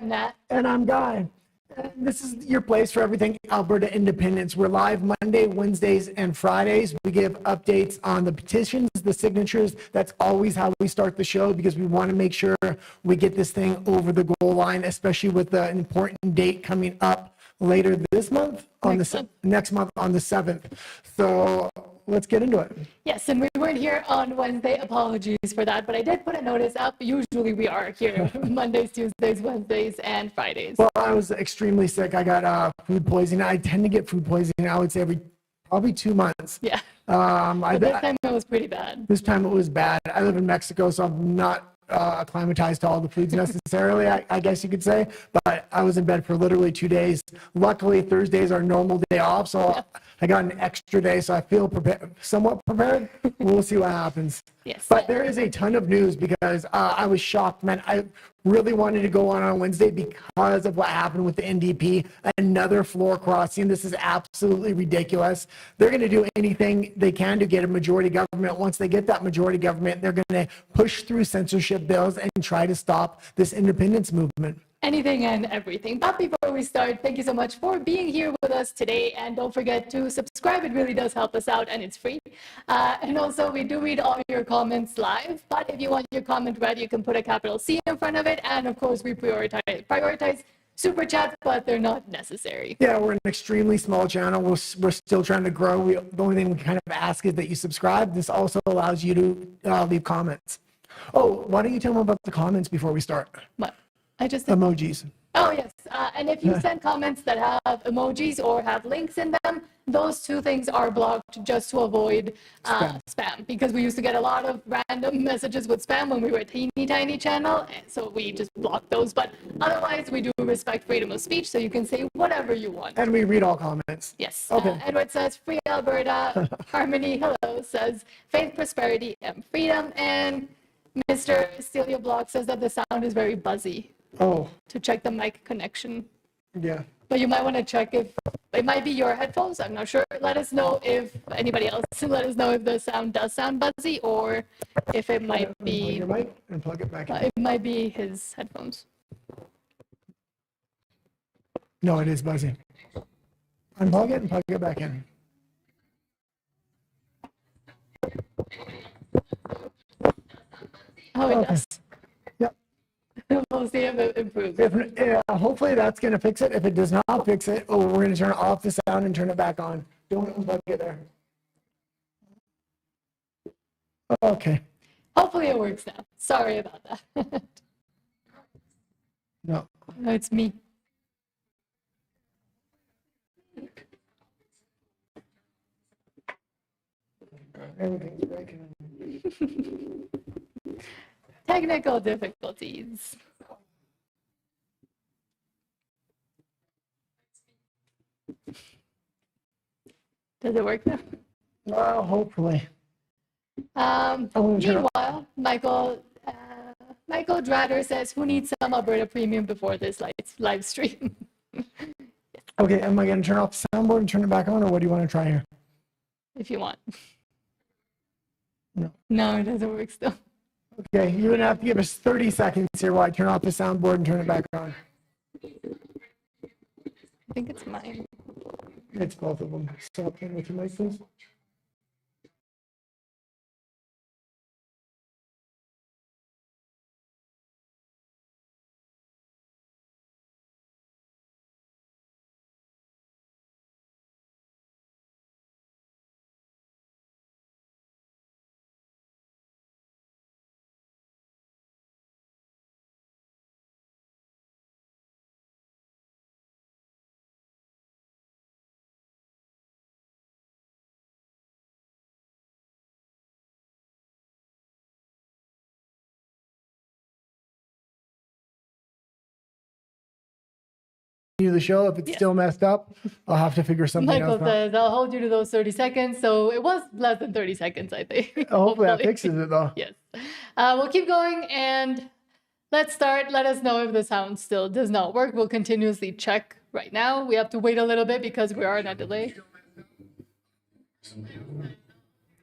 Nat. And I'm Guy. And this is your place for everything Alberta independence. We're live Monday, Wednesdays, and Fridays. We give updates on the petitions, the signatures. That's always how we start the show because we want to make sure we get this thing over the goal line, especially with an important date coming up later this month, next month on the 7th. So let's get into it. Yes, and we weren't here on Wednesday. Apologies for that, but I did put a notice up. Usually we are here Mondays, Tuesdays, Wednesdays, and Fridays. Well, I was extremely sick. I got food poisoning. I tend to get food poisoning, I would say, probably 2 months. Yeah. But this time it was pretty bad. This time it was bad. I live in Mexico, so I'm not acclimatized to all the foods necessarily, I guess you could say. But I was in bed for literally 2 days. Luckily, Thursday's our normal day off, so I got an extra day, so I feel somewhat prepared. We'll see what happens. Yes. But there is a ton of news because I was shocked, man. I really wanted to go on Wednesday because of what happened with the NDP. Another floor crossing. This is absolutely ridiculous. They're going to do anything they can to get a majority government. Once they get that majority government, they're going to push through censorship bills and try to stop this independence movement. Anything and everything. But before we start, thank you so much for being here with us today. And don't forget to subscribe. It really does help us out and it's free. And also, we do read all your comments live. But if you want your comment read, you can put a capital C in front of it. And of course, we prioritize super chats, but they're not necessary. Yeah, we're an extremely small channel. We're still trying to grow. The only thing we kind of ask is that you subscribe. This also allows you to leave comments. Oh, why don't you tell them about the comments before we start? What? I just emojis. Oh, yes. And if you send comments that have emojis or have links in them, those two things are blocked just to avoid spam. Because we used to get a lot of random messages with spam when we were a teeny tiny channel. And so we just blocked those. But otherwise, we do respect freedom of speech. So you can say whatever you want. And we read all comments. Yes. Okay. Edward says, free Alberta. Harmony, hello, says, faith, prosperity, and freedom. And Mr. Stelia Block says that the sound is very buzzy. Oh. To check the mic connection. Yeah. But you might want to check if it might be your headphones. I'm not sure. Let us know if anybody else. Let us know if the sound does sound buzzy or if it might be. Unplug your mic and plug it back in. It might be his headphones. No, it is buzzy. Unplug it and plug it back in. Oh, it does. Yep. We'll see if it improves. Hopefully that's going to fix it. If it does not fix it, we're going to turn off the sound and turn it back on. Don't unplug it there. Okay. Hopefully it works now. Sorry about that. No. No, it's me. Everything's breaking. Technical difficulties. Does it work now? Well, hopefully. Meanwhile, Michael Drader says, who needs some Alberta Premium before this live stream? Okay, am I going to turn off the soundboard and turn it back on, or what do you want to try here? If you want. No. No, it doesn't work still. Okay, you're going to have to give us 30 seconds here while I turn off the soundboard and turn it back on. I think it's mine. It's both of them. Stop playing with your mic, please. The show. If it's still messed up, I'll have to figure something Michael else out. says, I'll hold you to those 30 seconds. So it was less than 30 seconds, I think. Hopefully that fixes it, though. Yes. We'll keep going and let's start. Let us know if the sound still does not work. We'll continuously check right now. We have to wait a little bit because we are in a delay.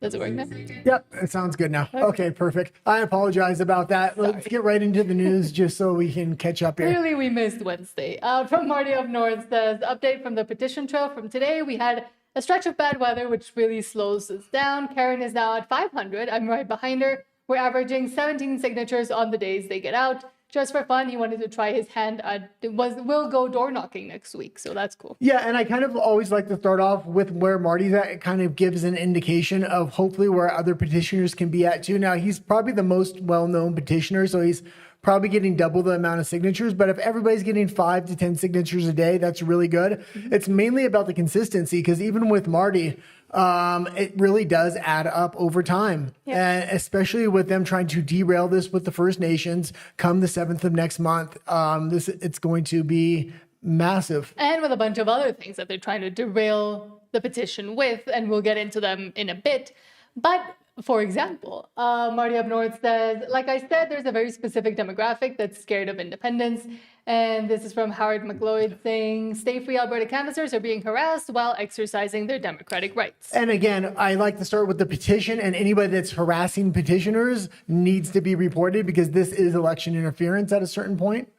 Does it work now? Yep, it sounds good now. Okay, perfect. I apologize about that. Let's get right into the news just so we can catch up here. Clearly, we missed Wednesday. From Marty up north says, update from the petition trail from today. We had a stretch of bad weather, which really slows us down. Karen is now at 500. I'm right behind her. We're averaging 17 signatures on the days they get out. Just for fun, he wanted to try his hand at will go door knocking next week, so that's cool. Yeah, and I kind of always like to start off with where Marty's at. It kind of gives an indication of hopefully where other petitioners can be at too. Now, he's probably the most well-known petitioner, so he's probably getting double the amount of signatures. But if everybody's getting 5 to 10 signatures a day, that's really good. Mm-hmm. It's mainly about the consistency, because even with Marty, it really does add up over time. Yep. And especially with them trying to derail this with the First Nations come the 7th of next month, it's going to be massive. And with a bunch of other things that they're trying to derail the petition with, and we'll get into them in a bit. But for example, Marty up north says, like I said, there's a very specific demographic that's scared of independence. And this is from Howard McLeod saying, Stay Free Alberta canvassers are being harassed while exercising their democratic rights. And again, I like to start with the petition, and anybody that's harassing petitioners needs to be reported, because this is election interference at a certain point.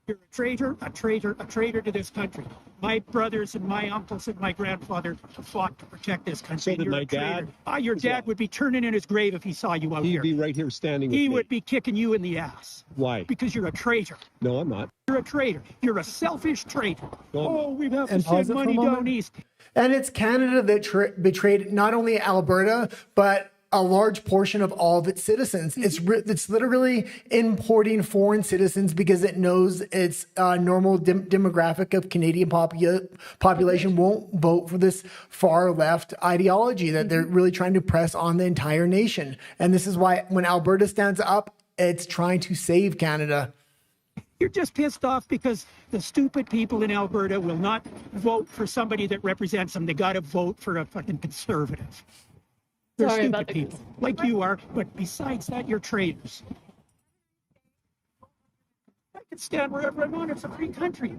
You're a traitor, a traitor, a traitor to this country. My brothers and my uncles and my grandfather fought to protect this country. So did my dad. Your dad would be turning in his grave if he saw you out here. He'd be right here standing with me. He would be kicking you in the ass. Why? Because you're a traitor. No, I'm not. You're a traitor. You're a selfish traitor. No, we have to send money down east. And it's Canada that betrayed not only Alberta, but a large portion of all of its citizens. It's literally importing foreign citizens because it knows its normal demographic of Canadian population won't vote for this far left ideology that they're really trying to press on the entire nation. And this is why when Alberta stands up, it's trying to save Canada. You're just pissed off because the stupid people in Alberta will not vote for somebody that represents them. They got to vote for a fucking conservative. They're Sorry stupid about people, like you are, but besides that, you're traitors. I can stand wherever I want. It's a free country.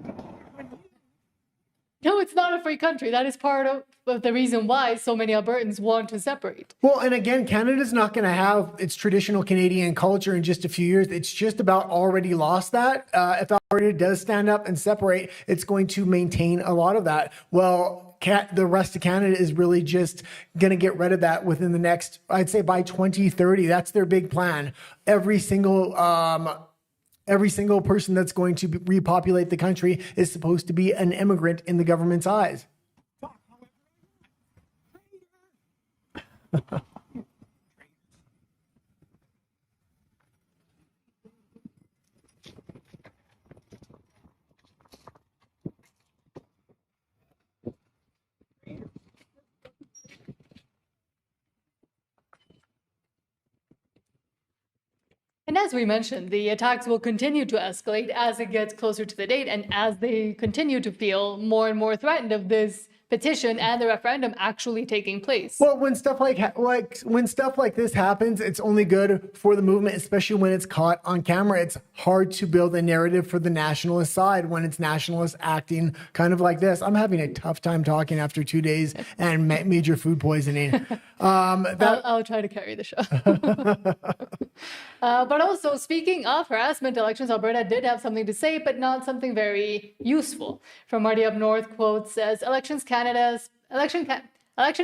No, it's not a free country. That is part of the reason why so many Albertans want to separate. Well, and again, Canada's not going to have its traditional Canadian culture in just a few years. It's just about already lost that. If Alberta does stand up and separate, it's going to maintain a lot of that. Well, the rest of Canada is really just going to get rid of that within the next, I'd say by 2030. That's their big plan. Every single person that's going to repopulate the country is supposed to be an immigrant in the government's eyes. And as we mentioned, the attacks will continue to escalate as it gets closer to the date and as they continue to feel more and more threatened of this petition and the referendum actually taking place. Well, when stuff like this happens, it's only good for the movement, especially when it's caught on camera. It's hard to build a narrative for the nationalist side when it's nationalists acting kind of like this. I'm having a tough time talking after 2 days and major food poisoning. I'll try to carry the show. But also, speaking of harassment, Elections Alberta did have something to say, but not something very useful. From Marty up north, quote says, Election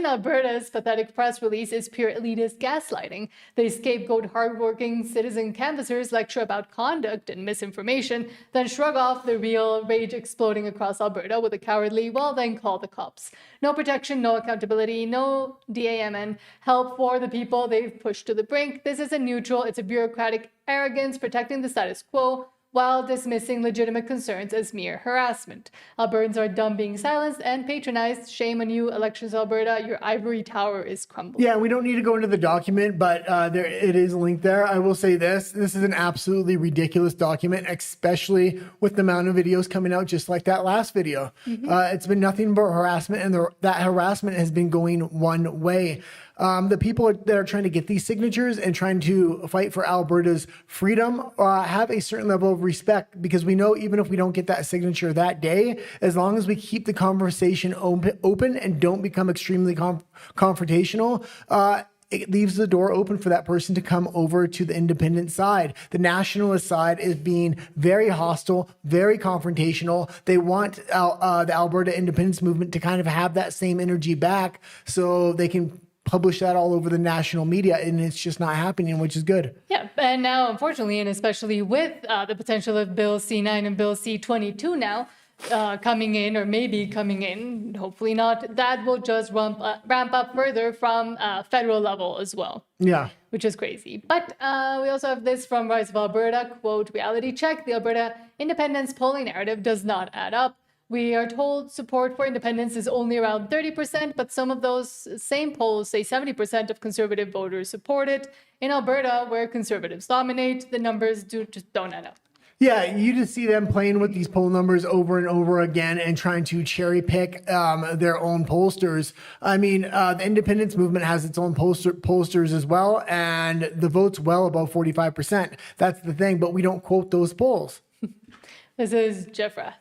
Alberta's pathetic press release is pure elitist gaslighting. They scapegoat hardworking citizen canvassers, lecture about conduct and misinformation, then shrug off the real rage exploding across Alberta with a cowardly, well, then call the cops. No protection, no accountability, no DAMN, help for the people they've pushed to the brink. This isn't neutral, it's a bureaucratic arrogance protecting the status quo, while dismissing legitimate concerns as mere harassment. Albertans are dumb being silenced and patronized. Shame on you, Elections Alberta. Your ivory tower is crumbling. Yeah, we don't need to go into the document, but it is linked there. I will say this. This is an absolutely ridiculous document, especially with the amount of videos coming out just like that last video. It's been nothing but harassment, and that harassment has been going one way. The people that are trying to get these signatures and trying to fight for Alberta's freedom have a certain level of respect, because we know even if we don't get that signature that day, as long as we keep the conversation open and don't become extremely confrontational, it leaves the door open for that person to come over to the independent side. The nationalist side is being very hostile, very confrontational. They want the Alberta independence movement to kind of have that same energy back so they can publish that all over the national media, and it's just not happening, which is good. Yeah, and now, unfortunately, and especially with the potential of Bill C9 and Bill C22 now, coming in, or maybe coming in, hopefully not, that will just ramp up further from federal level as well. Yeah. Which is crazy. But we also have this from Rise of Alberta, quote, reality check, the Alberta independence polling narrative does not add up. We are told support for independence is only around 30%, but some of those same polls say 70% of conservative voters support it. In Alberta, where conservatives dominate, the numbers just don't add up. Yeah, you just see them playing with these poll numbers over and over again and trying to cherry pick their own pollsters. I mean, the independence movement has its own pollsters as well, and the vote's well above 45%. That's the thing, but we don't quote those polls. This is Jeff Rath.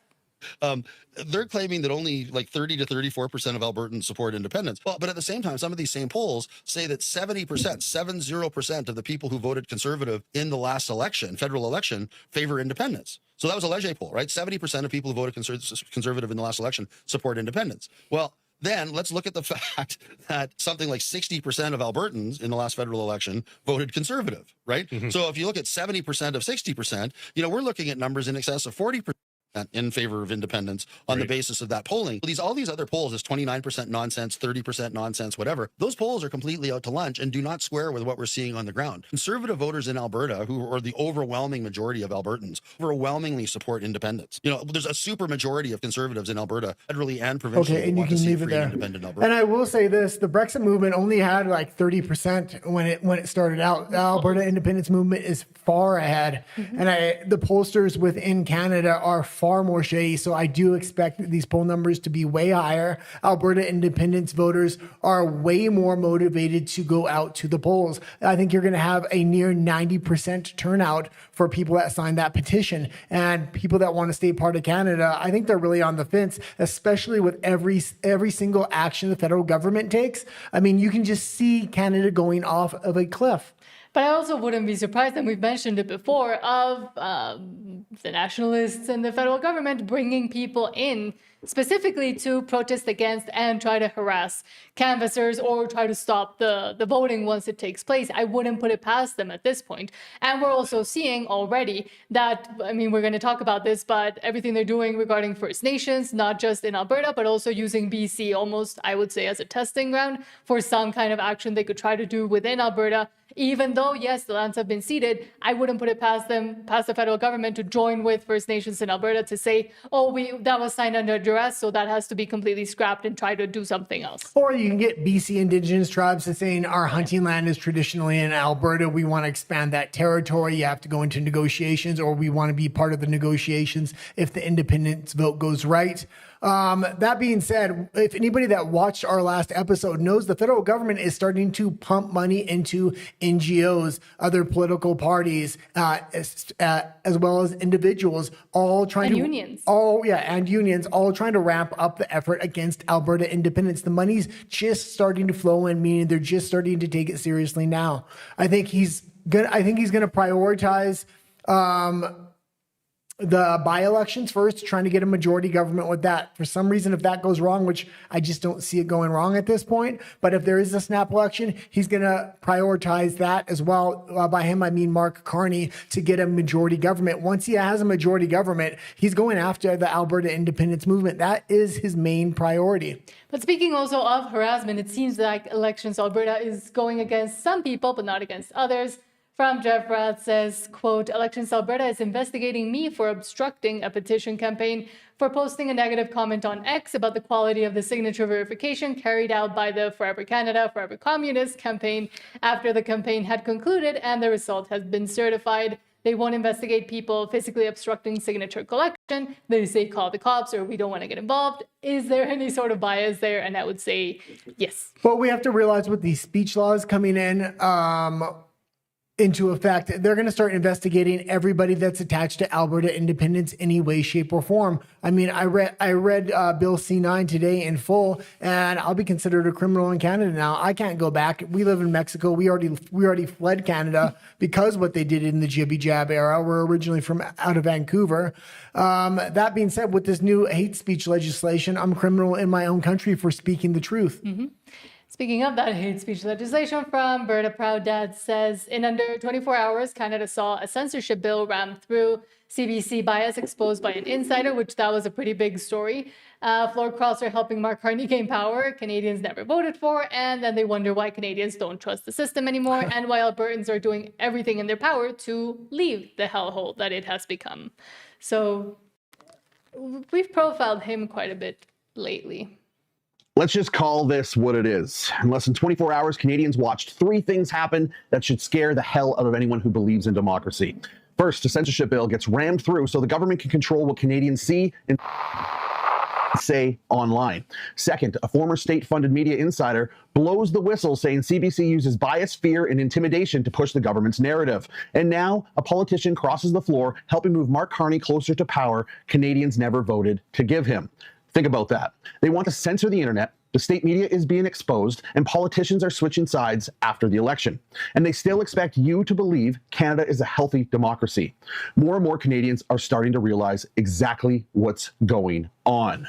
They're claiming that only like 30 to 34% of Albertans support independence. Well, but at the same time, some of these same polls say that 70% of the people who voted conservative in the last election, federal election, favor independence. So that was a Leger poll, right? 70% of people who voted conservative in the last election support independence. Well, then let's look at the fact that something like 60% of Albertans in the last federal election voted conservative, right? Mm-hmm. So if you look at 70% of 60%, we're looking at numbers in excess of 40% in favor of independence on the basis of that polling. All these other polls is 29% nonsense, 30% nonsense, whatever. Those polls are completely out to lunch and do not square with what we're seeing on the ground. Conservative voters in Alberta, who are the overwhelming majority of Albertans, overwhelmingly support independence. There's a super majority of conservatives in Alberta, federally and provincially. Okay, and you can leave it there. And I will say this, the Brexit movement only had like 30% when it started out. The Alberta independence movement is far ahead. Mm-hmm. And the pollsters within Canada are far more shady. So I do expect these poll numbers to be way higher. Alberta independence voters are way more motivated to go out to the polls. I think you're going to have a near 90% turnout for people that signed that petition, and people that want to stay part of Canada. I think they're really on the fence, especially with every single action the federal government takes. I mean, you can just see Canada going off of a cliff. But I also wouldn't be surprised, and we've mentioned it before, of the nationalists and the federal government bringing people in specifically to protest against and try to harass canvassers or try to stop the voting once it takes place. I wouldn't put it past them at this point. And we're also seeing already that, I mean, we're going to talk about this, but everything they're doing regarding First Nations, not just in Alberta, but also using BC almost, I would say, as a testing ground for some kind of action they could try to do within Alberta. Even though, yes, the lands have been ceded, I wouldn't put it past the federal government to join with First Nations in Alberta to say, oh, that was signed under duress, so that has to be completely scrapped, and try to do something else. Or you can get BC Indigenous tribes to saying our hunting land is traditionally in Alberta. We want to expand that territory. You have to go into negotiations, or we want to be part of the negotiations if the independence vote goes right. That being said, if anybody that watched our last episode knows, the federal government is starting to pump money into NGOs, other political parties, as well as individuals, all trying and to unions. Unions, all trying to ramp up the effort against Alberta independence. The money's just starting to flow in, meaning they're just starting to take it seriously now. I think he's gonna prioritize the by-elections first, trying to get a majority government with that. For some reason, if that goes wrong, which I just don't see it going wrong at this point, but if there is a snap election, he's going to prioritize that as well. By him, I mean Mark Carney, to get a majority government. Once he has a majority government, he's going after the Alberta independence movement. That is his main priority. But speaking also of harassment, it seems like Elections Alberta is going against some people, but not against others. From Jeff Rath says, quote, Elections Alberta is investigating me for obstructing a petition campaign for posting a negative comment on X about the quality of the signature verification carried out by the Forever Canada, Forever Communist campaign after the campaign had concluded and the result has been certified. They won't investigate people physically obstructing signature collection. They say call the cops or we don't want to get involved. Is there any sort of bias there? And I would say yes. Well, we have to realize with these speech laws coming in, into effect, they're going to start investigating everybody that's attached to Alberta independence in any way, shape, or form. I mean, I read Bill C9 today in full, and I'll be considered a criminal in Canada now. I can't go back. We live in Mexico. We already fled Canada because what they did in the jibby jab era. We're originally from out of Vancouver. That being said, with this new hate speech legislation, I'm a criminal in my own country for speaking the truth. Mm-hmm. Speaking of that hate speech legislation, from Berta Proud Dad says, in under 24 hours, Canada saw a censorship bill ram through, CBC bias exposed by an insider, which that was a pretty big story. Floor crosser helping Mark Carney gain power, Canadians never voted for, and then they wonder why Canadians don't trust the system anymore and why Albertans are doing everything in their power to leave the hellhole that it has become. So we've profiled him quite a bit lately. Let's just call this what it is. In less than 24 hours, Canadians watched 3 things happen that should scare the hell out of anyone who believes in democracy. First, a censorship bill gets rammed through so the government can control what Canadians see and say online. Second, a former state-funded media insider blows the whistle saying CBC uses bias, fear, and intimidation to push the government's narrative. And now a politician crosses the floor, helping move Mark Carney closer to power Canadians never voted to give him. Think about that. They want to censor the internet, the state media is being exposed, and politicians are switching sides after the election. And they still expect you to believe Canada is a healthy democracy. More and more Canadians are starting to realize exactly what's going on.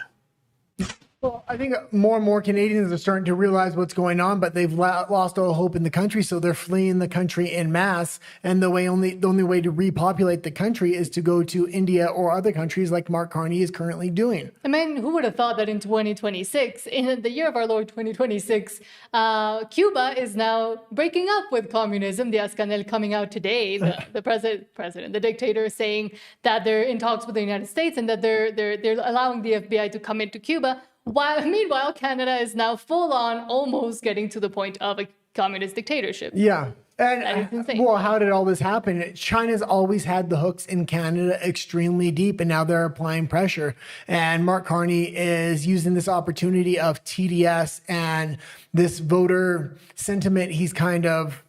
Well, I think more and more Canadians are starting to realize what's going on, but they've lost all hope in the country, so they're fleeing the country en masse. And the only way to repopulate the country is to go to India or other countries like Mark Carney is currently doing. I mean, who would have thought that in 2026, in the year of our Lord 2026, Cuba is now breaking up with communism. Díaz-Canel coming out today, the president, the dictator, saying that they're in talks with the United States and that they're allowing the FBI to come into Cuba. Meanwhile, Canada is now full on almost getting to the point of a communist dictatorship. Yeah. And well, how did all this happen? China's always had the hooks in Canada extremely deep, and now they're applying pressure. And Mark Carney is using this opportunity of TDS and this voter sentiment he's kind of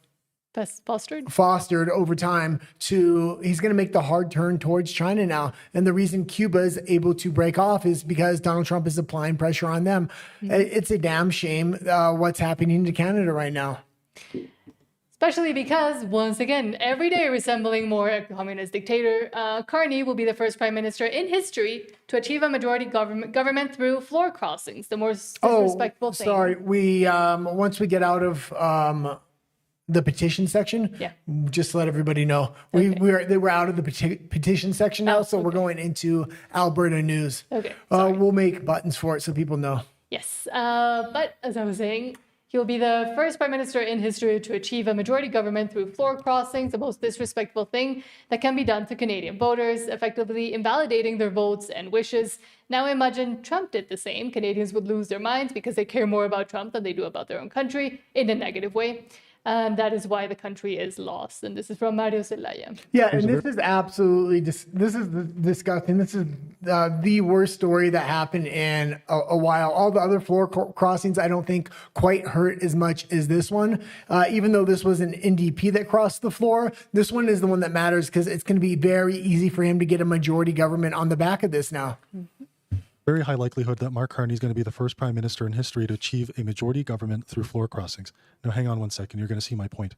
fostered over time he's going to make the hard turn towards China now. And the reason Cuba is able to break off is because Donald Trump is applying pressure on them. Mm-hmm. It's a damn shame what's happening to Canada right now. Especially because, once again, every day resembling more a communist dictator, Carney will be the first prime minister in history to achieve a majority government through floor crossings, the most disrespectful thing. Sorry, once we get out of the petition section, just to let everybody know, we're out of the petition section now, so we're going into Alberta news. Okay, we'll make buttons for it so people know. Yes, but as I was saying, he'll be the first prime minister in history to achieve a majority government through floor crossings, the most disrespectful thing that can be done to Canadian voters, effectively invalidating their votes and wishes. Now imagine Trump did the same. Canadians would lose their minds because they care more about Trump than they do about their own country in a negative way. And that is why the country is lost. And this is from Mario Zelaya. Yeah, and this is absolutely disgusting. This is the worst story that happened in a while. All the other floor crossings, I don't think quite hurt as much as this one. Even though this was an NDP that crossed the floor, this one is the one that matters because it's going to be very easy for him to get a majority government on the back of this now. Mm-hmm. Very high likelihood that Mark Carney is going to be the first prime minister in history to achieve a majority government through floor crossings. Now, hang on one second. You're going to see my point.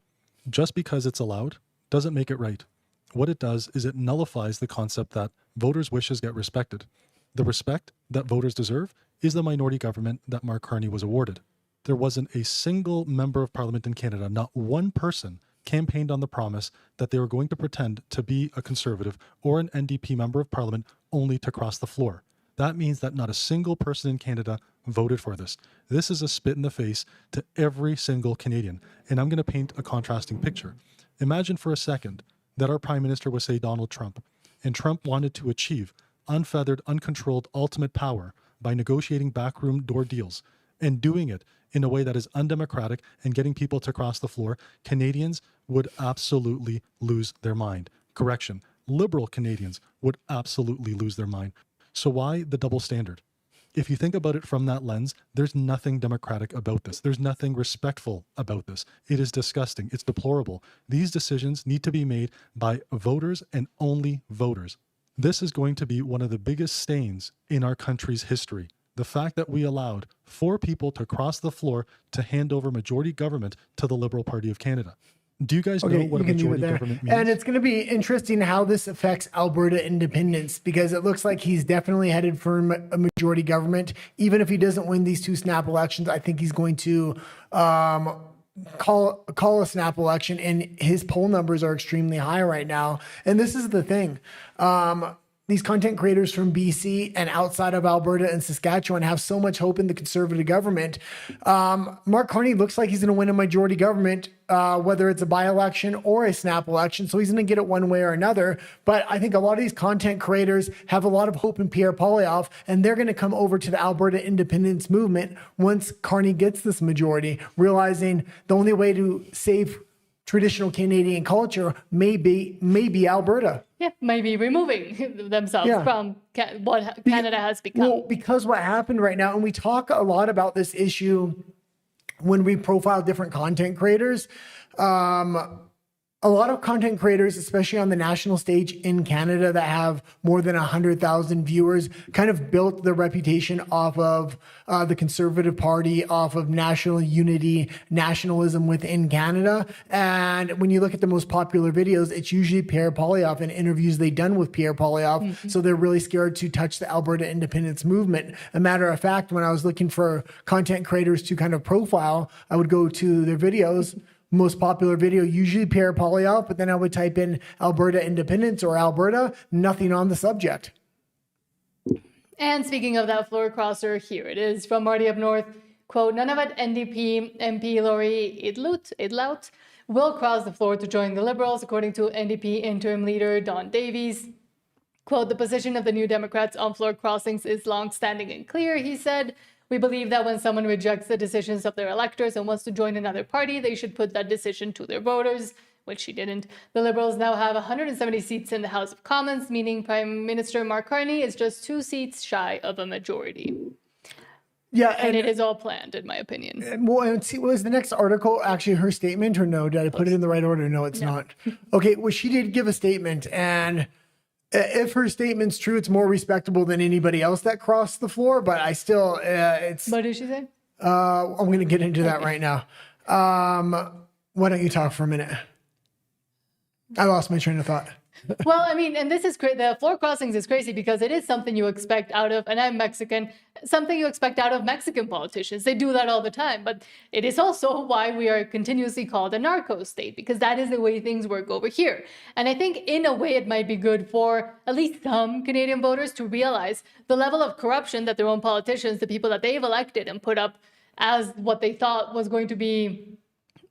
Just because it's allowed doesn't make it right. What it does is it nullifies the concept that voters' wishes get respected. The respect that voters deserve is the minority government that Mark Carney was awarded. There wasn't a single member of parliament in Canada, not one person, campaigned on the promise that they were going to pretend to be a conservative or an NDP member of parliament only to cross the floor. That means that not a single person in Canada voted for this. This is a spit in the face to every single Canadian. And I'm going to paint a contrasting picture. Imagine for a second that our prime minister was, say, Donald Trump, and Trump wanted to achieve unfeathered, uncontrolled, ultimate power by negotiating backroom door deals and doing it in a way that is undemocratic and getting people to cross the floor. Canadians would absolutely lose their mind. Correction, liberal Canadians would absolutely lose their mind. So why the double standard? If you think about it from that lens, there's nothing democratic about this. There's nothing respectful about this. It is disgusting. It's deplorable. These decisions need to be made by voters and only voters. This is going to be one of the biggest stains in our country's history. The fact that we allowed 4 people to cross the floor to hand over majority government to the Liberal Party of Canada. Do you guys know what a majority government means? And it's going to be interesting how this affects Alberta independence, because it looks like he's definitely headed for a majority government. Even if he doesn't win these 2 snap elections, I think he's going to call a snap election, and his poll numbers are extremely high right now. And this is the thing. These content creators from BC and outside of Alberta and Saskatchewan have so much hope in the Conservative government. Mark Carney looks like he's going to win a majority government, whether it's a by-election or a snap election. So he's going to get it one way or another. But I think a lot of these content creators have a lot of hope in Pierre Poilievre, and they're going to come over to the Alberta independence movement once Carney gets this majority, realizing the only way to save traditional Canadian culture may be Alberta. Yeah, maybe removing themselves from what Canada has become. Well, because what happened right now, and we talk a lot about this issue when we profile different content creators, a lot of content creators, especially on the national stage in Canada that have more than 100,000 viewers, kind of built their reputation off of the Conservative Party, off of national unity, nationalism within Canada. And when you look at the most popular videos, it's usually Pierre Poilievre and interviews they've done with Pierre Poilievre. Mm-hmm. So they're really scared to touch the Alberta independence movement. A matter of fact, when I was looking for content creators to kind of profile, I would go to their videos. Most popular video, usually Pierre Poilievre, but then I would type in Alberta independence or Alberta, nothing on the subject. And speaking of that floor crosser, here it is from Marty up north. Quote, none of it NDP MP Laurie Idlout will cross the floor to join the Liberals, according to NDP interim leader Don Davies. Quote, the position of the New Democrats on floor crossings is long-standing and clear, he said. We believe that when someone rejects the decisions of their electors and wants to join another party, they should put that decision to their voters, which she didn't. The Liberals now have 170 seats in the House of Commons, meaning Prime Minister Mark Carney is just 2 seats shy of a majority. Yeah, and it is all planned, in my opinion. Well, and see, was the next article actually her statement or no? Did I put it in the right order? No, it's not. Okay, well, she did give a statement, and if her statement's true, it's more respectable than anybody else that crossed the floor, but I still, it's... What did she say? I'm going to get into that right now. Why don't you talk for a minute? I lost my train of thought. Well, I mean, and this is the floor crossings is crazy because it is something you expect out of, and I'm Mexican, something you expect out of Mexican politicians. They do that all the time, but it is also why we are continuously called a narco state, because that is the way things work over here. And I think in a way it might be good for at least some Canadian voters to realize the level of corruption that their own politicians, the people that they've elected and put up as what they thought was going to be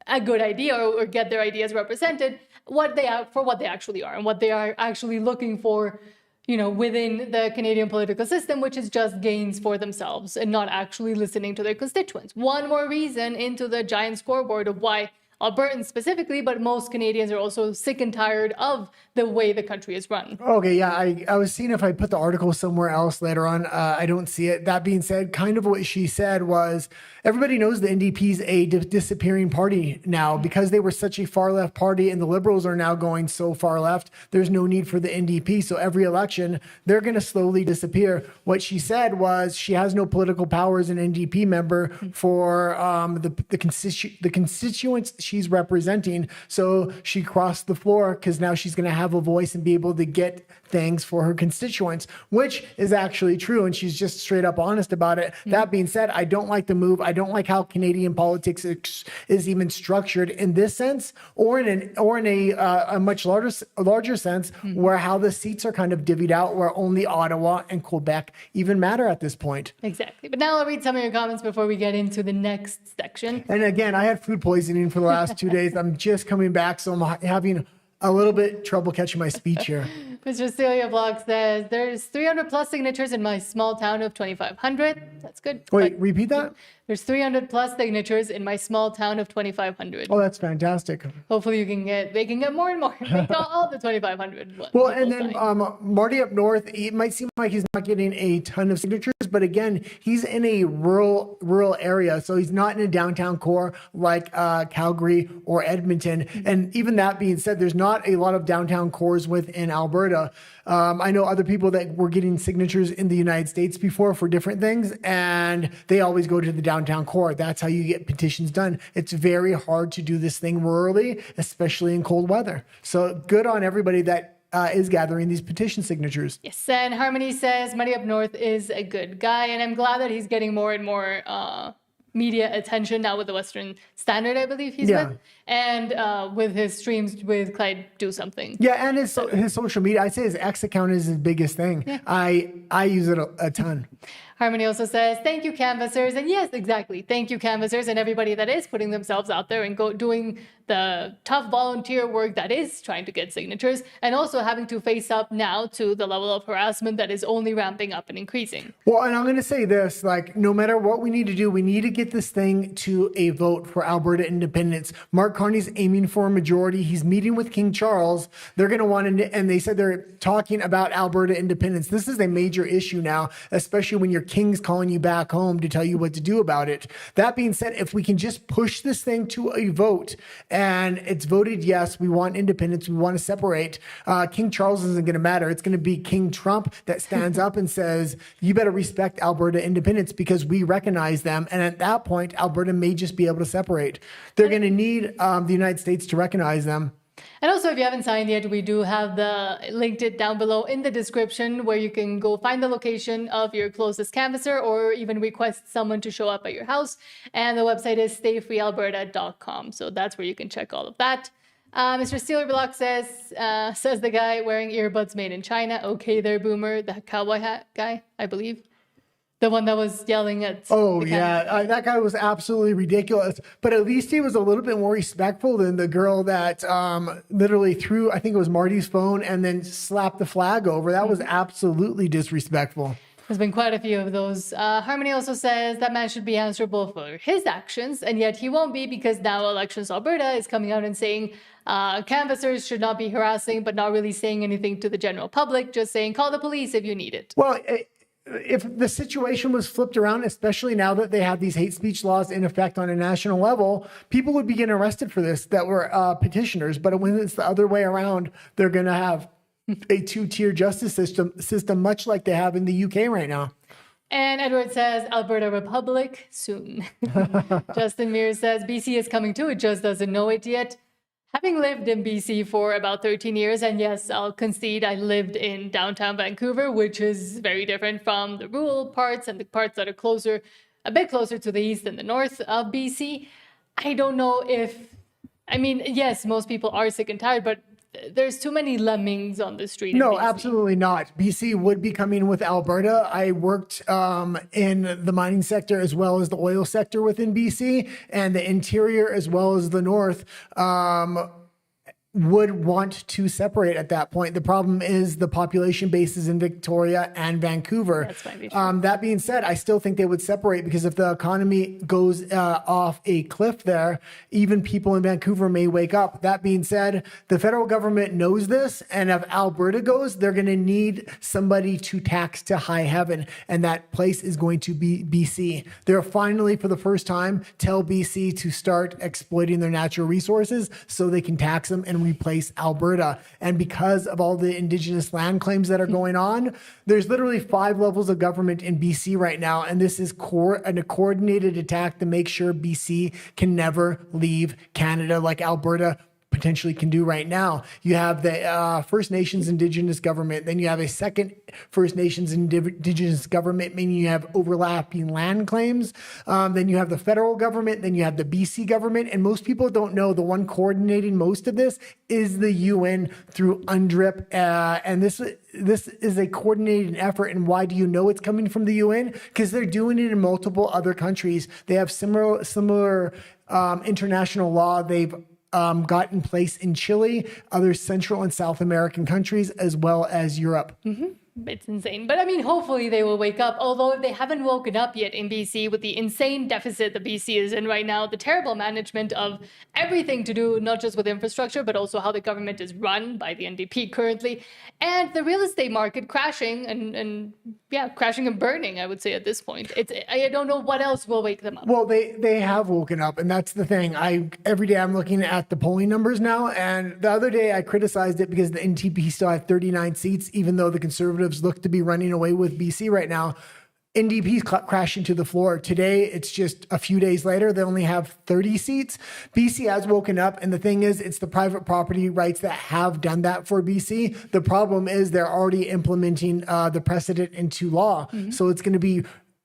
a good idea or get their ideas represented, what they actually are and what they are actually looking for, within the Canadian political system, which is just gains for themselves and not actually listening to their constituents. One more reason into the giant scoreboard of why Albertans specifically, but most Canadians are also sick and tired of the way the country is run. Okay, yeah, I was seeing if I put the article somewhere else later on. I don't see it. That being said, kind of what she said was, everybody knows the NDP's a disappearing party now because they were such a far left party and the Liberals are now going so far left. There's no need for the NDP. So every election, they're going to slowly disappear. What she said was she has no political power as an NDP member for the constituents she's representing. So she crossed the floor because now she's going to have a voice and be able to get things for her constituents, which is actually true. And she's just straight up honest about it. Mm-hmm. That being said, I don't like the move. I don't like how Canadian politics is even structured in this sense, or in a much larger sense, where how the seats are kind of divvied out, where only Ottawa and Quebec even matter at this point. Exactly. But now I'll read some of your comments before we get into the next section. And again, I had food poisoning for the last 2 days. I'm just coming back, so I'm having a little bit trouble catching my speech here. Mr. Celia Vlog says, there's 300 plus signatures in my small town of 2,500. That's good. Wait, repeat that? There's 300 plus signatures in my small town of 2,500. Oh, that's fantastic. Hopefully they can get more and more. Make all the 2,500. Well, and then Marty up north, it might seem like he's not getting a ton of signatures, but again, he's in a rural area, so he's not in a downtown core like Calgary or Edmonton. And even that being said, there's not a lot of downtown cores within Alberta. I know other people that were getting signatures in the United States before for different things, and they always go to the downtown core. That's how you get petitions done. It's very hard to do this thing rurally, especially in cold weather. So good on everybody that is gathering these petition signatures. Yes, and Harmony says Muddy Up North is a good guy, and I'm glad that he's getting more and more media attention now with the Western Standard, I believe he's with, and with his streams with Clyde Do Something. Yeah, and his social media, I'd say his X account is his biggest thing. Yeah. I use it a ton. Harmony also says, thank you, canvassers. And yes, exactly. Thank you, canvassers, and everybody that is putting themselves out there and doing the tough volunteer work that is trying to get signatures, and also having to face up now to the level of harassment that is only ramping up and increasing. Well, and I'm going to say this, like, no matter what we need to do, we need to get this thing to a vote for Alberta independence. Mark Carney's aiming for a majority. He's meeting with King Charles. They're going to want to, and they said they're talking about Alberta independence. This is a major issue now, especially when your king's calling you back home to tell you what to do about it. That being said, if we can just push this thing to a vote and it's voted yes, we want independence, we want to separate, King Charles isn't going to matter. It's going to be King Trump that stands up and says, you better respect Alberta independence because we recognize them. And at that point, Alberta may just be able to separate. They're going to need the United States to recognize them. And also, if you haven't signed yet, we do have linked it down below in the description where you can go find the location of your closest canvasser or even request someone to show up at your house. And the website is stayfreealberta.com. So that's where you can check all of that. Mr. Steeler Block says the guy wearing earbuds made in China. Okay there, Boomer, the cowboy hat guy, I believe. The one that was yelling at... Oh, yeah. That guy was absolutely ridiculous. But at least he was a little bit more respectful than the girl that literally threw, I think it was Marty's phone, and then slapped the flag over. That was absolutely disrespectful. There's been quite a few of those. Harmony also says that man should be answerable for his actions, and yet he won't be because now Elections Alberta is coming out and saying canvassers should not be harassing, but not really saying anything to the general public, just saying call the police if you need it. Well, if the situation was flipped around, especially now that they have these hate speech laws in effect on a national level, people would be getting arrested for this that were petitioners. But when it's the other way around, they're going to have a two-tier justice system, much like they have in the UK right now. And Edward says, Alberta Republic soon. Justin Mears says, BC is coming too, it just doesn't know it yet. Having lived in BC for about 13 years, and yes, I'll concede I lived in downtown Vancouver, which is very different from the rural parts and the parts that are a bit closer to the east and the north of BC. I don't know yes, most people are sick and tired, but there's too many lemmings on the street. No, absolutely not. BC would be coming with Alberta. I worked in the mining sector as well as the oil sector within BC, and the interior as well as the north would want to separate at that point. The problem is the population bases in Victoria and Vancouver. That's fine, that being said, I still think they would separate because if the economy goes off a cliff there, even people in Vancouver may wake up. That being said, the federal government knows this, and if Alberta goes, they're going to need somebody to tax to high heaven, and that place is going to be BC. They're finally, for the first time, tell BC to start exploiting their natural resources so they can tax them and replace Alberta. And because of all the Indigenous land claims that are going on, there's literally 5 levels of government in BC right now, and this is a coordinated attack to make sure BC can never leave Canada like Alberta potentially can do right now. You have the First Nations Indigenous government, then you have a second First Nations Indigenous government, meaning you have overlapping land claims. Then you have the federal government, then you have the BC government, and most people don't know the one coordinating most of this is the UN through UNDRIP, and this is a coordinated effort. And why do you know it's coming from the UN? Because they're doing it in multiple other countries. They have similar international law they've got in place in Chile, other Central and South American countries, as well as Europe. Mm-hmm. It's insane. But I mean, hopefully they will wake up. Although if they haven't woken up yet in BC with the insane deficit the BC is in right now, the terrible management of everything to do, not just with infrastructure, but also how the government is run by the NDP currently, and the real estate market crashing and crashing and burning, I would say at this point. I don't know what else will wake them up. Well, they have woken up, and that's the thing. Every day I'm looking at the polling numbers now, and the other day I criticized it because the NDP still had 39 seats, even though the Conservatives look to be running away with BC right now. NDP's crashing to the floor. Today, it's just a few days later, they only have 30 seats. BC has woken up, and the thing is, it's the private property rights that have done that for BC. The problem is they're already implementing the precedent into law. So it's going to be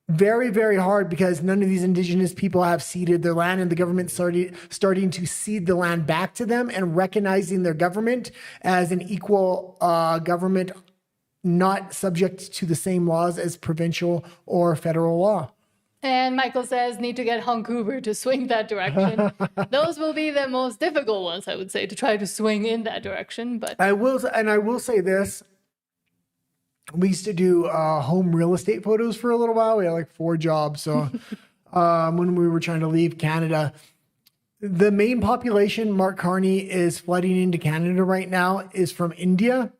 very, very hard because none of these Indigenous people have ceded their land, and the government starting to cede the land back to them and recognizing their government as an equal government, not subject to the same laws as provincial or federal law. And Michael says, need to get Vancouver to swing that direction. Those will be the most difficult ones, I would say, to try to swing in that direction. But I will say this. We used to do home real estate photos for a little while. We had like 4 jobs. So when we were trying to leave Canada, the main population Mark Carney is flooding into Canada right now is from India.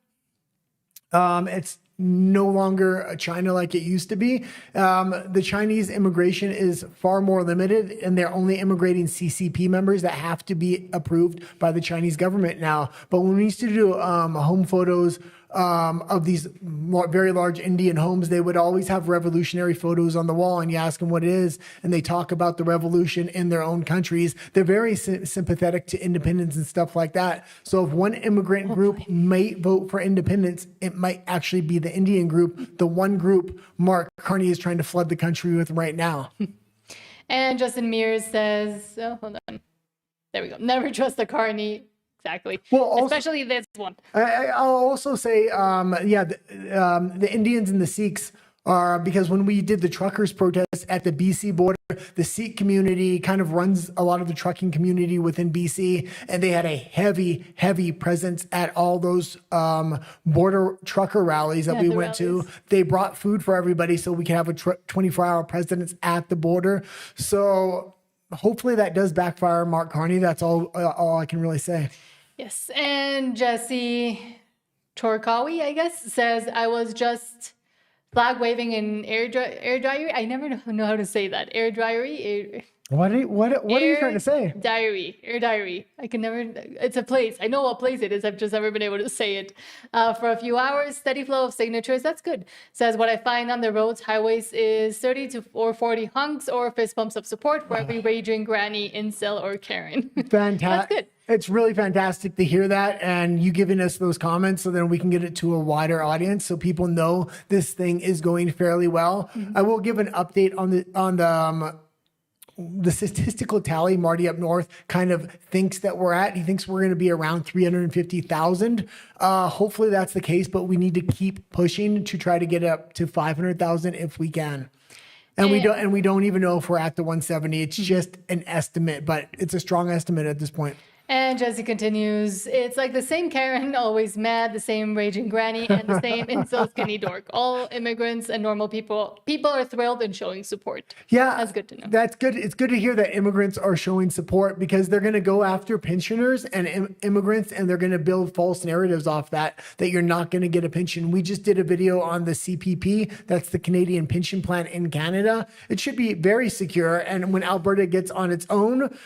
It's no longer China like it used to be. The Chinese immigration is far more limited, and they're only immigrating CCP members that have to be approved by the Chinese government now. But when we used to do home photos of these very large Indian homes, they would always have revolutionary photos on the wall, and you ask them what it is, and they talk about the revolution in their own countries. They're very sympathetic to independence and stuff like that. So if one immigrant group might vote for independence, it might actually be the Indian group, the one group Mark Carney is trying to flood the country with right now. And Justin Mears says, hold on. There we go. Never trust the Carney. Exactly. Well, also, especially this one. I'll also say, the Indians and the Sikhs are, because when we did the truckers protest at the BC border, the Sikh community kind of runs a lot of the trucking community within BC, and they had a heavy presence at all those border trucker rallies that we went to. They brought food for everybody so we can have a 24-hour presence at the border. So hopefully that does backfire Mark Carney. That's all I can really say. Yes, and Jesse Torkawi, I guess, says, I was just flag waving in air dryer. I never know how to say that. Air dryery? What are you trying to say? Air diary. I can never, it's a place. I know what place it is. I've just never been able to say it. For a few hours, steady flow of signatures. That's good. Says, what I find on the roads, highways is 30 or 40 hunks or fist bumps of support for every raging granny, incel, or Karen. Fantastic. That's good. It's really fantastic to hear that, and you giving us those comments so then we can get it to a wider audience so people know this thing is going fairly well. I will give an update on the statistical tally. Marty up north kind of thinks that we're at. He thinks we're going to be around 350,000. Hopefully that's the case, but we need to keep pushing to try to get up to 500,000 if we can. And we don't even know if we're at the 170. It's just an estimate, but it's a strong estimate at this point. And Jesse continues, it's like the same Karen, always mad, the same raging granny, and the same incel skinny dork. All immigrants and normal people are thrilled and showing support. Yeah, that's good to know. That's good. It's good to hear that immigrants are showing support, because they're going to go after pensioners and immigrants, and they're going to build false narratives off that you're not going to get a pension. We just did a video on the CPP. That's the Canadian Pension Plan in Canada. It should be very secure. And when Alberta gets on its own,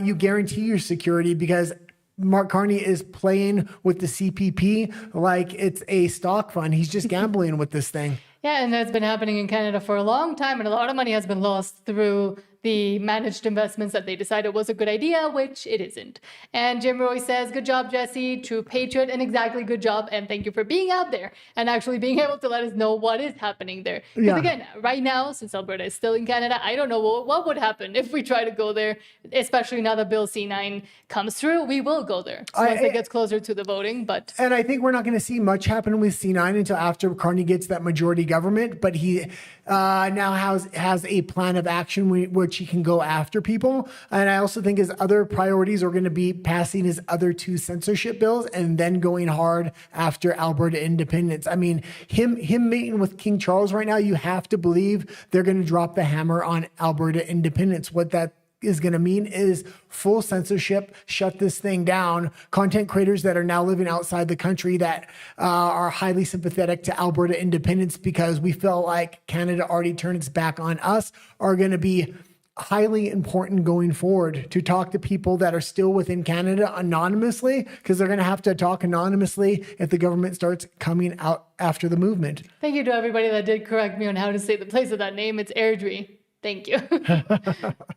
you guarantee your security, because Mark Carney is playing with the CPP like it's a stock fund. He's just gambling with this thing. Yeah, and that's been happening in Canada for a long time, and a lot of money has been lost through the managed investments that they decided was a good idea, which it isn't. And Jim Roy says, good job, Jesse, true patriot, and exactly good job, and thank you for being out there and actually being able to let us know what is happening there. Because again, right now, since Alberta is still in Canada, I don't know what would happen if we try to go there, especially now that Bill C-9 comes through. We will go there once it gets closer to the voting. And I think we're not going to see much happen with C-9 until after Carney gets that majority government, but he now has a plan of action, which he can go after people. And I also think his other priorities are going to be passing his other two censorship bills and then going hard after Alberta independence. I mean, him meeting with King Charles right now, you have to believe they're going to drop the hammer on Alberta independence. What that is going to mean is full censorship, shut this thing down. Content creators that are now living outside the country that are highly sympathetic to Alberta independence because we feel like Canada already turned its back on us are going to be highly important going forward to talk to people that are still within Canada anonymously, because they're going to have to talk anonymously if the government starts coming out after the movement. Thank you to everybody that did correct me on how to say the place of that name. It's Airdrie. Thank you.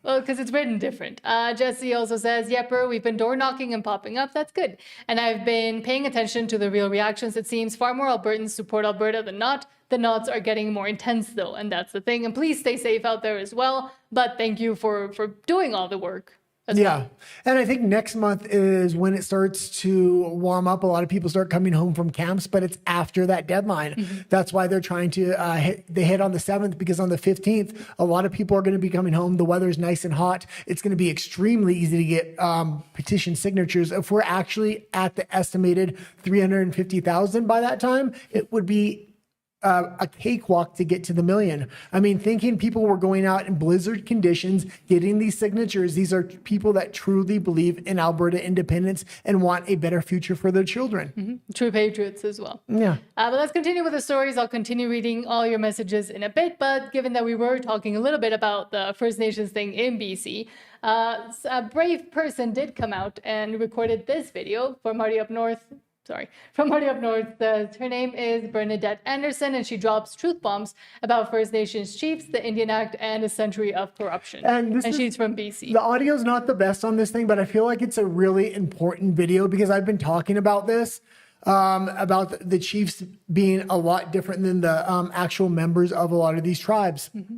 Well, because it's written different. Jesse also says, Yepper, we've been door knocking and popping up. That's good. And I've been paying attention to the real reactions. It seems far more Albertans support Alberta than not. The nods are getting more intense, though, and that's the thing. And please stay safe out there as well. But thank you for doing all the work. Yeah. And I think next month is when it starts to warm up. A lot of people start coming home from camps, but it's after that deadline. Mm-hmm. That's why they're trying to hit on the 7th, because on the 15th, a lot of people are going to be coming home. The weather's nice and hot. It's going to be extremely easy to get petition signatures. If we're actually at the estimated 350,000 by that time, it would be a cakewalk to get to the million. I mean, thinking people were going out in blizzard conditions, getting these signatures. These are people that truly believe in Alberta independence and want a better future for their children. Mm-hmm. True patriots as well. Yeah. But let's continue with the stories. I'll continue reading all your messages in a bit. But given that we were talking a little bit about the First Nations thing in BC, a brave person did come out and recorded this video for Marty Up North. From Marty Up North. Her name is Bernadette Anderson, and she drops truth bombs about First Nations chiefs, the Indian Act, and a century of corruption. And she's from BC. The audio's not the best on this thing, but I feel like it's a really important video because I've been talking about this, about the chiefs being a lot different than the actual members of a lot of these tribes. Mm-hmm.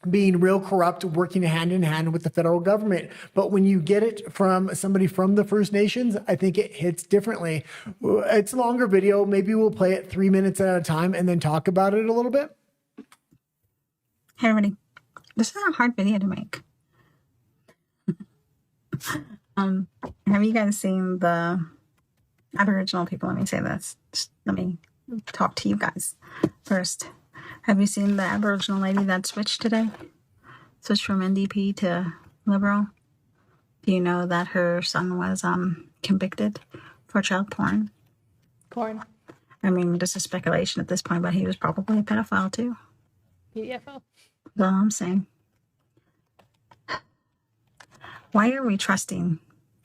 Being real corrupt, working hand in hand with the federal government. But when you get it from somebody from the First Nations, I think it hits differently. It's a longer video. Maybe we'll play it 3 minutes at a time and then talk about it a little bit. Hey, everybody. This is a hard video to make. Have you guys seen the Aboriginal people? Let me say this. Let me talk to you guys first. Have you seen the Aboriginal lady that switched today? Switched from NDP to Liberal? Do you know that her son was convicted for child porn? Porn. I mean, this is speculation at this point, but he was probably a pedophile too. PDFO. That's all I'm saying. Why are we trusting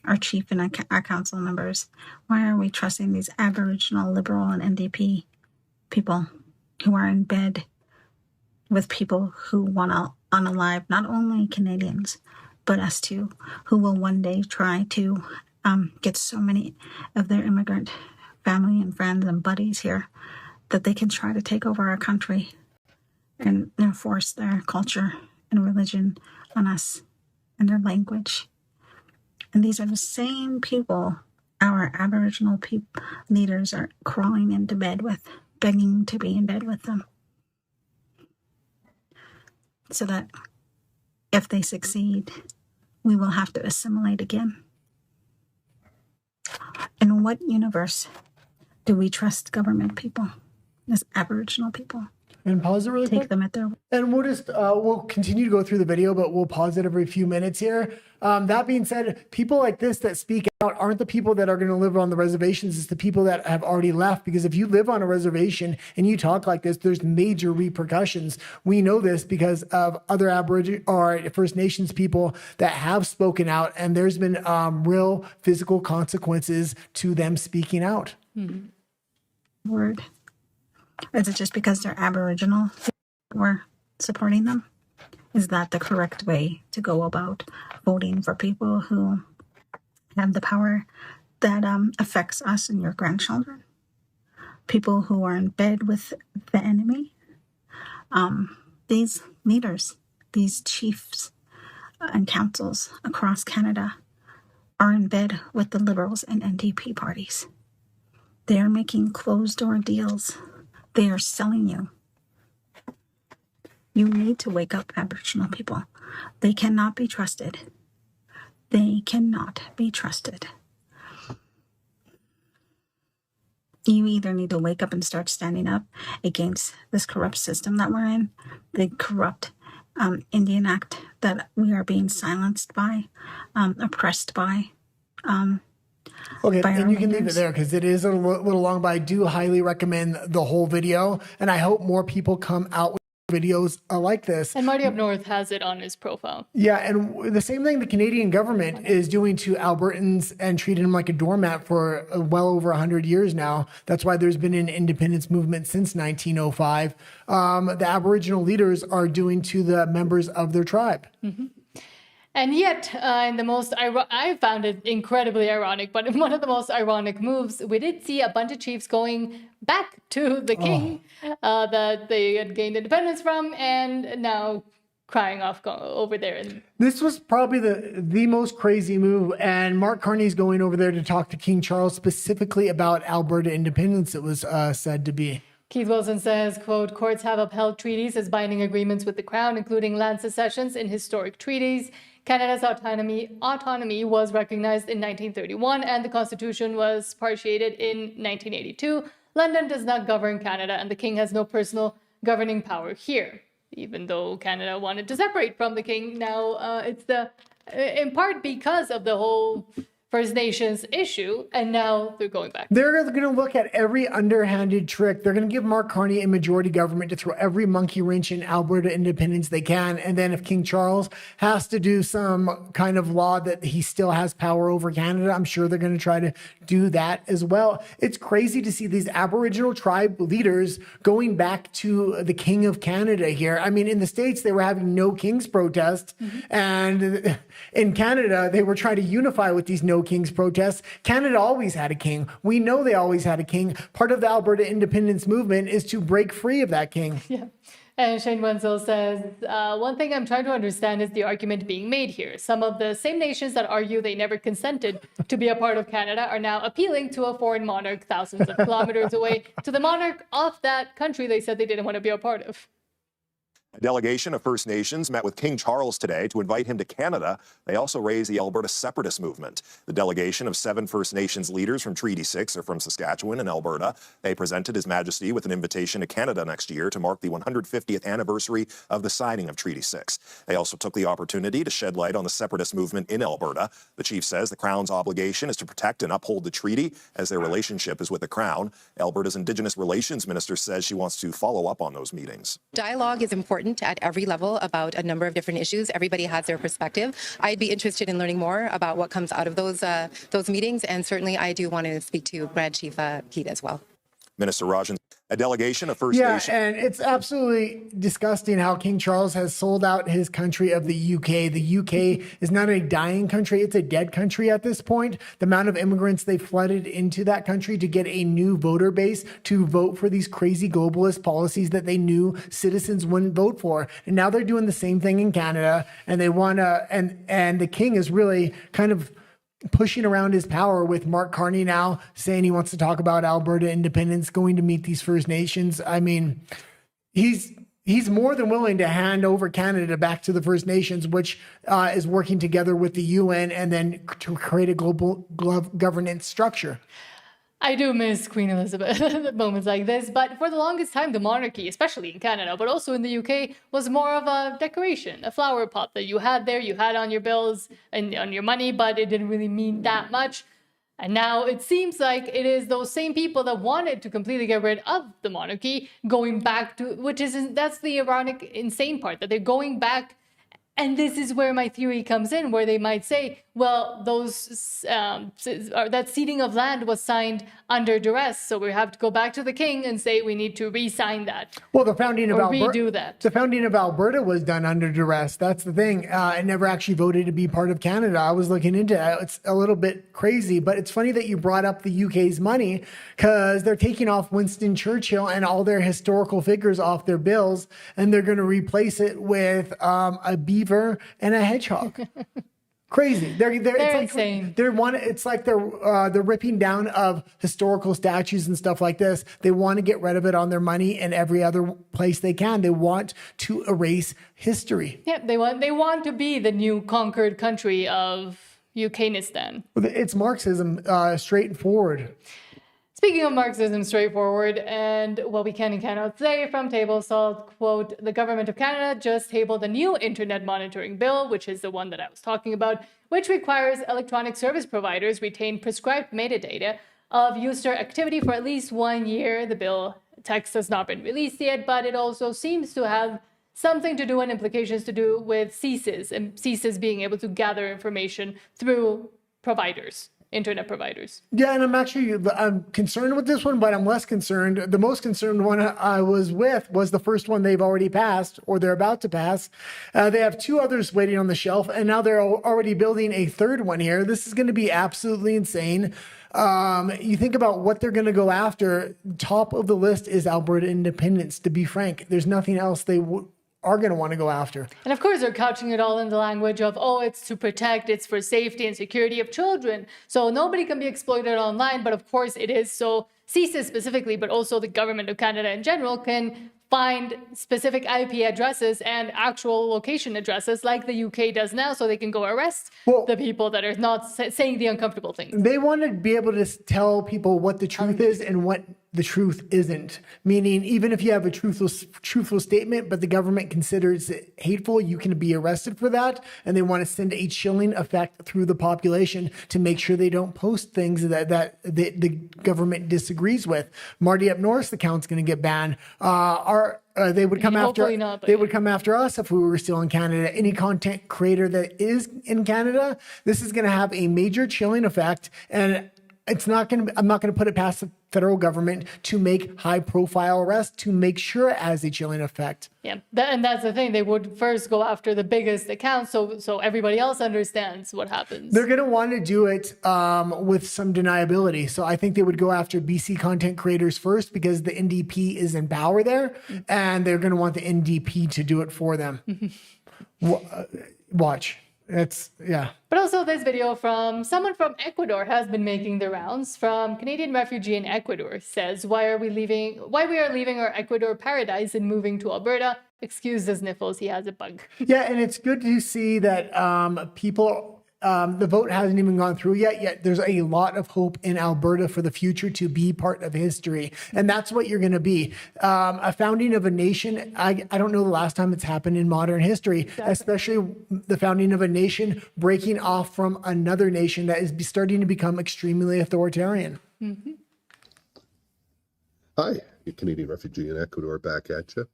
our chief and our council members? Why are we trusting these Aboriginal, Liberal, and NDP people who are in bed with people who want to unalive not only Canadians, but us too, who will one day try to get so many of their immigrant family and friends and buddies here that they can try to take over our country and enforce their culture and religion on us and their language. And these are the same people our Aboriginal leaders are crawling into bed with, begging to be in bed with them. So that if they succeed, we will have to assimilate again. In what universe do we trust government people as Aboriginal people? And pause it really quick. Take them at their word. And we'll just, we'll continue to go through the video, but we'll pause it every few minutes here. That being said, people like this that speak out aren't the people that are going to live on the reservations. It's the people that have already left. Because if you live on a reservation and you talk like this, there's major repercussions. We know this because of other Aboriginal or First Nations people that have spoken out, and there's been real physical consequences to them speaking out. Mm-hmm. Word. Is it just because they're Aboriginal we're supporting them? Is that the correct way to go about voting for people who have the power that affects us and your grandchildren? People who are in bed with the enemy? These leaders, these chiefs and councils across Canada are in bed with the Liberals and NDP parties. They are making closed-door deals. They are selling you You need to wake up, Aboriginal people. They cannot be trusted. They cannot be trusted. You either need to wake up and start standing up against this corrupt system that we're in, the corrupt Indian Act that we are being silenced by, oppressed by. Okay, by and our you can leave it leaders. there because it is a little long, but I do highly recommend the whole video. And I hope more people come out with videos like this. And Marty up north has it on his profile. Yeah, and the same thing the Canadian government is doing to Albertans and treating them like a doormat for well over 100 years now. That's why there's been an independence movement since 1905. The Aboriginal leaders are doing to the members of their tribe. Mm-hmm. And yet, in the most, I found it incredibly ironic, but in one of the most ironic moves, we did see a bunch of chiefs going back to the king that they had gained independence from, and now crying off over there. And this was probably the most crazy move, and Mark Carney's going over there to talk to King Charles specifically about Alberta independence, it was said to be. Keith Wilson says, quote, courts have upheld treaties as binding agreements with the Crown, including land secessions in historic treaties. Canada's autonomy was recognized in 1931, and the Constitution was partiated in 1982. London does not govern Canada, and the King has no personal governing power here. Even though Canada wanted to separate from the King, now it's in part because of the whole First Nations issue, and now they're going back. They're going to look at every underhanded trick. They're going to give Mark Carney a majority government to throw every monkey wrench in Alberta independence they can. And then if King Charles has to do some kind of law that he still has power over Canada, I'm sure they're going to try to do that as well. It's crazy to see these Aboriginal tribe leaders going back to the King of Canada here. I mean, in the States, they were having no King's protests. Mm-hmm. And in Canada, they were trying to unify with these no King's protests. Canada always had a king. We know they always had a king. Part of the Alberta independence movement is to break free of that king. Yeah. And Shane Wenzel says, one thing I'm trying to understand is the argument being made here. Some of the same nations that argue they never consented to be a part of Canada are now appealing to a foreign monarch thousands of kilometers away, to the monarch of that country they said they didn't want to be a part of. A delegation of First Nations met with King Charles today to invite him to Canada. They also raised the Alberta separatist movement. The delegation of 7 First Nations leaders from Treaty 6 are from Saskatchewan and Alberta. They presented His Majesty with an invitation to Canada next year to mark the 150th anniversary of the signing of Treaty 6. They also took the opportunity to shed light on the separatist movement in Alberta. The chief says the Crown's obligation is to protect and uphold the treaty as their relationship is with the Crown. Alberta's Indigenous Relations Minister says she wants to follow up on those meetings. Dialogue is important at every level about a number of different issues. Everybody has their perspective. I'd be interested in learning more about what comes out of those meetings, and certainly I do want to speak to Grand Chief Pete as well. Minister Rajan, a delegation of First Nations. Yeah, and it's absolutely disgusting how King Charles has sold out his country of the UK. The UK is not a dying country, it's a dead country at this point. The amount of immigrants they flooded into that country to get a new voter base to vote for these crazy globalist policies that they knew citizens wouldn't vote for. And now they're doing the same thing in Canada, and they want to, and the King is really kind of pushing around his power with Mark Carney now saying he wants to talk about Alberta independence, going to meet these First Nations. I mean, he's more than willing to hand over Canada back to the First Nations, which is working together with the UN and then to create a global governance structure. I do miss Queen Elizabeth at moments like this, but for the longest time, the monarchy, especially in Canada, but also in the UK, was more of a decoration, a flower pot that you had there, you had on your bills and on your money, but it didn't really mean that much. And now it seems like it is those same people that wanted to completely get rid of the monarchy going back to, that's the ironic, insane part, that they're going back. And this is where my theory comes in, where they might say, well, that ceding of land was signed under duress, so we have to go back to the king and say we need to re-sign that. Well, the founding of redo that. The founding of Alberta was done under duress. That's the thing. It never actually voted to be part of Canada. I was looking into it. It's a little bit crazy, but it's funny that you brought up the UK's money because they're taking off Winston Churchill and all their historical figures off their bills, and they're going to replace it with a beaver and a hedgehog. Crazy. They're insane. It's like they're ripping down of historical statues and stuff like this. They want to get rid of it on their money and every other place they can. They want to erase history. Yeah, they want to be the new conquered country of Yukanistan. It's Marxism, straight and forward. Speaking of Marxism, straightforward, and what we can and cannot say from Table Salt, quote, the government of Canada just tabled a new internet monitoring bill, which is the one that I was talking about, which requires electronic service providers retain prescribed metadata of user activity for at least 1 year. The bill text has not been released yet, but it also seems to have something to do and implications to do with CSIS, and CSIS being able to gather information through providers. Internet providers. Yeah, and I'm concerned with this one, but I'm less concerned. The most concerned one I was with was the first one they've already passed, or they're about to pass. They have 2 others waiting on the shelf, and now they're already building a 3rd one here. This is going to be absolutely insane. You think about what they're going to go after. Top of the list is Alberta independence, to be frank. There's nothing else they are going to want to go after. And of course, they're couching it all in the language of, oh, it's to protect, it's for safety and security of children. So nobody can be exploited online. But of course, it is so CSIS specifically, but also the government of Canada in general can find specific IP addresses and actual location addresses like the UK does now, so they can go arrest the people that are not saying the uncomfortable things. They want to be able to tell people what the truth is and what the truth isn't. Meaning, even if you have a truthful statement, but the government considers it hateful, you can be arrested for that. And they want to send a chilling effect through the population to make sure they don't post things that the government disagrees with. Marty up north's account's going to get banned. They would come after us if we were still in Canada. Any content creator that is in Canada, this is going to have a major chilling effect, and I'm not going to put it past the federal government to make high-profile arrests to make sure it has a chilling effect. Yeah, and that's the thing. They would first go after the biggest accounts, so everybody else understands what happens. They're going to want to do it with some deniability. So I think they would go after BC content creators first because the NDP is in power there, and they're going to want the NDP to do it for them. Watch. But also this video from someone from Ecuador has been making the rounds. From Canadian refugee in Ecuador says, why we are leaving our Ecuador paradise and moving to Alberta. Excuse the sniffles, he has a bug. Yeah, and it's good to see that people, the vote hasn't even gone through yet there's a lot of hope in Alberta for the future to be part of history. And that's what you're going to be. A founding of a nation, I don't know the last time it's happened in modern history, especially the founding of a nation breaking off from another nation that is starting to become extremely authoritarian. Mm-hmm. Hi, Canadian refugee in Ecuador, back at you.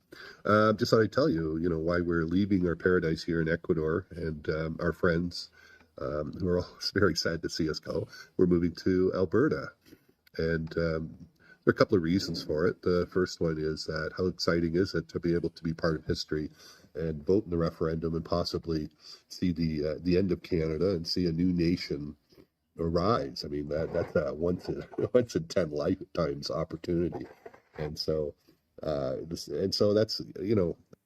Just thought I'd tell you, why we're leaving our paradise here in Ecuador and our friends who are all very sad to see us go. We're moving to Alberta. And there are a couple of reasons for it. The first one is that how exciting is it to be able to be part of history and vote in the referendum and possibly see the end of Canada and see a new nation arise. I mean, that's a once in 10 lifetimes opportunity. And so that's,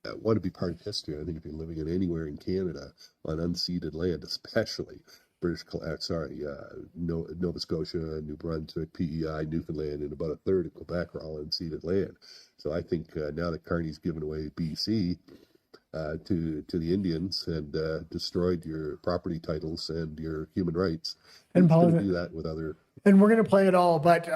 I want to be part of history. I think if you're living in anywhere in Canada on unceded land, especially Nova Scotia, New Brunswick, PEI, Newfoundland, and about a third of Quebec are all unceded land. So I think now that Carney's given away BC to the Indians and destroyed your property titles and your human rights, and going to do that with other. And we're going to play it all, but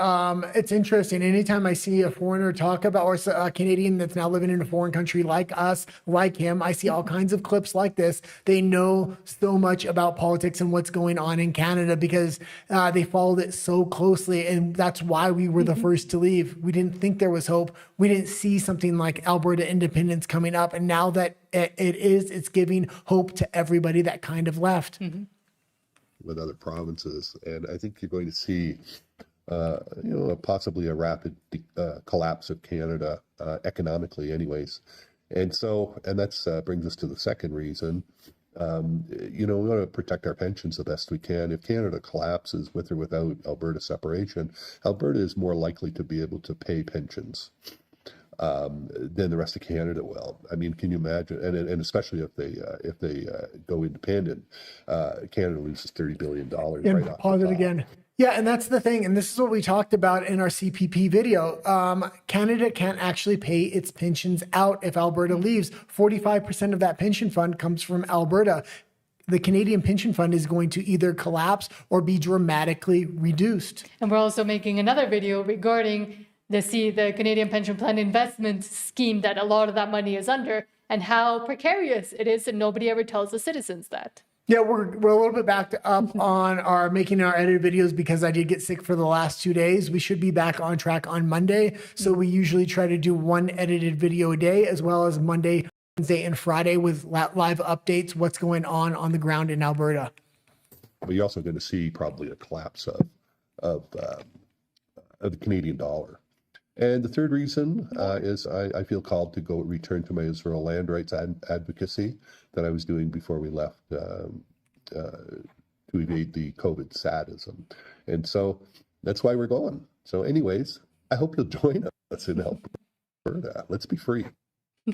it's interesting. Anytime I see a foreigner talk about, or a Canadian that's now living in a foreign country like us, like him, I see all kinds of clips like this. They know so much about politics and what's going on in Canada because they followed it so closely. And that's why we were the first to leave. We didn't think there was hope. We didn't see something like Alberta independence coming up. And now that it's giving hope to everybody that kind of left. Mm-hmm. With other provinces, and I think you're going to see, possibly a rapid collapse of Canada economically, anyways. And that's brings us to the second reason. We want to protect our pensions the best we can. If Canada collapses with or without Alberta separation, Alberta is more likely to be able to pay pensions. than the rest of Canada will. I mean, can you imagine? And especially if they go independent, Canada loses $30 billion right off Pause the it top. again. Yeah, and that's the thing. And this is what we talked about in our CPP video. Canada can't actually pay its pensions out if Alberta leaves. 45% of that pension fund comes from Alberta. The Canadian pension fund is going to either collapse or be dramatically reduced. And we're also making another video regarding the Canadian Pension Plan investment scheme that a lot of that money is under and how precarious it is, and nobody ever tells the citizens that. Yeah, we're a little bit backed up on our making our edited videos because I did get sick for the last 2 days. We should be back on track on Monday. So we usually try to do one edited video a day, as well as Monday, Wednesday, and Friday with live updates, what's going on the ground in Alberta. But you're also going to see probably a collapse of the Canadian dollar. And the third reason is I feel called to go return to my Israel land rights advocacy that I was doing before we left to evade the COVID sadism. And so that's why we're going. So anyways, I hope you'll join us in Alberta. Let's be free.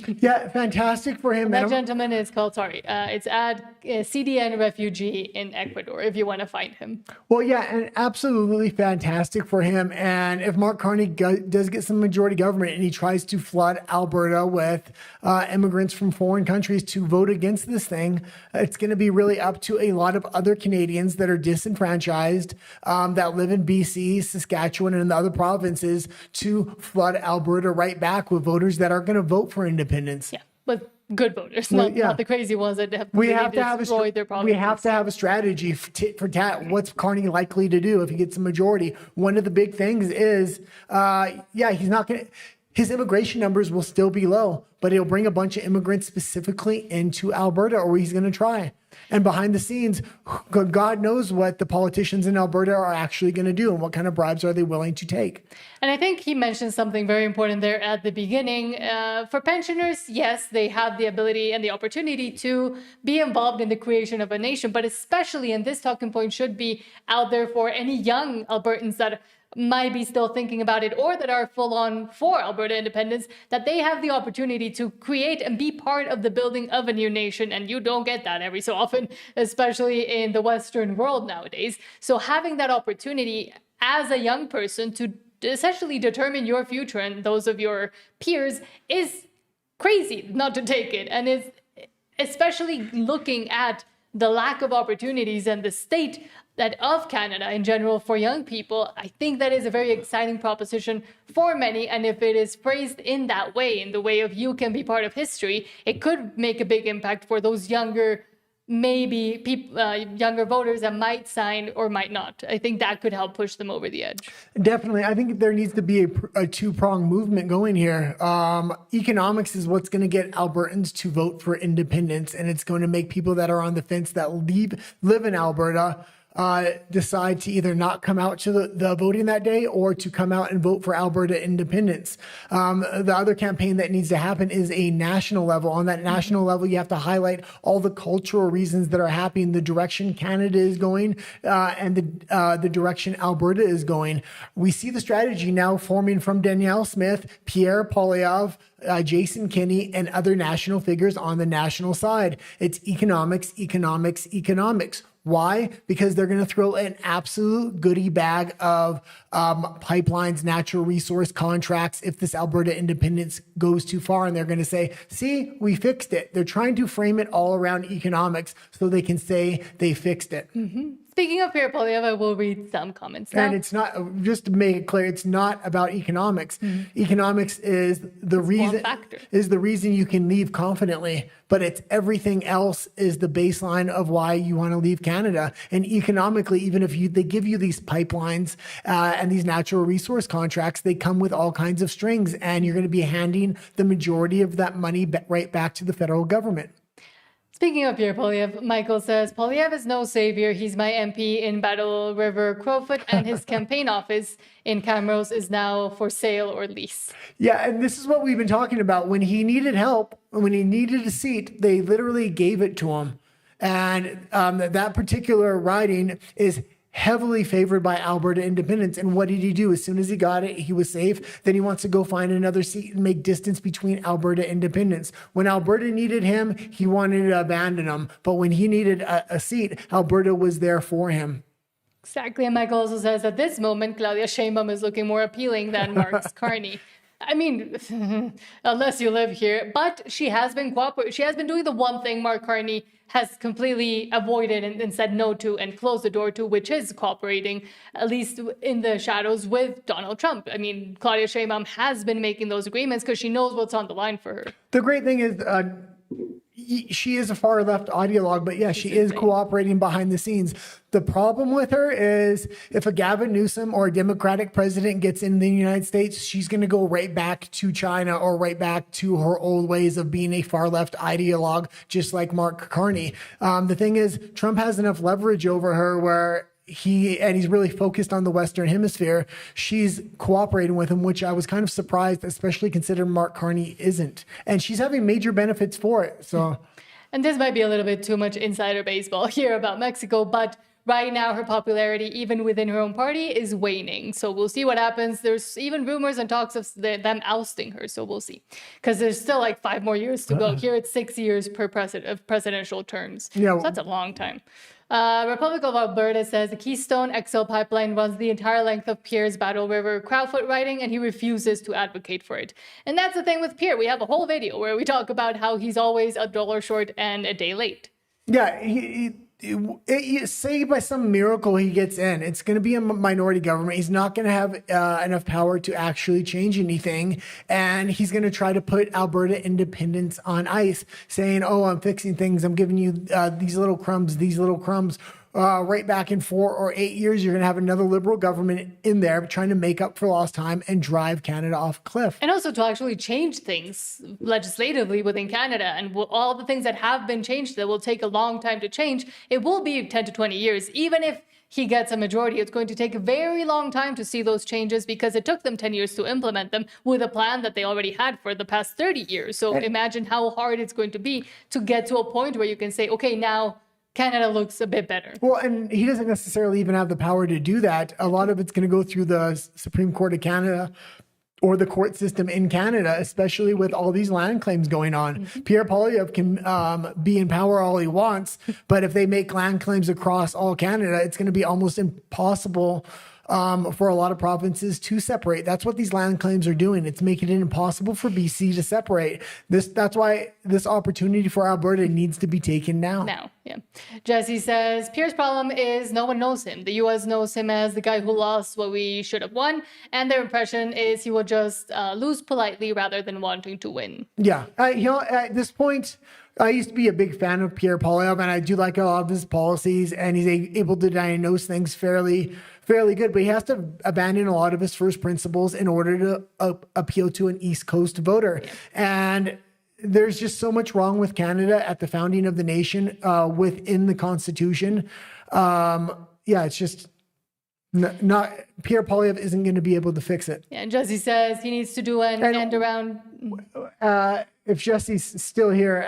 Yeah, fantastic for him. That gentleman is called, it's CDN refugee in Ecuador, if you want to find him. Well, yeah, and absolutely fantastic for him. And if Mark Carney does get some majority government and he tries to flood Alberta with immigrants from foreign countries to vote against this thing, it's going to be really up to a lot of other Canadians that are disenfranchised, that live in BC, Saskatchewan, and the other provinces to flood Alberta right back with voters that are going to vote for independence. Yeah, but good voters, not the crazy ones that have destroyed their provinces. We have to have a strategy for what's Carney likely to do if he gets a majority. One of the big things is, he's not going to. His immigration numbers will still be low, but he'll bring a bunch of immigrants specifically into Alberta, or he's going to try. And behind the scenes, God knows what the politicians in Alberta are actually going to do and what kind of bribes are they willing to take. And I think he mentioned something very important there at the beginning. For pensioners, yes, they have the ability and the opportunity to be involved in the creation of a nation, but especially, and this talking point should be out there for any young Albertans that might be still thinking about it or that are full on for Alberta independence, that they have the opportunity to create and be part of the building of a new nation. And you don't get that every so often, especially in the Western world nowadays. So having that opportunity as a young person to essentially determine your future and those of your peers is crazy not to take it. And it's especially looking at the lack of opportunities and the state that of Canada in general for young people, I think that is a very exciting proposition for many. And if it is phrased in that way, in the way of you can be part of history, it could make a big impact for those younger, maybe people, younger voters that might sign or might not. I think that could help push them over the edge. Definitely. I think there needs to be a two-pronged movement going here. Economics is what's going to get Albertans to vote for independence, and it's going to make people that are on the fence that live in Alberta decide to either not come out to the voting that day or to come out and vote for Alberta independence. The other campaign that needs to happen is a national level. On that national level, you have to highlight all the cultural reasons that are happening, the direction Canada is going, and the direction Alberta is going. We see the strategy now forming from Danielle Smith, Pierre Poilievre, Jason Kenney, and other national figures on the national side. It's economics, economics, economics. Why? Because they're going to throw an absolute goodie bag of pipelines, natural resource contracts if this Alberta independence goes too far. And they're going to say, see, we fixed it. They're trying to frame it all around economics so they can say they fixed it. Mm-hmm. Speaking of Pierre Poilievre, I will read some comments now. And it's not, just to make it clear, it's not about economics. Mm-hmm. Economics is the reason you can leave confidently, but it's everything else is the baseline of why you want to leave Canada. And economically, even if they give you these pipelines and these natural resource contracts, they come with all kinds of strings, and you're going to be handing the majority of that money right back to the federal government. Speaking of Pierre Poilievre, Michael says, Poilievre is no savior. He's my MP in Battle River Crowfoot, and his campaign office in Camrose is now for sale or lease. Yeah, and this is what we've been talking about. When he needed help, when he needed a seat, they literally gave it to him. And that particular riding is heavily favored by Alberta independents. And what did he do? As soon as he got it, he was safe. Then he wants to go find another seat and make distance between Alberta independents. When Alberta needed him, he wanted to abandon him. But when he needed a seat, Alberta was there for him. Exactly. And Michael also says at this moment, Claudia Sheinbaum is looking more appealing than Mark Carney. I mean, unless you live here, but she has been cooperating. She has been doing the one thing Mark Carney has completely avoided and said no to and closed the door to, which is cooperating, at least in the shadows, with Donald Trump. I mean, Claudia Sheinbaum has been making those agreements because she knows what's on the line for her. The great thing is, she is a far left ideologue, but yeah, she is cooperating behind the scenes. The problem with her is if a Gavin Newsom or a Democratic president gets in the United States, she's going to go right back to China or right back to her old ways of being a far left ideologue, just like Mark Carney. The thing is, Trump has enough leverage over her where he's really focused on the Western Hemisphere. She's cooperating with him, which I was kind of surprised, especially considering Mark Carney isn't. And she's having major benefits for it. So, and this might be a little bit too much insider baseball here about Mexico, but right now her popularity, even within her own party, is waning. So we'll see what happens. There's even rumors and talks of them ousting her. So we'll see. Because there's still like 5 more years to go. Here it's 6 years per presidential terms. Yeah. So that's a long time. Republic of Alberta says the Keystone XL pipeline runs the entire length of Pierre's Battle River Crowfoot riding, and he refuses to advocate for it. And that's the thing with Pierre. We have a whole video where we talk about how he's always $1 short and a day late. Yeah, say by some miracle he gets in, it's going to be a minority government. He's not going to have enough power to actually change anything. And he's going to try to put Alberta independence on ice, saying, oh, I'm fixing things. I'm giving you these little crumbs. Right back in 4 or 8 years, you're going to have another Liberal government in there trying to make up for lost time and drive Canada off a cliff. And also to actually change things legislatively within Canada, and all the things that have been changed that will take a long time to change, it will be 10 to 20 years. Even if he gets a majority, it's going to take a very long time to see those changes because it took them 10 years to implement them with a plan that they already had for the past 30 years. So imagine how hard it's going to be to get to a point where you can say, okay, now Canada looks a bit better. Well, and he doesn't necessarily even have the power to do that. A lot of it's going to go through the Supreme Court of Canada or the court system in Canada, especially with all these land claims going on. Mm-hmm. Pierre Poilievre can be in power all he wants, but if they make land claims across all Canada, it's going to be almost impossible for a lot of provinces to separate. That's what these land claims are doing. It's making it impossible for BC to separate. That's why this opportunity for Alberta needs to be taken now. Yeah. Jesse says, Pierre's problem is no one knows him. The U.S. knows him as the guy who lost what we should have won, and their impression is he will just lose politely rather than wanting to win. Yeah. At this point, I used to be a big fan of Pierre Poilievre, and I do like a lot of his policies, and he's able to diagnose things fairly good, but he has to abandon a lot of his first principles in order to appeal to an East Coast voter. Yeah. And there's just so much wrong with Canada at the founding of the nation within the Constitution. It's just not Pierre Poilievre isn't going to be able to fix it. Yeah, and Jesse says he needs to do an end around. If Jesse's still here,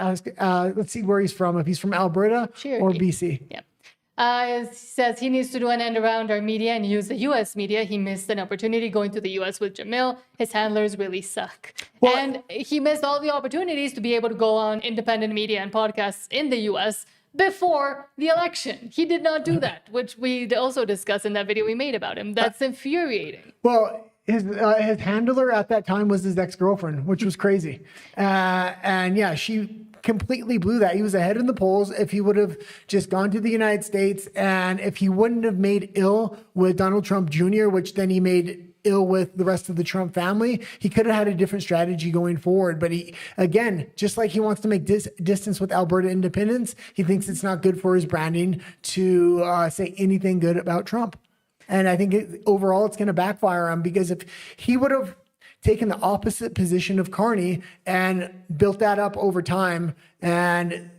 let's see where he's from. If he's from Alberta or BC. Yeah. He says he needs to do an end around our media and use the U.S. media. He missed an opportunity going to the U.S. with Jamil. His handlers really suck. Well, and he missed all the opportunities to be able to go on independent media and podcasts in the U.S. before the election. He did not do that, which we also discussed in that video we made about him. That's infuriating. Well, his handler at that time was his ex-girlfriend, which was crazy. She completely blew that. He was ahead in the polls. If he would have just gone to the United States, and if he wouldn't have made ill with Donald Trump Jr., which then he made ill with the rest of the Trump family, he could have had a different strategy going forward. But he, again, just like he wants to make distance with Alberta independence, he thinks it's not good for his branding to say anything good about Trump. And I think overall it's going to backfire on him, because if he would have taken the opposite position of Carney and built that up over time and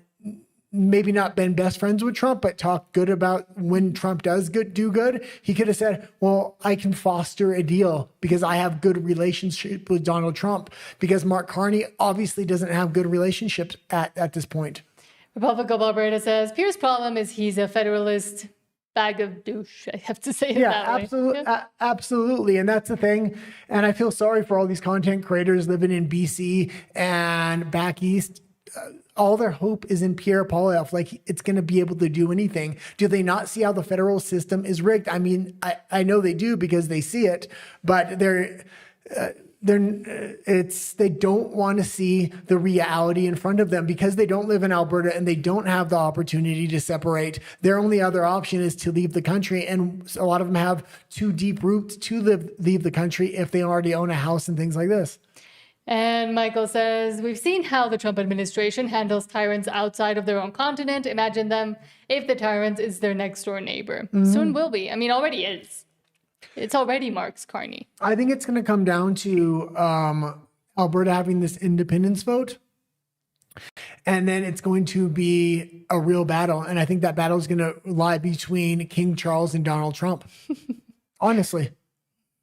maybe not been best friends with Trump, but talk good about when Trump does do good, he could have said, well, I can foster a deal because I have good relationship with Donald Trump, because Mark Carney obviously doesn't have good relationships at this point. Republic of Alberta says Pierre's problem is he's a federalist bag of douche. I have to say it Yeah, that way. absolutely, Yeah. absolutely, and that's the thing. And I feel sorry for all these content creators living in BC and back east. All their hope is in Pierre Poilievre, like it's going to be able to do anything. Do they not see how the federal system is rigged? I mean, I know they do because they see it, but they don't want to see the reality in front of them because they don't live in Alberta and they don't have the opportunity to separate. Their only other option is to leave the country, and a lot of them have too deep roots to leave the country if they already own a house and things like this. And Michael says, we've seen how the Trump administration handles tyrants outside of their own continent. Imagine them if the tyrant is their next door neighbor. Soon will be. I mean, already is. It's already Mark's Carney. I think it's going to come down to Alberta having this independence vote. And then it's going to be a real battle. And I think that battle is going to lie between King Charles and Donald Trump. Honestly.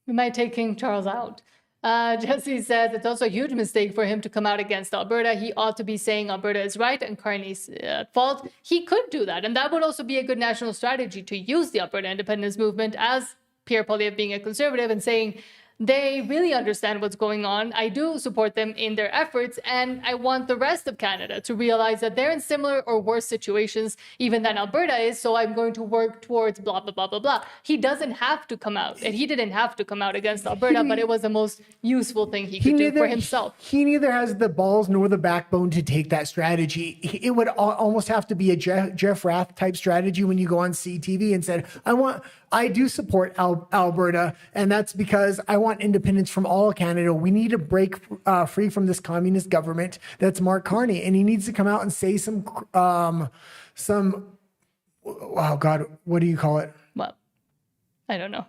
We might take King Charles out. Jesse says it's also a huge mistake for him to come out against Alberta. He ought to be saying Alberta is right and Carney's at fault. He could do that. And that would also be a good national strategy to use the Alberta independence movement as Pierre Poilievre being a conservative and saying, they really understand what's going on. I do support them in their efforts, and I want the rest of Canada to realize that they're in similar or worse situations even than Alberta is, so I'm going to work towards blah, blah, blah, blah, blah. He doesn't have to come out, and he didn't have to come out against Alberta, but it was the most useful thing he could do for himself. He neither has the balls nor the backbone to take that strategy. It would almost have to be a Jeff Rath type strategy when you go on CTV and said, I do support Alberta, and that's because I want independence from all of Canada. We need to break free from this communist government. That's Mark Carney, and he needs to come out and say some, oh God, what do you call it? Well, I don't know.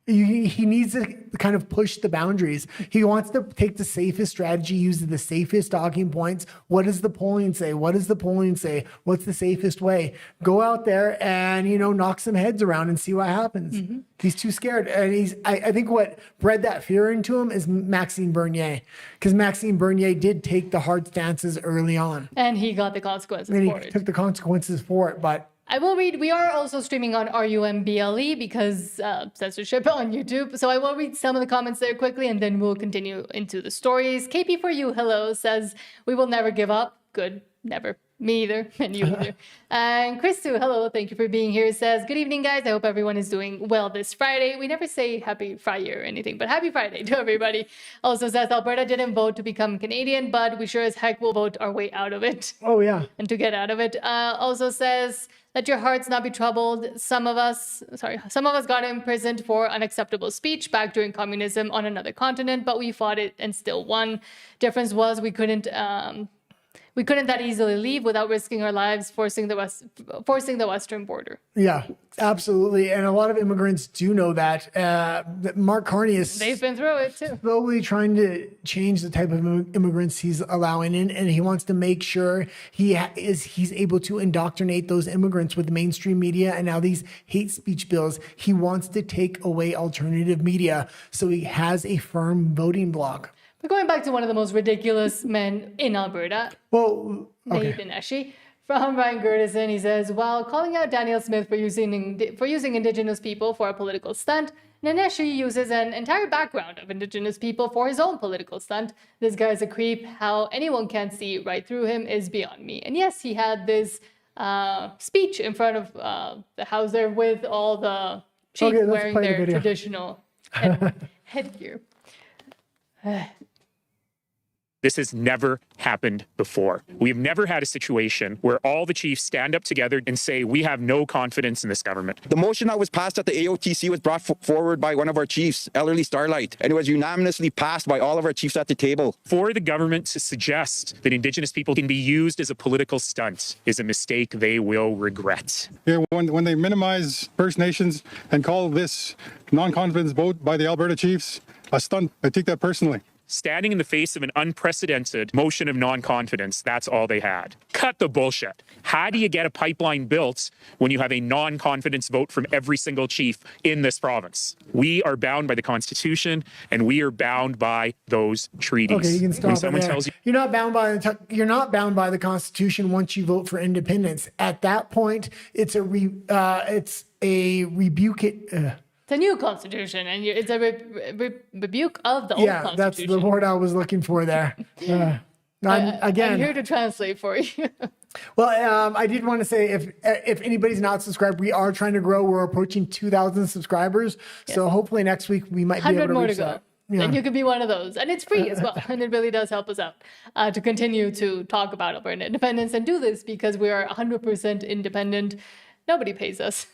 He needs to kind of push the boundaries. He wants to take the safest strategy, use the safest talking points. What does the polling say? What does the polling say? What's the safest way? Go out there and, knock some heads around and see what happens. Mm-hmm. He's too scared. And I think what bred that fear into him is Maxime Bernier, because Maxime Bernier did take the hard stances early on. And he got the consequences for it. He took the consequences for it, but I will read, we are also streaming on RUMBLE because censorship on YouTube. So I will read some of the comments there quickly and then we'll continue into the stories. KP4U, hello, says, we will never give up. Good, never. Me either, and you either. And Christu, hello, thank you for being here, says, good evening, guys. I hope everyone is doing well this Friday. We never say happy Friday or anything, but happy Friday to everybody. Also says, Alberta didn't vote to become Canadian, but we sure as heck will vote our way out of it. Oh, yeah. And to get out of it. Also says, let your hearts not be troubled. Some of us got imprisoned for unacceptable speech back during communism on another continent, but we fought it and still won. Difference was we couldn't that easily leave without risking our lives, forcing the western border. Yeah, absolutely. And a lot of immigrants do know that. Mark Carney they've been through it too. Slowly trying to change the type of immigrants he's allowing in, and he wants to make sure he's able to indoctrinate those immigrants with mainstream media and now these hate speech bills. He wants to take away alternative media, so he has a firm voting bloc. We're going back to one of the most ridiculous men in Alberta. Well, okay. Nathan Eshe. From Ryan Gertison, he says, while calling out Daniel Smith for using Indigenous people for a political stunt, Naneshi uses an entire background of Indigenous people for his own political stunt. This guy's a creep. How anyone can't see right through him is beyond me. And yes, he had this speech in front of the house there with all the chiefs wearing their traditional headgear. This has never happened before. We've never had a situation where all the chiefs stand up together and say, we have no confidence in this government. The motion that was passed at the AOTC was brought forward by one of our chiefs, Ellery Starlight, and it was unanimously passed by all of our chiefs at the table. For the government to suggest that Indigenous people can be used as a political stunt is a mistake they will regret. Yeah, when they minimize First Nations and call this non-confidence vote by the Alberta chiefs a stunt, I take that personally. standing in the face of an unprecedented motion of non-confidence. That's all they had. Cut the bullshit. How do you get a pipeline built when you have a non-confidence vote from every single chief in this province? We are bound by the Constitution, and we are bound by those treaties. Okay, you can stop when it someone there. tells you You're not bound by the Constitution once you vote for independence. At that point, it's a rebuke. It's a new constitution, and it's a rebuke of the old constitution. That's the word I was looking for there. I'm here to translate for you. Well, I did want to say, if anybody's not subscribed, we are trying to grow. We're approaching 2,000 subscribers. Yes. So hopefully next week we might be able to more reach to go. that. Yeah. And you could be one of those. And it's free as well. And it really does help us out to continue to talk about Alberta independence and do this because we are 100% independent. Nobody pays us.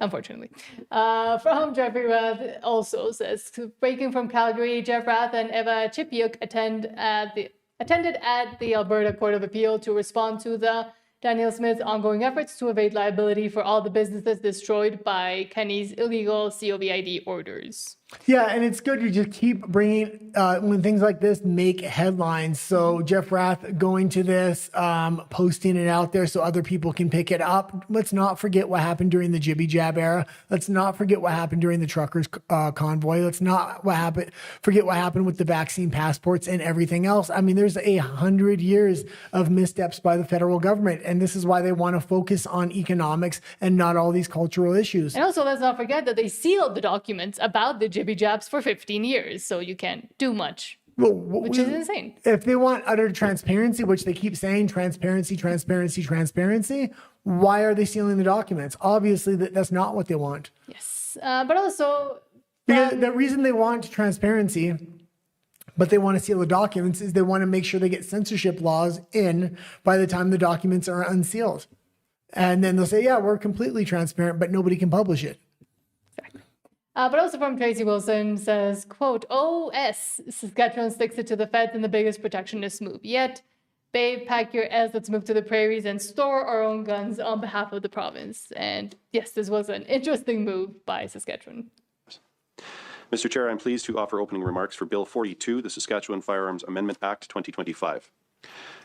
Unfortunately. From Jeffrey Rath also says, breaking from Calgary, Jeff Rath and Eva Chipiuk attended at the Alberta Court of Appeal to respond to the Danielle Smith's ongoing efforts to evade liability for all the businesses destroyed by Kenney's illegal COVID orders. Yeah, and it's good to just keep bringing when things like this make headlines. So Jeff Rath going to this, posting it out there so other people can pick it up. Let's not forget what happened during the Jibby Jab era. Let's not forget what happened during the truckers convoy. Let's not forget what happened with the vaccine passports and everything else. I mean, there's 100 years of missteps by the federal government, and this is why they want to focus on economics and not all these cultural issues. And also, let's not forget that they sealed the documents about the Jibby Jabs for 15 years, so you can't do much, which is insane. If they want utter transparency, which they keep saying, transparency, why are they sealing the documents? Obviously, that's not what they want. Yes, but also... Because the reason they want transparency, but they want to seal the documents, is they want to make sure they get censorship laws in by the time the documents are unsealed. And then they'll say, yeah, we're completely transparent, but nobody can publish it. But also from Tracy Wilson says, quote, OS, Saskatchewan sticks it to the feds in the biggest protectionist move yet. Babe, pack your ass, let's move to the prairies and store our own guns on behalf of the province. And yes, this was an interesting move by Saskatchewan. Mr. Chair, I'm pleased to offer opening remarks for Bill 42, the Saskatchewan Firearms Amendment Act 2025.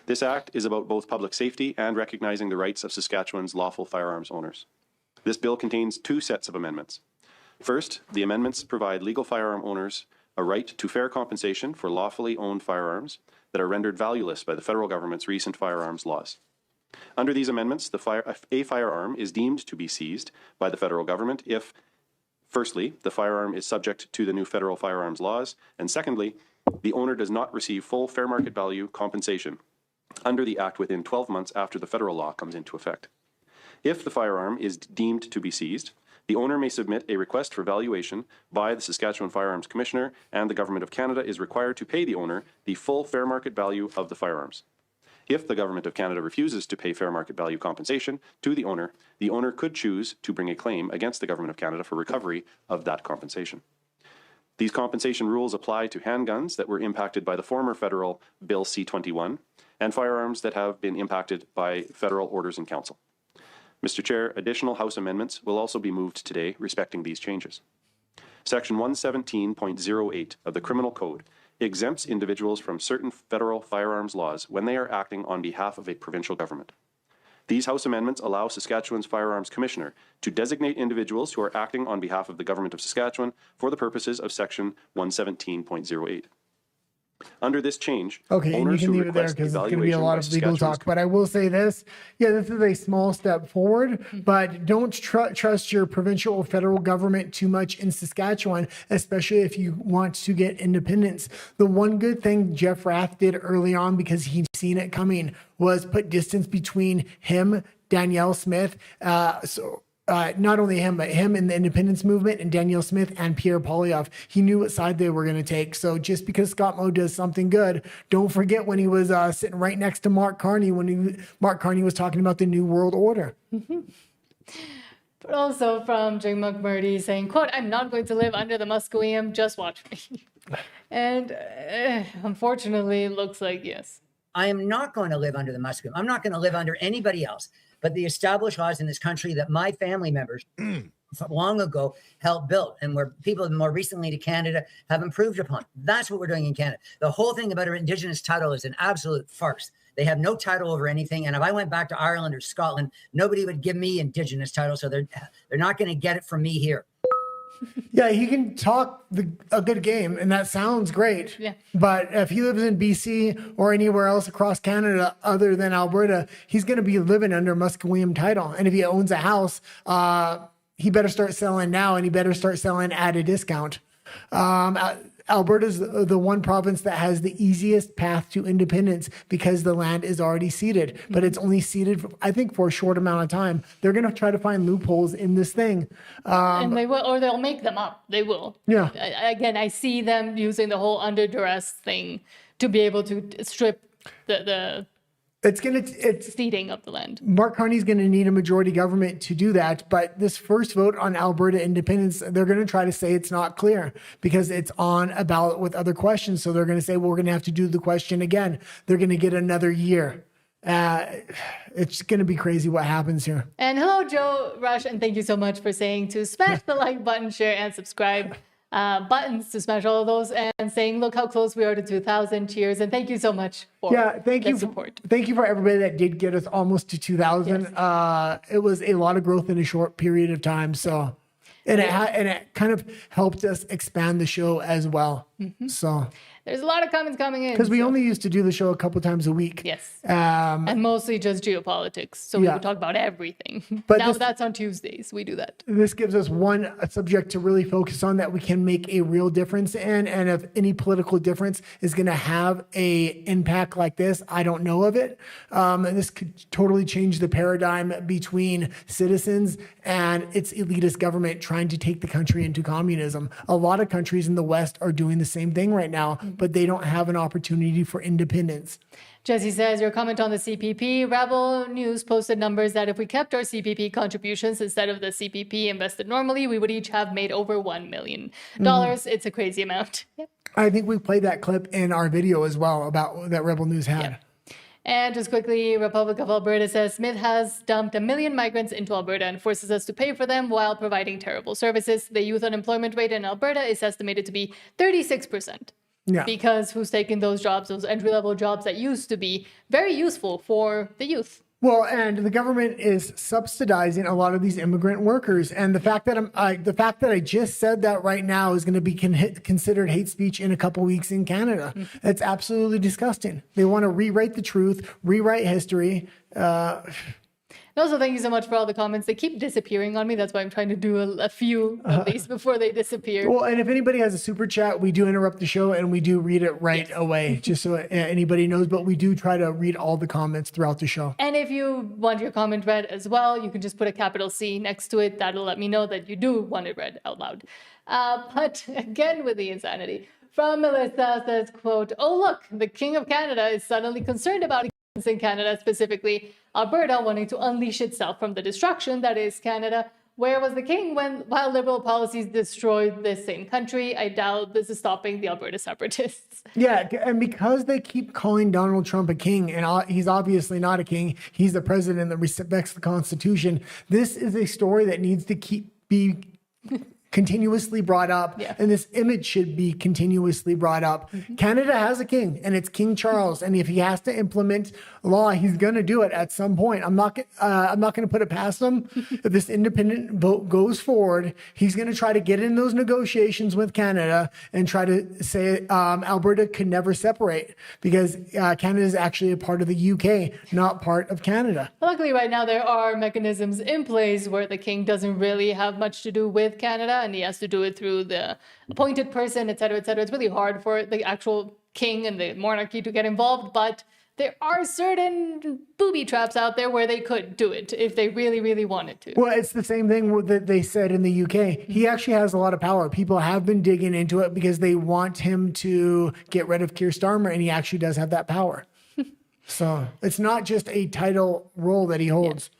This act is about both public safety and recognizing the rights of Saskatchewan's lawful firearms owners. This bill contains two sets of amendments. First, the amendments provide legal firearm owners a right to fair compensation for lawfully owned firearms that are rendered valueless by the federal government's recent firearms laws. Under these amendments, a firearm is deemed to be seized by the federal government if, firstly, the firearm is subject to the new federal firearms laws, and secondly, the owner does not receive full fair market value compensation under the Act within 12 months after the federal law comes into effect. If the firearm is deemed to be seized, the owner may submit a request for valuation by the Saskatchewan Firearms Commissioner, and the Government of Canada is required to pay the owner the full fair market value of the firearms. If the Government of Canada refuses to pay fair market value compensation to the owner could choose to bring a claim against the Government of Canada for recovery of that compensation. These compensation rules apply to handguns that were impacted by the former federal Bill C-21 and firearms that have been impacted by federal orders in council. Mr. Chair, additional House amendments will also be moved today respecting these changes. Section 117.08 of the Criminal Code exempts individuals from certain federal firearms laws when they are acting on behalf of a provincial government. These House amendments allow Saskatchewan's Firearms Commissioner to designate individuals who are acting on behalf of the Government of Saskatchewan for the purposes of Section 117.08. Under this change, okay, and you can leave it there because it's going to be a lot of legal talk. But I will say this: this is a small step forward, but don't trust your provincial or federal government too much in Saskatchewan, especially if you want to get independence. The one good thing Jeff Rath did early on, because he'd seen it coming, was put distance between him, Danielle Smith, not only him, but him in the independence movement, and Danielle Smith and Pierre Poilievre. He knew what side they were going to take. So just because Scott Moe does something good, don't forget when he was sitting right next to Mark Carney, when Mark Carney was talking about the New World Order. Mm-hmm. But also from Jim McMurdy saying, quote, I'm not going to live under the Musqueam, just watch me. And unfortunately, it looks like yes. I am not going to live under the Musqueam. I'm not going to live under anybody else. But the established laws in this country that my family members long ago helped build, and where people more recently to Canada have improved upon. That's what we're doing in Canada. The whole thing about our Indigenous title is an absolute farce. They have no title over anything. And if I went back to Ireland or Scotland, nobody would give me Indigenous title. So they're not going to get it from me here. Yeah, he can talk a good game, and that sounds great. Yeah. But if he lives in BC or anywhere else across Canada other than Alberta, he's going to be living under Musqueam title. And if he owns a house, he better start selling now, and he better start selling at a discount. Alberta's the one province that has the easiest path to independence because the land is already ceded, but it's only ceded, I think, for a short amount of time. They're going to try to find loopholes in this thing. And they will, or they'll make them up. They will. Yeah. Again, I see them using the whole under duress thing to be able to strip the ceding of the land. Mark Carney's going to need a majority government to do that. But this first vote on Alberta independence, they're going to try to say it's not clear because it's on a ballot with other questions. So they're going to say, well, we're going to have to do the question again. They're going to get another year. It's going to be crazy what happens here. And hello, Joe Rush, and thank you so much for saying to smash the like button, share, and subscribe buttons to smash all of those, and saying, look how close we are to 2,000. Cheers, and thank you so much for thank you support. Thank you for everybody that did get us almost to 2,000. Yes. It was a lot of growth in a short period of time. So, and it kind of helped us expand the show as well. Mm-hmm. So. There's a lot of comments coming in. Because we only used to do the show a couple times a week. Yes. And mostly just geopolitics. So we would talk about everything. But now that's on Tuesdays. We do that. This gives us a subject to really focus on that we can make a real difference in. And if any political difference is going to have a impact like this, I don't know of it. And this could totally change the paradigm between citizens and its elitist government trying to take the country into communism. A lot of countries in the West are doing the same thing right now, but they don't have an opportunity for independence. Jesse says, your comment on the CPP. Rebel News posted numbers that if we kept our CPP contributions instead of the CPP invested normally, we would each have made over $1 million. It's a crazy amount. Yep. I think we played that clip in our video as well about that Rebel News had. Yep. And just quickly, Republic of Alberta says Smith has dumped 1 million migrants into Alberta and forces us to pay for them while providing terrible services. The youth unemployment rate in Alberta is estimated to be 36%. Yeah. Because who's taking those jobs, those entry-level jobs that used to be very useful for the youth? Well, and the government is subsidizing a lot of these immigrant workers, and the fact that I just said that right now is going to be considered hate speech in a couple weeks in Canada. It's absolutely disgusting. They want to rewrite the truth, rewrite history. And also, thank you so much for all the comments. They keep disappearing on me. That's why I'm trying to do a few at least before they disappear. Well, and if anybody has a super chat, we do interrupt the show and we do read it right away, just so anybody knows. But we do try to read all the comments throughout the show. And if you want your comment read as well, you can just put a capital C next to it. That'll let me know that you do want it read out loud. But again, with the insanity. From Melissa says, quote, oh, look, the King of Canada is suddenly concerned about in Canada, specifically Alberta, wanting to unleash itself from the destruction that is Canada. Where was the king while liberal policies destroyed this same country? I doubt this is stopping the Alberta separatists. Yeah, and because they keep calling Donald Trump a king, and he's obviously not a king, he's the president that respects the Constitution. This is a story that needs to be continuously brought up, and this image should be continuously brought up. Canada has a king, and it's King Charles, and if he has to implement law, he's going to do it at some point. I'm not going to put it past him. If this independent vote goes forward, he's going to try to get in those negotiations with Canada and try to say Alberta can never separate because Canada is actually a part of the UK, not part of Canada. Luckily, right now there are mechanisms in place where the king doesn't really have much to do with Canada, and he has to do it through the appointed person, et cetera, et cetera. It's really hard for the actual king and the monarchy to get involved, but there are certain booby traps out there where they could do it if they really, really wanted to. Well, it's the same thing that they said in the UK. He actually has a lot of power. People have been digging into it because they want him to get rid of Keir Starmer, and he actually does have that power. So it's not just a title role that he holds. Yeah.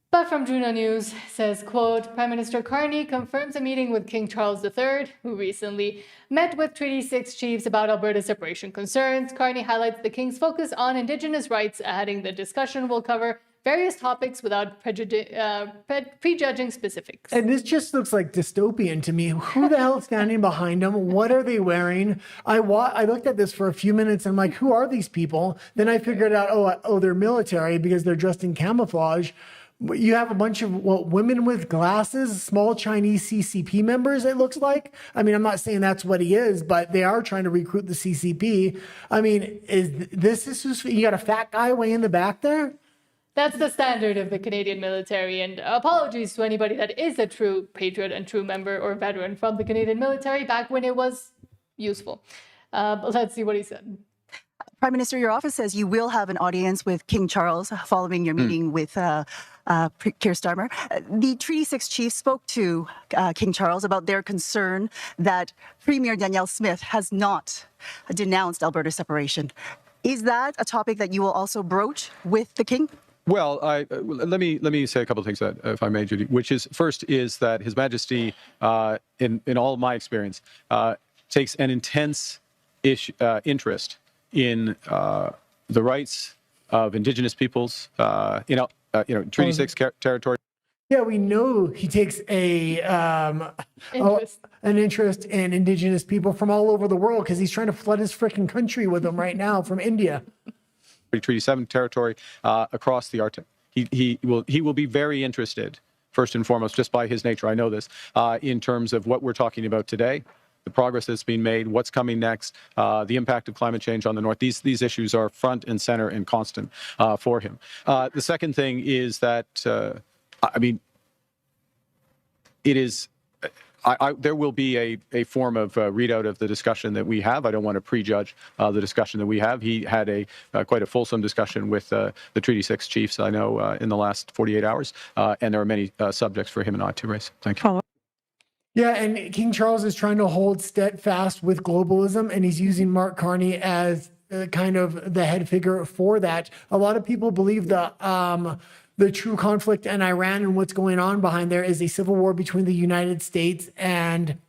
But from Juno News says, quote, Prime Minister Carney confirms a meeting with King Charles III, who recently met with Treaty 6 chiefs about Alberta's separation concerns. Carney highlights the King's focus on Indigenous rights, adding the discussion will cover various topics without prejudging specifics. And this just looks like dystopian to me. Who the hell is standing behind them? What are they wearing? I looked at this for a few minutes and I'm like, who are these people? Then I figured out, oh, they're military because they're dressed in camouflage. You have a bunch of women with glasses, small Chinese CCP members, it looks like. I mean, I'm not saying that's what he is, but they are trying to recruit the CCP. I mean, you got a fat guy way in the back there? That's the standard of the Canadian military. And apologies to anybody that is a true patriot and true member or veteran from the Canadian military back when it was useful. But let's see what he said. Prime Minister, your office says you will have an audience with King Charles following your meeting with Keir Starmer. The Treaty 6 chiefs spoke to King Charles about their concern that Premier Danielle Smith has not denounced Alberta separation. Is that a topic that you will also broach with the King? Well, let me say a couple of things, that, if I may, Judy. Which is, first is that His Majesty, in all of my experience, takes an intense interest in the rights of Indigenous peoples, Treaty 6 territory. Yeah, we know he takes an interest in Indigenous people from all over the world because he's trying to flood his freaking country with them right now from India. Treaty 7 territory across the Arctic. He will be very interested, first and foremost, just by his nature, I know this, in terms of what we're talking about today, the progress that's been made, what's coming next, the impact of climate change on the North. These issues are front and center and constant for him. The second thing is that, it is, there will be a form of readout of the discussion that we have. I don't want to prejudge the discussion that we have. He had quite a fulsome discussion with the Treaty 6 chiefs, I know, in the last 48 hours, and there are many subjects for him and I to raise. Thank you. Yeah, and King Charles is trying to hold steadfast with globalism, and he's using Mark Carney as kind of the head figure for that. A lot of people believe the true conflict in Iran and what's going on behind there is a civil war between the United States and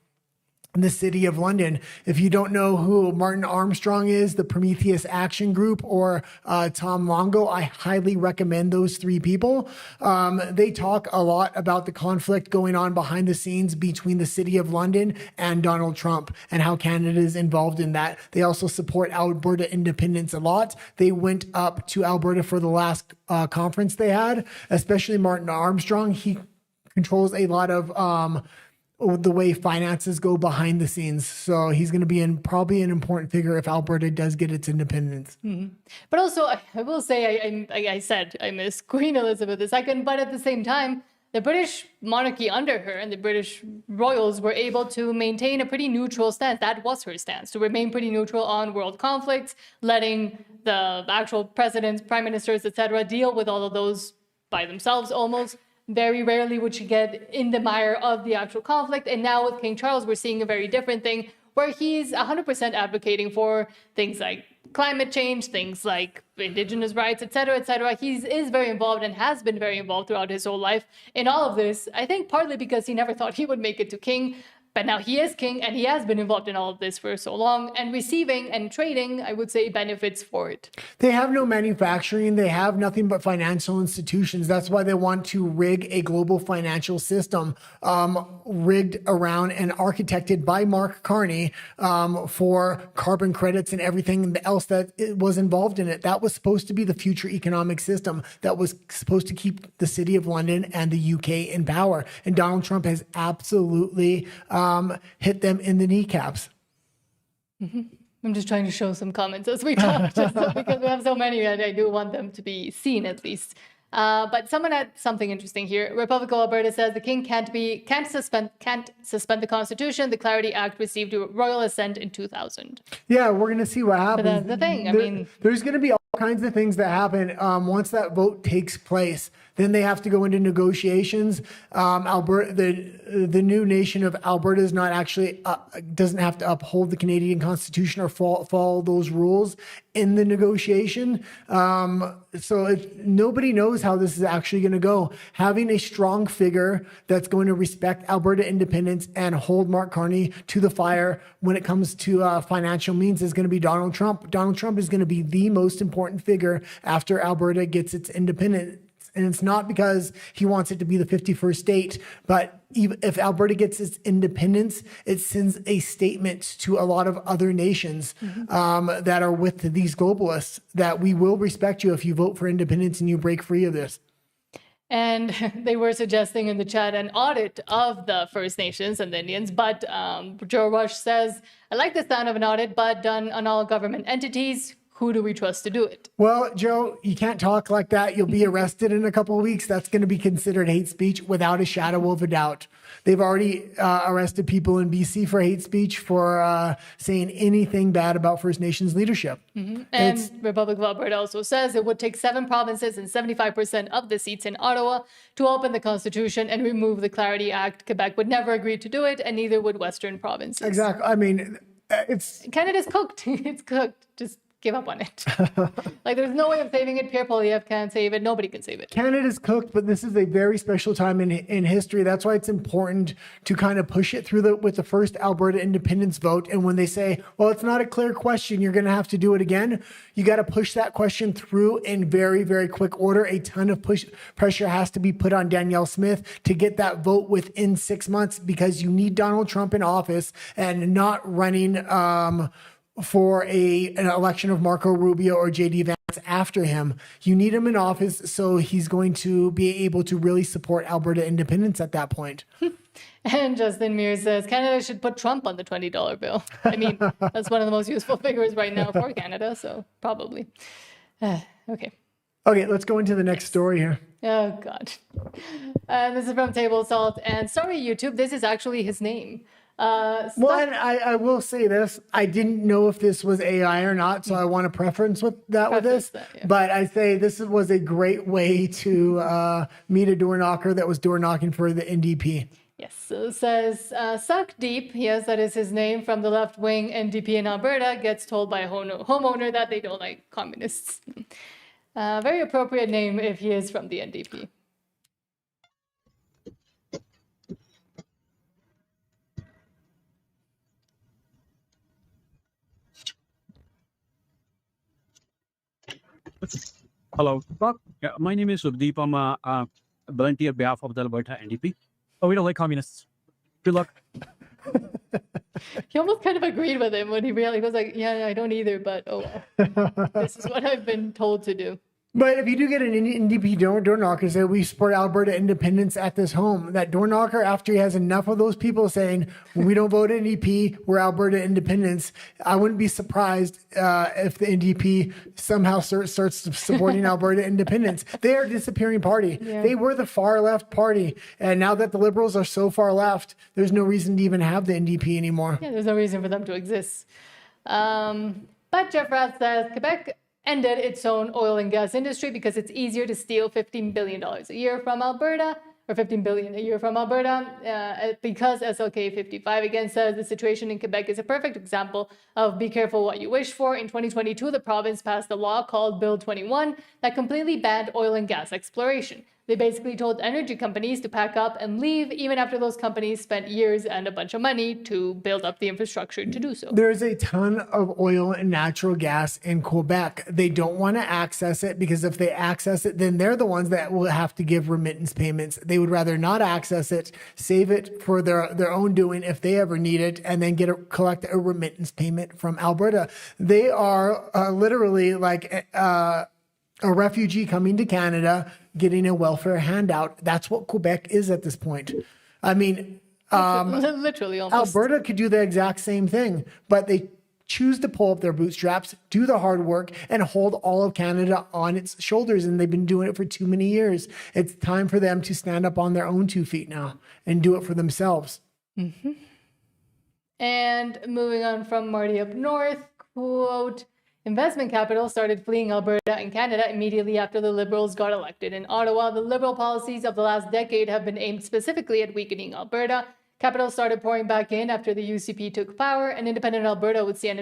the City of London. If you don't know who Martin Armstrong is, the Prometheus Action Group, or Tom Longo, I highly recommend those three people. They talk a lot about the conflict going on behind the scenes between the City of London and Donald Trump and how Canada is involved in that. They also support Alberta independence a lot. They went up to Alberta for the last conference they had, especially Martin Armstrong. He controls a lot of the way finances go behind the scenes. So he's going to be probably an important figure if Alberta does get its independence. Mm-hmm. But also, I will say, I said I miss Queen Elizabeth II, but at the same time, the British monarchy under her and the British royals were able to maintain a pretty neutral stance. That was her stance, to remain pretty neutral on world conflicts, letting the actual presidents, prime ministers, etc., deal with all of those by themselves almost. Very rarely would she get in the mire of the actual conflict. And now with King Charles, we're seeing a very different thing where he's 100% advocating for things like climate change, things like Indigenous rights, etc., etc. He is very involved and has been very involved throughout his whole life in all of this. I think partly because he never thought he would make it to king. But now he is king and he has been involved in all of this for so long, and receiving and trading, I would say, benefits for it. They have no manufacturing. They have nothing but financial institutions. That's why they want to rig a global financial system rigged around and architected by Mark Carney for carbon credits and everything else that was involved in it. That was supposed to be the future economic system that was supposed to keep the City of London and the UK in power. And Donald Trump has absolutely hit them in the kneecaps. Mm-hmm. I'm just trying to show some comments as we talk, just because we have so many, and I do want them to be seen at least. But someone had something interesting here. Republic of Alberta says the king can't suspend the Constitution. The Clarity Act received royal assent in 2000. Yeah, we're gonna see what happens. But that's the thing. There's gonna be all kinds of things that happen once that vote takes place. Then they have to go into negotiations. Alberta, the new nation of Alberta is not actually doesn't have to uphold the Canadian Constitution or follow those rules in the negotiation. So nobody knows how this is actually going to go. Having a strong figure that's going to respect Alberta independence and hold Mark Carney to the fire when it comes to financial means is going to be Donald Trump. Donald Trump is going to be the most important figure after Alberta gets its independence. And it's not because he wants it to be the 51st state, but even if Alberta gets its independence, it sends a statement to a lot of other nations that are with these globalists that we will respect you if you vote for independence and you break free of this. And they were suggesting in the chat an audit of the First Nations and the Indians. But Joe Rush says, I like the sound of an audit, but done on all government entities. Who do we trust to do it? Well, Joe, you can't talk like that. You'll be arrested in a couple of weeks. That's going to be considered hate speech without a shadow of a doubt. They've already arrested people in BC for hate speech for saying anything bad about First Nations leadership. And Republic of Alberta also says it would take 7 provinces and 75% of the seats in Ottawa to open the Constitution and remove the Clarity Act. Quebec would never agree to do it, and neither would Western provinces. Exactly. I mean, it's... Canada's cooked. It's cooked. Just give up on it. Like, there's no way of saving it. Pierre Poilievre can't save it. Nobody can save it. Canada's cooked, but this is a very special time in history. That's why it's important to kind of push it through with the first Alberta independence vote. And when they say, well, it's not a clear question, you're going to have to do it again, you got to push that question through in very, very quick order. A ton of pressure has to be put on Danielle Smith to get that vote within 6 months, because you need Donald Trump in office and not running for an election of Marco Rubio or JD Vance after him. You need him in office, so he's going to be able to really support Alberta independence at that point. And Justin Mears says Canada should put Trump on the $20 bill. I mean, that's one of the most useful figures right now for Canada, so probably. Okay. Okay, let's go into the next story here. Oh, God. This is from Table Salt. And sorry, YouTube, this is actually his name. Well, and I will say this. I didn't know if this was AI or not, so I want to preference with this. But I say this was a great way to meet a door knocker that was door knocking for the NDP. Yes, so it says, Suck Deep, yes, that is his name, from the left-wing NDP in Alberta, gets told by a homeowner that they don't like communists. Very appropriate name if he is from the NDP. Hello. Yeah, my name is Subdeep. I'm a volunteer on behalf of the Alberta NDP. Oh, we don't like communists. Good luck. He almost kind of agreed with him when he was like, yeah, I don't either, but oh well. This is what I've been told to do. But if you do get an NDP door knocker say, we support Alberta independence at this home, that door knocker, after he has enough of those people saying, we don't vote NDP, we're Alberta independence, I wouldn't be surprised if the NDP somehow starts supporting Alberta independence. They are a disappearing party. Yeah. They were the far left party. And now that the Liberals are so far left, there's no reason to even have the NDP anymore. Yeah, there's no reason for them to exist. But Jeff Rath says, Quebec ended its own oil and gas industry because it's easier to steal $15 billion a year from Alberta, or $15 billion a year from Alberta, because SLK 55 again says the situation in Quebec is a perfect example of be careful what you wish for. In 2022, the province passed a law called Bill 21 that completely banned oil and gas exploration. They basically told energy companies to pack up and leave, even after those companies spent years and a bunch of money to build up the infrastructure to do so. There's a ton of oil and natural gas in Quebec. They don't want to access it, because if they access it, then they're the ones that will have to give remittance payments. They would rather not access it, save it for their own doing if they ever need it, and then collect a remittance payment from Alberta. They are literally like a refugee coming to Canada, getting a welfare handout. That's what Quebec is at this point. I mean, literally almost. Alberta could do the exact same thing, but they choose to pull up their bootstraps, do the hard work, and hold all of Canada on its shoulders. And they've been doing it for too many years. It's time for them to stand up on their own 2 feet now and do it for themselves. Mm-hmm. And moving on from Marty up north, quote, investment capital started fleeing Alberta and Canada immediately after the Liberals got elected in Ottawa. The Liberal policies of the last decade have been aimed specifically at weakening Alberta. Capital started pouring back in after the UCP took power, and independent Alberta would see an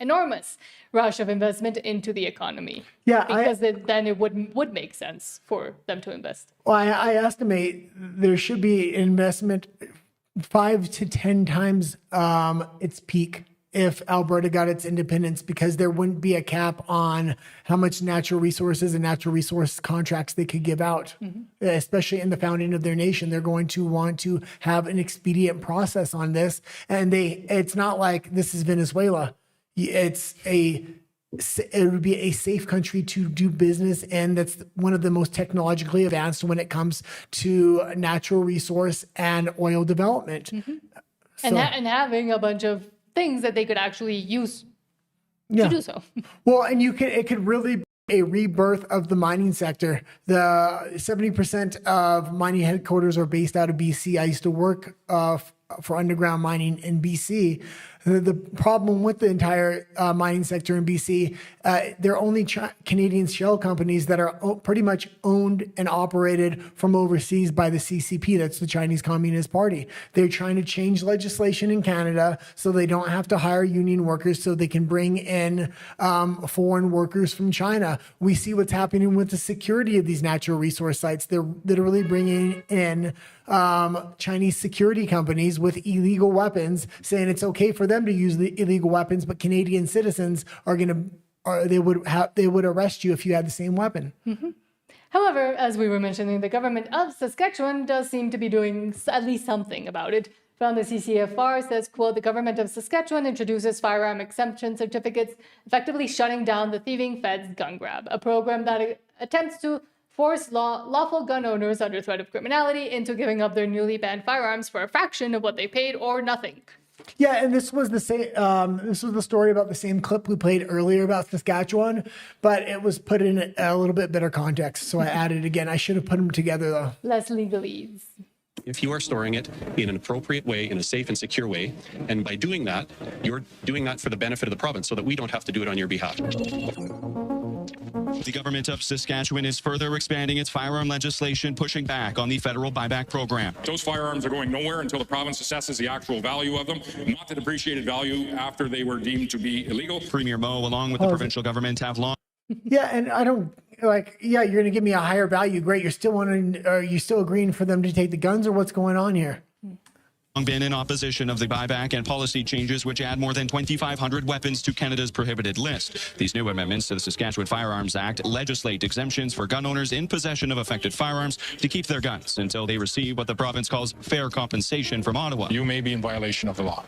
enormous rush of investment into the economy. Yeah, because then it would make sense for them to invest. Well, I estimate there should be investment 5 to 10 times its peak if Alberta got its independence, because there wouldn't be a cap on how much natural resources and natural resource contracts they could give out, especially in the founding of their nation. They're going to want to have an expedient process on this. And it's not like this is Venezuela. It would be a safe country to do business, and that's one of the most technologically advanced when it comes to natural resource and oil development. And having a bunch of things that they could actually use to do so. Well, and it could really be a rebirth of the mining sector. The 70% of mining headquarters are based out of BC. I used to work for underground mining in BC. The problem with the entire mining sector in BC, they're only Canadian shell companies that are pretty much owned and operated from overseas by the CCP. That's the Chinese Communist Party. They're trying to change legislation in Canada so they don't have to hire union workers, so they can bring in foreign workers from China. We see what's happening with the security of these natural resource sites. They're literally bringing in Chinese security companies with illegal weapons, saying it's okay for them to use the illegal weapons, but Canadian citizens they would arrest you if you had the same weapon. However, as we were mentioning, the government of Saskatchewan does seem to be doing at least something about it. From the CCFR says, quote, the government of Saskatchewan introduces firearm exemption certificates, effectively shutting down the thieving feds gun grab, a program that attempts to force lawful gun owners under threat of criminality into giving up their newly banned firearms for a fraction of what they paid or nothing. Yeah, and this was the same. This was the story about the same clip we played earlier about Saskatchewan, but it was put in a little bit better context. So I added it again. I should have put them together though. Less legalese. If you are storing it in an appropriate way, in a safe and secure way, and by doing that, you're doing that for the benefit of the province so that we don't have to do it on your behalf. The government of Saskatchewan is further expanding its firearm legislation, pushing back on the federal buyback program. Those firearms are going nowhere until the province assesses the actual value of them, not the depreciated value after they were deemed to be illegal. Premier Moe, along with the provincial government, have long. Yeah, and I don't you're going to give me a higher value. Great. You're still agreeing for them to take the guns, or what's going on here? Been in opposition of the buyback and policy changes which add more than 2,500 weapons to Canada's prohibited list. These new amendments to the Saskatchewan Firearms Act legislate exemptions for gun owners in possession of affected firearms to keep their guns until they receive what the province calls fair compensation from Ottawa. You may be in violation of the law.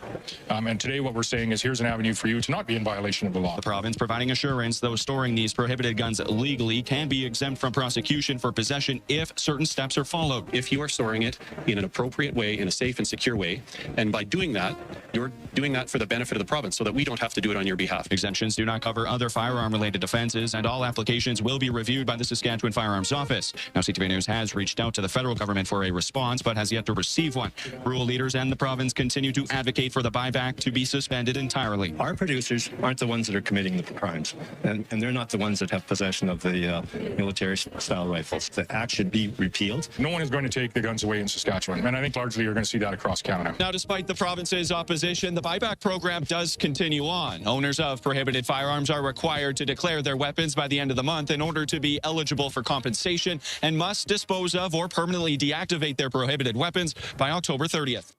And today what we're saying is here's an avenue for you to not be in violation of the law. The province providing assurance those storing these prohibited guns legally can be exempt from prosecution for possession if certain steps are followed. If you are storing it in an appropriate way, in a safe and secure way, and by doing that, you're doing that for the benefit of the province so that we don't have to do it on your behalf. Exemptions do not cover other firearm-related offenses, and all applications will be reviewed by the Saskatchewan Firearms Office. Now, CTV News has reached out to the federal government for a response, but has yet to receive one. Rural leaders and the province continue to advocate for the buyback to be suspended entirely. Our producers aren't the ones that are committing the crimes, and they're not the ones that have possession of the military-style rifles. The act should be repealed. No one is going to take the guns away in Saskatchewan, and I think largely you're going to see that across Canada. Now, despite the province's opposition, the buyback program does continue on. Owners of prohibited firearms are required to declare their weapons by the end of the month in order to be eligible for compensation and must dispose of or permanently deactivate their prohibited weapons by October 30th.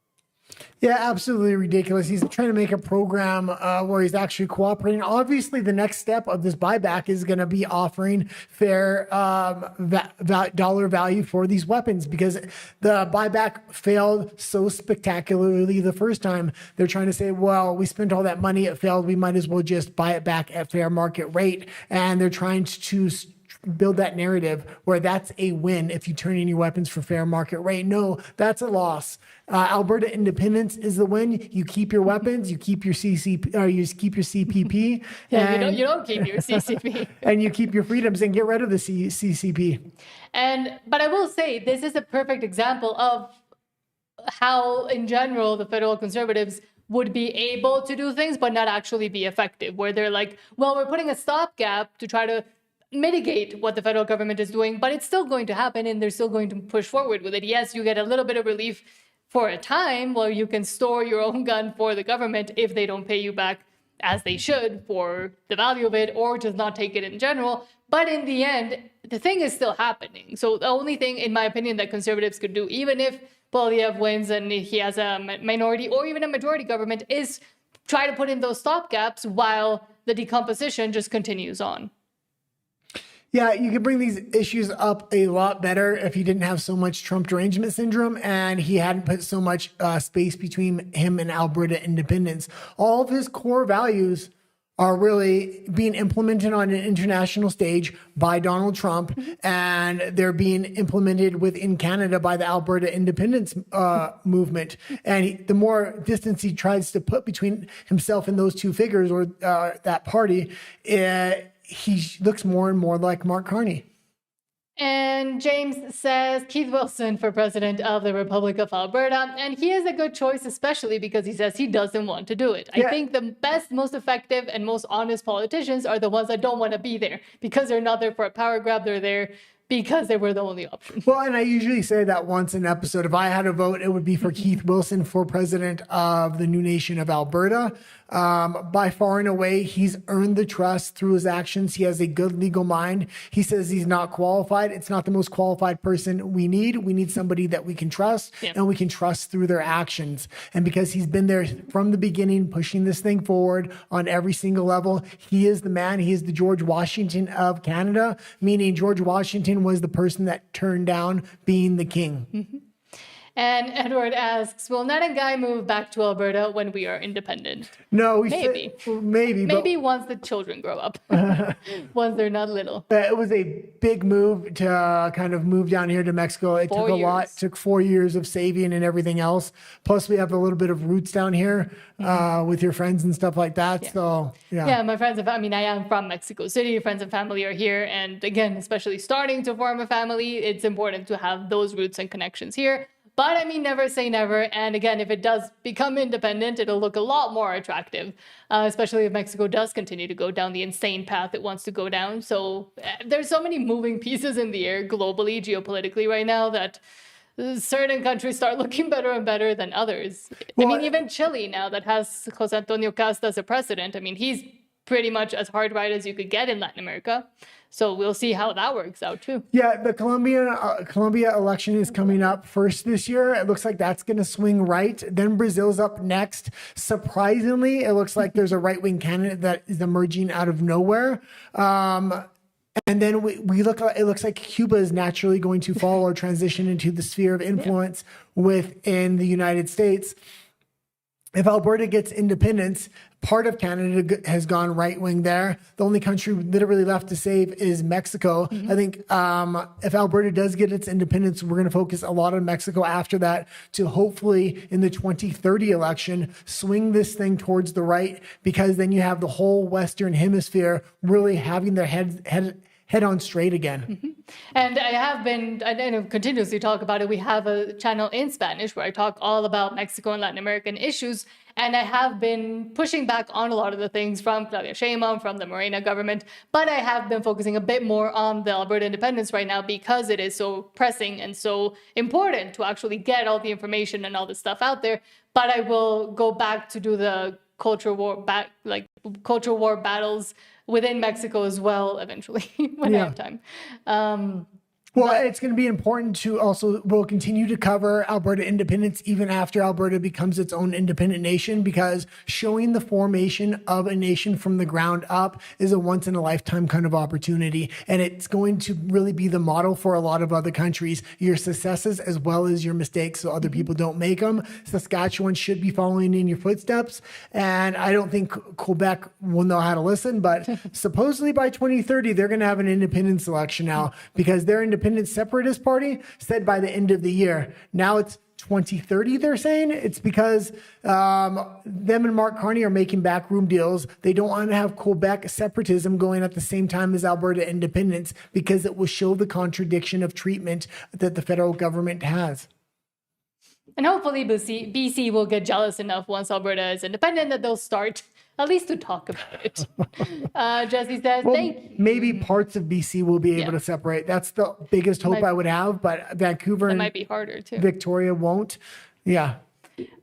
Yeah, absolutely ridiculous. He's trying to make a program where he's actually cooperating. Obviously, the next step of this buyback is going to be offering fair dollar value for these weapons, because the buyback failed so spectacularly the first time. They're trying to say, well, we spent all that money, it failed, we might as well just buy it back at fair market rate. And they're trying to build that narrative where that's a win if you turn in your weapons for fair market rate. No, that's a loss. Alberta independence is the win. You keep your weapons, you keep your CCP, or you keep your CPP. Yeah, you don't keep your CCP. And you keep your freedoms and get rid of the CCP. But I will say, this is a perfect example of how, in general, the federal Conservatives would be able to do things, but not actually be effective, where they're like, well, we're putting a stopgap to try to mitigate what the federal government is doing, but it's still going to happen and they're still going to push forward with it. Yes, you get a little bit of relief for a time where you can store your own gun for the government if they don't pay you back as they should for the value of it, or just not take it in general. But in the end, the thing is still happening. So the only thing, in my opinion, that Conservatives could do, even if Poilievre wins and he has a minority or even a majority government, is try to put in those stopgaps while the decomposition just continues on. Yeah, you could bring these issues up a lot better if he didn't have so much Trump derangement syndrome and he hadn't put so much space between him and Alberta independence. All of his core values are really being implemented on an international stage by Donald Trump, and they're being implemented within Canada by the Alberta independence movement. And the more distance he tries to put between himself and those two figures or that party, he looks more and more like Mark Carney. And James says Keith Wilson for president of the Republic of Alberta. And he is a good choice, especially because he says he doesn't want to do it. I think the best, most effective, and most honest politicians are the ones that don't want to be there because they're not there for a power grab. They're there because they were the only option. Well, and I usually say that once an episode. If I had a vote, it would be for Keith Wilson for president of the new nation of Alberta. By far and away, he's earned the trust through his actions. He has a good legal mind. He says he's not qualified. It's not the most qualified person we need. We need somebody that we can trust and we can trust through their actions. And because he's been there from the beginning, pushing this thing forward on every single level, he is the man. He is the George Washington of Canada, meaning George Washington was the person that turned down being the king. And Edward asks, will Ned and Guy move back to Alberta when we are independent? No, maybe. Maybe once the children grow up, once they're not little. It was a big move to kind of move down here to Mexico. It took a lot. It took 4 years of saving and everything else. Plus, we have a little bit of roots down here with your friends and stuff like that. So, yeah, my friends and family, I am from Mexico City. Friends and family are here. And again, especially starting to form a family, it's important to have those roots and connections here. But I mean, never say never. And again, if it does become independent, it'll look a lot more attractive, especially if Mexico does continue to go down the insane path it wants to go down. So there's so many moving pieces in the air globally, geopolitically right now that certain countries start looking better and better than others. Well, I mean, even Chile now that has Jose Antonio Casta as a president, I mean, he's pretty much as hard right as you could get in Latin America. So we'll see how that works out too. Yeah, the Colombia election is coming up first this year. It looks like that's going to swing right. Then Brazil's up next. Surprisingly, it looks like there's a right-wing candidate that is emerging out of nowhere. And then we look. It looks like Cuba is naturally going to follow or transition into the sphere of influence within the United States. If Alberta gets independence, part of Canada has gone right-wing there. The only country literally left to save is Mexico. I think if Alberta does get its independence, we're going to focus a lot on Mexico after that to hopefully in the 2030 election, swing this thing towards the right, because then you have the whole Western Hemisphere really having their head on straight again. And I continuously talk about it. We have a channel in Spanish where I talk all about Mexico and Latin American issues. And I have been pushing back on a lot of the things from Claudia Sheinbaum, from the Morena government. But I have been focusing a bit more on the Alberta independence right now because it is so pressing and so important to actually get all the information and all the stuff out there. But I will go back to do the culture war battles within Mexico as well eventually when I have time. Well, it's going to be important to also, we'll continue to cover Alberta independence even after Alberta becomes its own independent nation, because showing the formation of a nation from the ground up is a once in a lifetime kind of opportunity. And it's going to really be the model for a lot of other countries, your successes as well as your mistakes, so other people don't make them. Saskatchewan should be following in your footsteps. And I don't think Quebec will know how to listen, but supposedly by 2030, they're going to have an independence election now, because their independent separatist party said by the end of the year. Now it's 2030, they're saying. It's because them and Mark Carney are making backroom deals. They don't want to have Quebec separatism going at the same time as Alberta independence, because it will show the contradiction of treatment that the federal government has. And hopefully BC will get jealous enough once Alberta is independent that they'll start at least to talk about it. Jesse says, maybe parts of BC will be able to separate. That's the biggest hope I would have, but Vancouver that and might be harder too. Victoria won't. Yeah.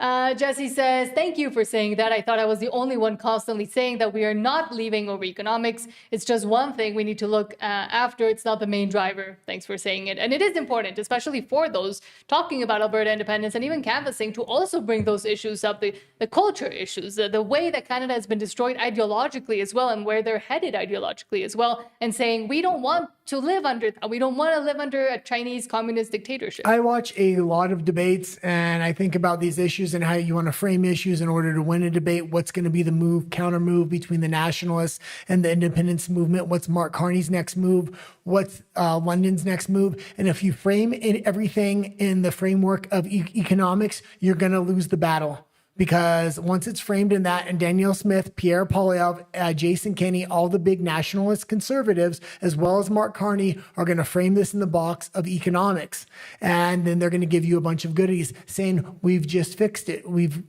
Jesse says, thank you for saying that. I thought I was the only one constantly saying that we are not leaving over economics. It's just one thing we need to look after. It's not the main driver. Thanks for saying it. And it is important, especially for those talking about Alberta independence and even canvassing, to also bring those issues up, the culture issues, the way that Canada has been destroyed ideologically as well, and where they're headed ideologically as well, and saying we don't want to live under a Chinese communist dictatorship. I watch a lot of debates, and I think about these issues and how you want to frame issues in order to win a debate. What's going to be the counter move between the nationalists and the independence movement? What's Mark Carney's next move? What's London's next move? And if you frame everything in the framework of economics, you're going to lose the battle. Because once it's framed in that, and Danielle Smith, Pierre Poilievre, Jason Kenney, all the big nationalist conservatives, as well as Mark Carney, are going to frame this in the box of economics. And then they're going to give you a bunch of goodies saying, we've just fixed it. We've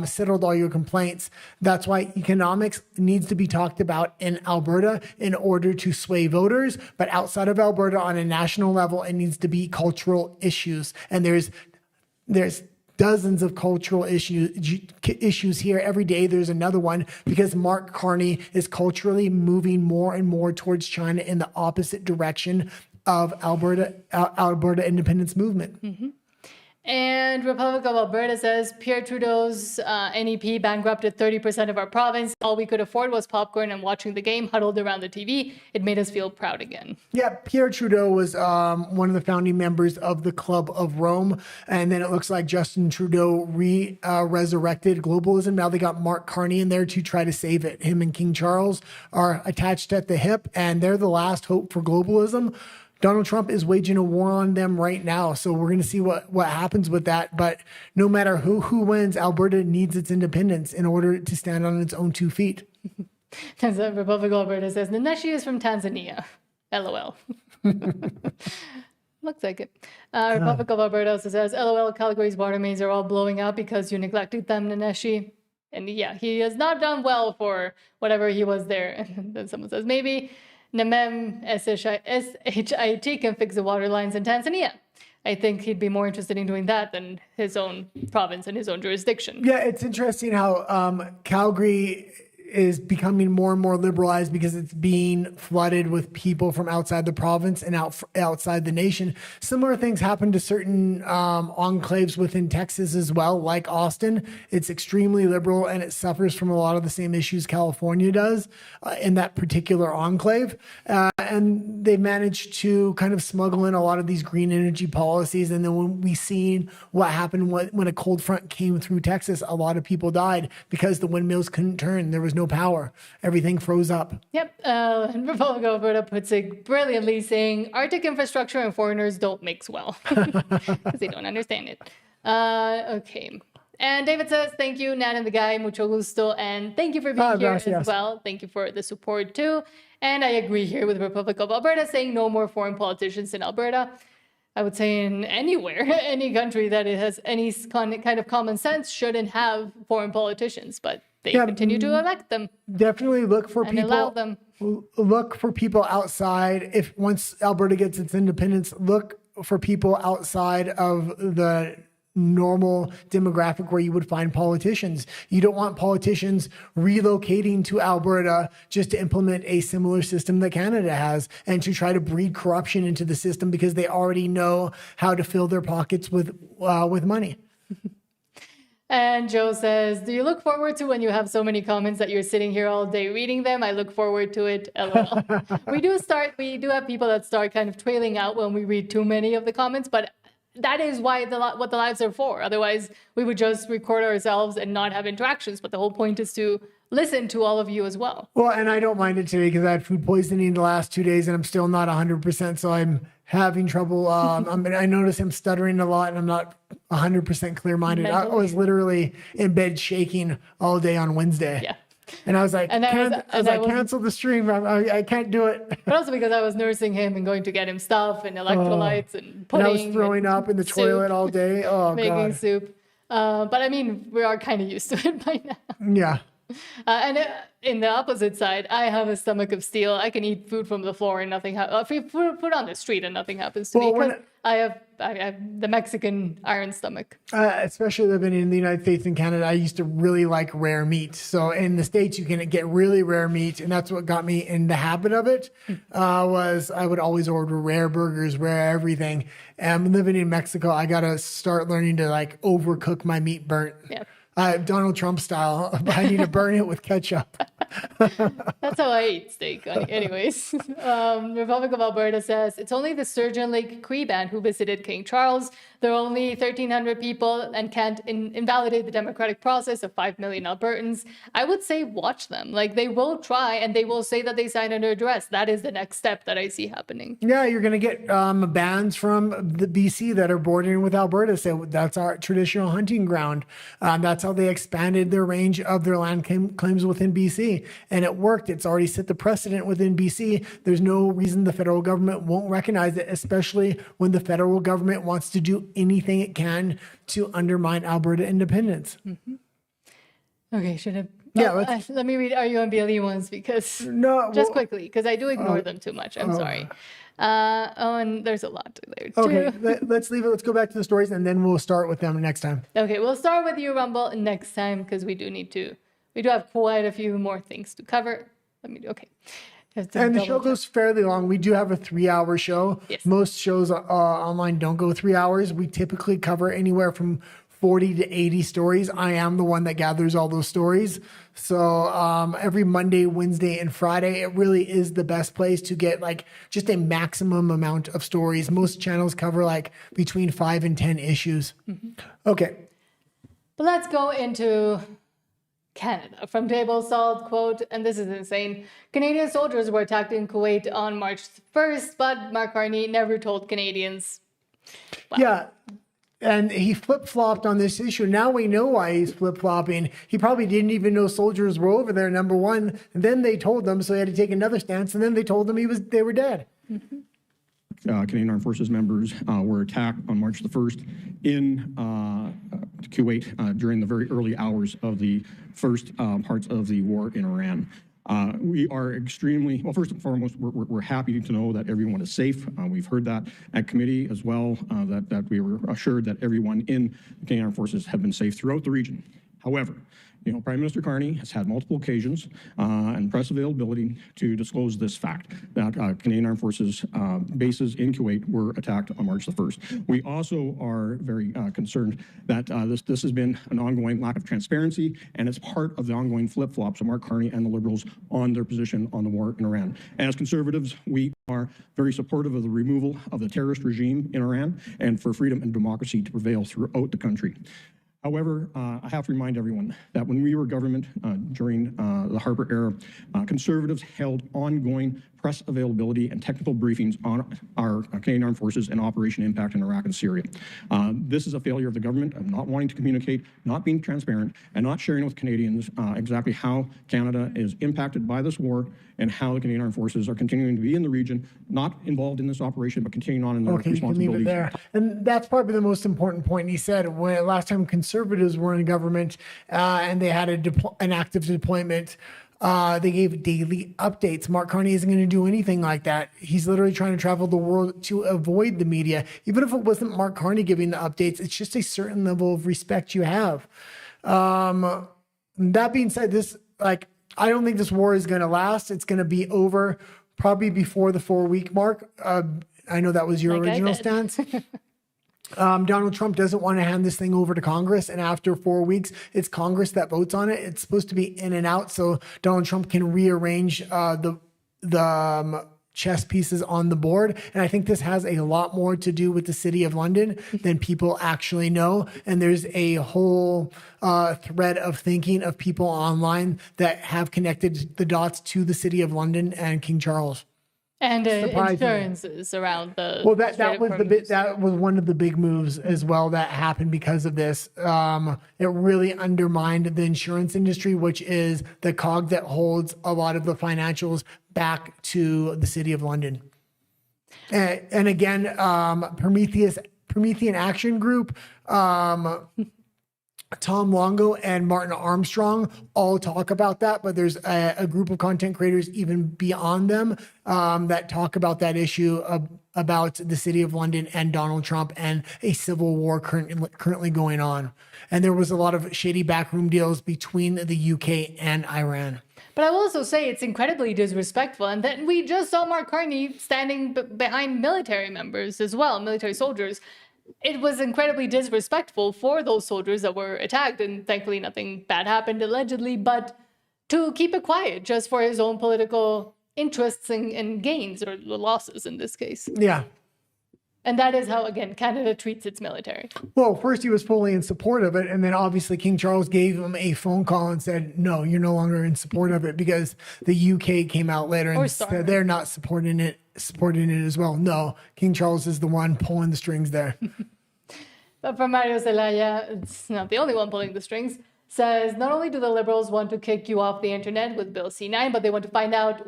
settled all your complaints. That's why economics needs to be talked about in Alberta in order to sway voters. But outside of Alberta, on a national level, it needs to be cultural issues. And there's dozens of cultural issues here. Every day there's another one, because Mark Carney is culturally moving more and more towards China in the opposite direction of Alberta independence movement. Mm-hmm. And Republic of Alberta says Pierre Trudeau's NEP bankrupted 30% of our province. All we could afford was popcorn and watching the game huddled around the TV. It made us feel proud again. Yeah, Pierre Trudeau was one of the founding members of the Club of Rome. And then it looks like Justin Trudeau resurrected globalism. Now they got Mark Carney in there to try to save it. Him and King Charles are attached at the hip, and they're the last hope for globalism. Donald Trump is waging a war on them right now. So we're going to see what happens with that. But no matter who wins, Alberta needs its independence in order to stand on its own 2 feet. Republic of Alberta says, Naneshi is from Tanzania. LOL. Looks like it. Republic of Alberta also says, LOL, Calgary's water mains are all blowing out because you neglected them, Naneshi. And yeah, he has not done well for whatever he was there. And then someone says, maybe Namem SHIT can fix the water lines in Tanzania. I think he'd be more interested in doing that than his own province and his own jurisdiction. Yeah, it's interesting how Calgary is becoming more and more liberalized because it's being flooded with people from outside the province and outside the nation. Similar things happen to certain enclaves within Texas as well, like Austin. It's extremely liberal and it suffers from a lot of the same issues California does in that particular enclave. And they managed to kind of smuggle in a lot of these green energy policies. And then when we seen what happened when a cold front came through Texas, a lot of people died because the windmills couldn't turn. There was no power. Everything froze up. Yep. And Republic of Alberta puts it brilliantly, saying Arctic infrastructure and foreigners don't mix well because they don't understand it. Okay. And David says, thank you, Nat and the guy, mucho gusto. And thank you for being here as well. Thank you for the support too. And I agree here with Republic of Alberta saying no more foreign politicians in Alberta. I would say in anywhere, any country that it has any kind of common sense shouldn't have foreign politicians, but they continue to elect them. Definitely look for and allow them. Look for people outside. If once Alberta gets its independence, look for people outside of the normal demographic where you would find politicians. You don't want politicians relocating to Alberta just to implement a similar system that Canada has and to try to breed corruption into the system because they already know how to fill their pockets with money. And Joe says, do you look forward to when you have so many comments that you're sitting here all day reading them? I look forward to it. LOL. We do have people that start kind of trailing out when we read too many of the comments, but that is why what the lives are for. Otherwise, we would just record ourselves and not have interactions. But the whole point is to listen to all of you as well. Well, and I don't mind it today because I had food poisoning the last 2 days and I'm still not 100%. So I'm having trouble. I notice I'm stuttering a lot and I'm not 100% clear-minded. I was literally in bed shaking all day on Wednesday. Yeah. And I was like, cancel the stream. I can't do it. But also because I was nursing him and going to get him stuff and electrolytes and pudding. And I was throwing up in the toilet all day. Oh, making soup. But I mean, we are kind of used to it by now. Yeah. In the opposite side, I have a stomach of steel. I can eat food from the floor and nothing happens. Food on the street and nothing happens to me because I have the Mexican iron stomach. Especially living in the United States and Canada, I used to really like rare meat. So in the States, you can get really rare meat, and that's what got me in the habit of it. Was I would always order rare burgers, rare everything. And living in Mexico, I got to start learning to like overcook my meat burnt. Yeah. Donald Trump style. I need to burn it with ketchup. That's how I eat steak. Anyways, Republic of Alberta says it's only the Sturgeon Lake Cree Band who visited King Charles. There are only 1,300 people and can't invalidate the democratic process of 5 million Albertans. I would say watch them. Like they will try and they will say that they signed under duress. That is the next step that I see happening. Yeah, you're going to get bands from the BC that are bordering with Alberta. So that's our traditional hunting ground. That's how they expanded their range of their land claims within BC. And it worked. It's already set the precedent within BC. There's no reason the federal government won't recognize it, especially when the federal government wants to do anything it can to undermine Alberta independence. Mm-hmm. Okay, should I? Yeah, let me read RUMBLE ones because quickly because I do ignore them too much. I'm sorry. And there's a lot there too. Okay, let's leave it. Let's go back to the stories and then we'll start with them next time. Okay, we'll start with you, Rumble, next time because we do have quite a few more things to cover. Okay. And the show goes fairly long. We do have a 3-hour show. Yes. Most shows online don't go 3 hours. We typically cover anywhere from 40 to 80 stories. I am the one that gathers all those stories. So every Monday, Wednesday, and Friday, it really is the best place to get like just a maximum amount of stories. Most channels cover like between 5 and 10 issues. Mm-hmm. Okay. But let's go into Canada. From Table Salt, quote, and this is insane. Canadian soldiers were attacked in Kuwait on March 1st, but Mark Carney never told Canadians. Wow. Yeah. And he flip-flopped on this issue. Now we know why he's flip-flopping. He probably didn't even know soldiers were over there, number one. And then they told them, so he had to take another stance. And then they told him they were dead. Mm-hmm. Canadian Armed Forces members were attacked on March the 1st in Kuwait during the very early hours of the first parts of the war in Iran. We are extremely, well, first and foremost, we're happy to know that everyone is safe. We've heard that at committee as well, that we were assured that everyone in the Canadian Armed Forces have been safe throughout the region. However, Prime Minister Carney has had multiple occasions and press availability to disclose this fact, that Canadian Armed Forces bases in Kuwait were attacked on March the 1st. We also are very concerned that this has been an ongoing lack of transparency, and it's part of the ongoing flip-flops of Mark Carney and the Liberals on their position on the war in Iran. As Conservatives, we are very supportive of the removal of the terrorist regime in Iran and for freedom and democracy to prevail throughout the country. However, I have to remind everyone that when we were government during the Harper era, Conservatives held ongoing press availability and technical briefings on our Canadian Armed Forces and Operation Impact in Iraq and Syria. This is a failure of the government of not wanting to communicate, not being transparent, and not sharing with Canadians exactly how Canada is impacted by this war and how the Canadian Armed Forces are continuing to be in the region, not involved in this operation, but continuing on in their responsibilities. You can leave it there. And that's probably the most important point. He said when last time Conservatives were in government and they had an active deployment, they gave daily updates. Mark Carney isn't going to do anything like that. He's literally trying to travel the world to avoid the media. Even if it wasn't Mark Carney giving the updates, it's just a certain level of respect you have. That being said, I don't think this war is going to last. It's going to be over probably before the 4-week mark. I know that was your original stance. Donald Trump doesn't want to hand this thing over to Congress, and after 4 weeks, it's Congress that votes on it. It's supposed to be in and out, so Donald Trump can rearrange the chess pieces on the board. And I think this has a lot more to do with the City of London than people actually know. And there's a whole thread of thinking of people online that have connected the dots to the City of London and King Charles. And insurances around the that was one of the big moves as well that happened because of this. It really undermined the insurance industry, which is the cog that holds a lot of the financials back to the City of London. And again, Promethean Action Group Tom Longo and Martin Armstrong all talk about that, but there's a group of content creators even beyond them that talk about that issue about the city of London and Donald Trump and a civil war currently going on. And there was a lot of shady backroom deals between the UK and Iran. But I will also say it's incredibly disrespectful. And then we just saw Mark Carney standing behind military members as well, military soldiers. It was incredibly disrespectful for those soldiers that were attacked. And thankfully, nothing bad happened, allegedly. But to keep it quiet just for his own political interests and gains, or losses in this case. Yeah. And that is how, again, Canada treats its military. Well, first he was fully in support of it, and then obviously King Charles gave him a phone call and said, no, you're no longer in support of it, because the UK came out later and said they're not supporting it as well. No, King Charles is the one pulling the strings there. But from Mario Zelaya, it's not the only one pulling the strings, says not only do the Liberals want to kick you off the internet with Bill C9, but they want to find out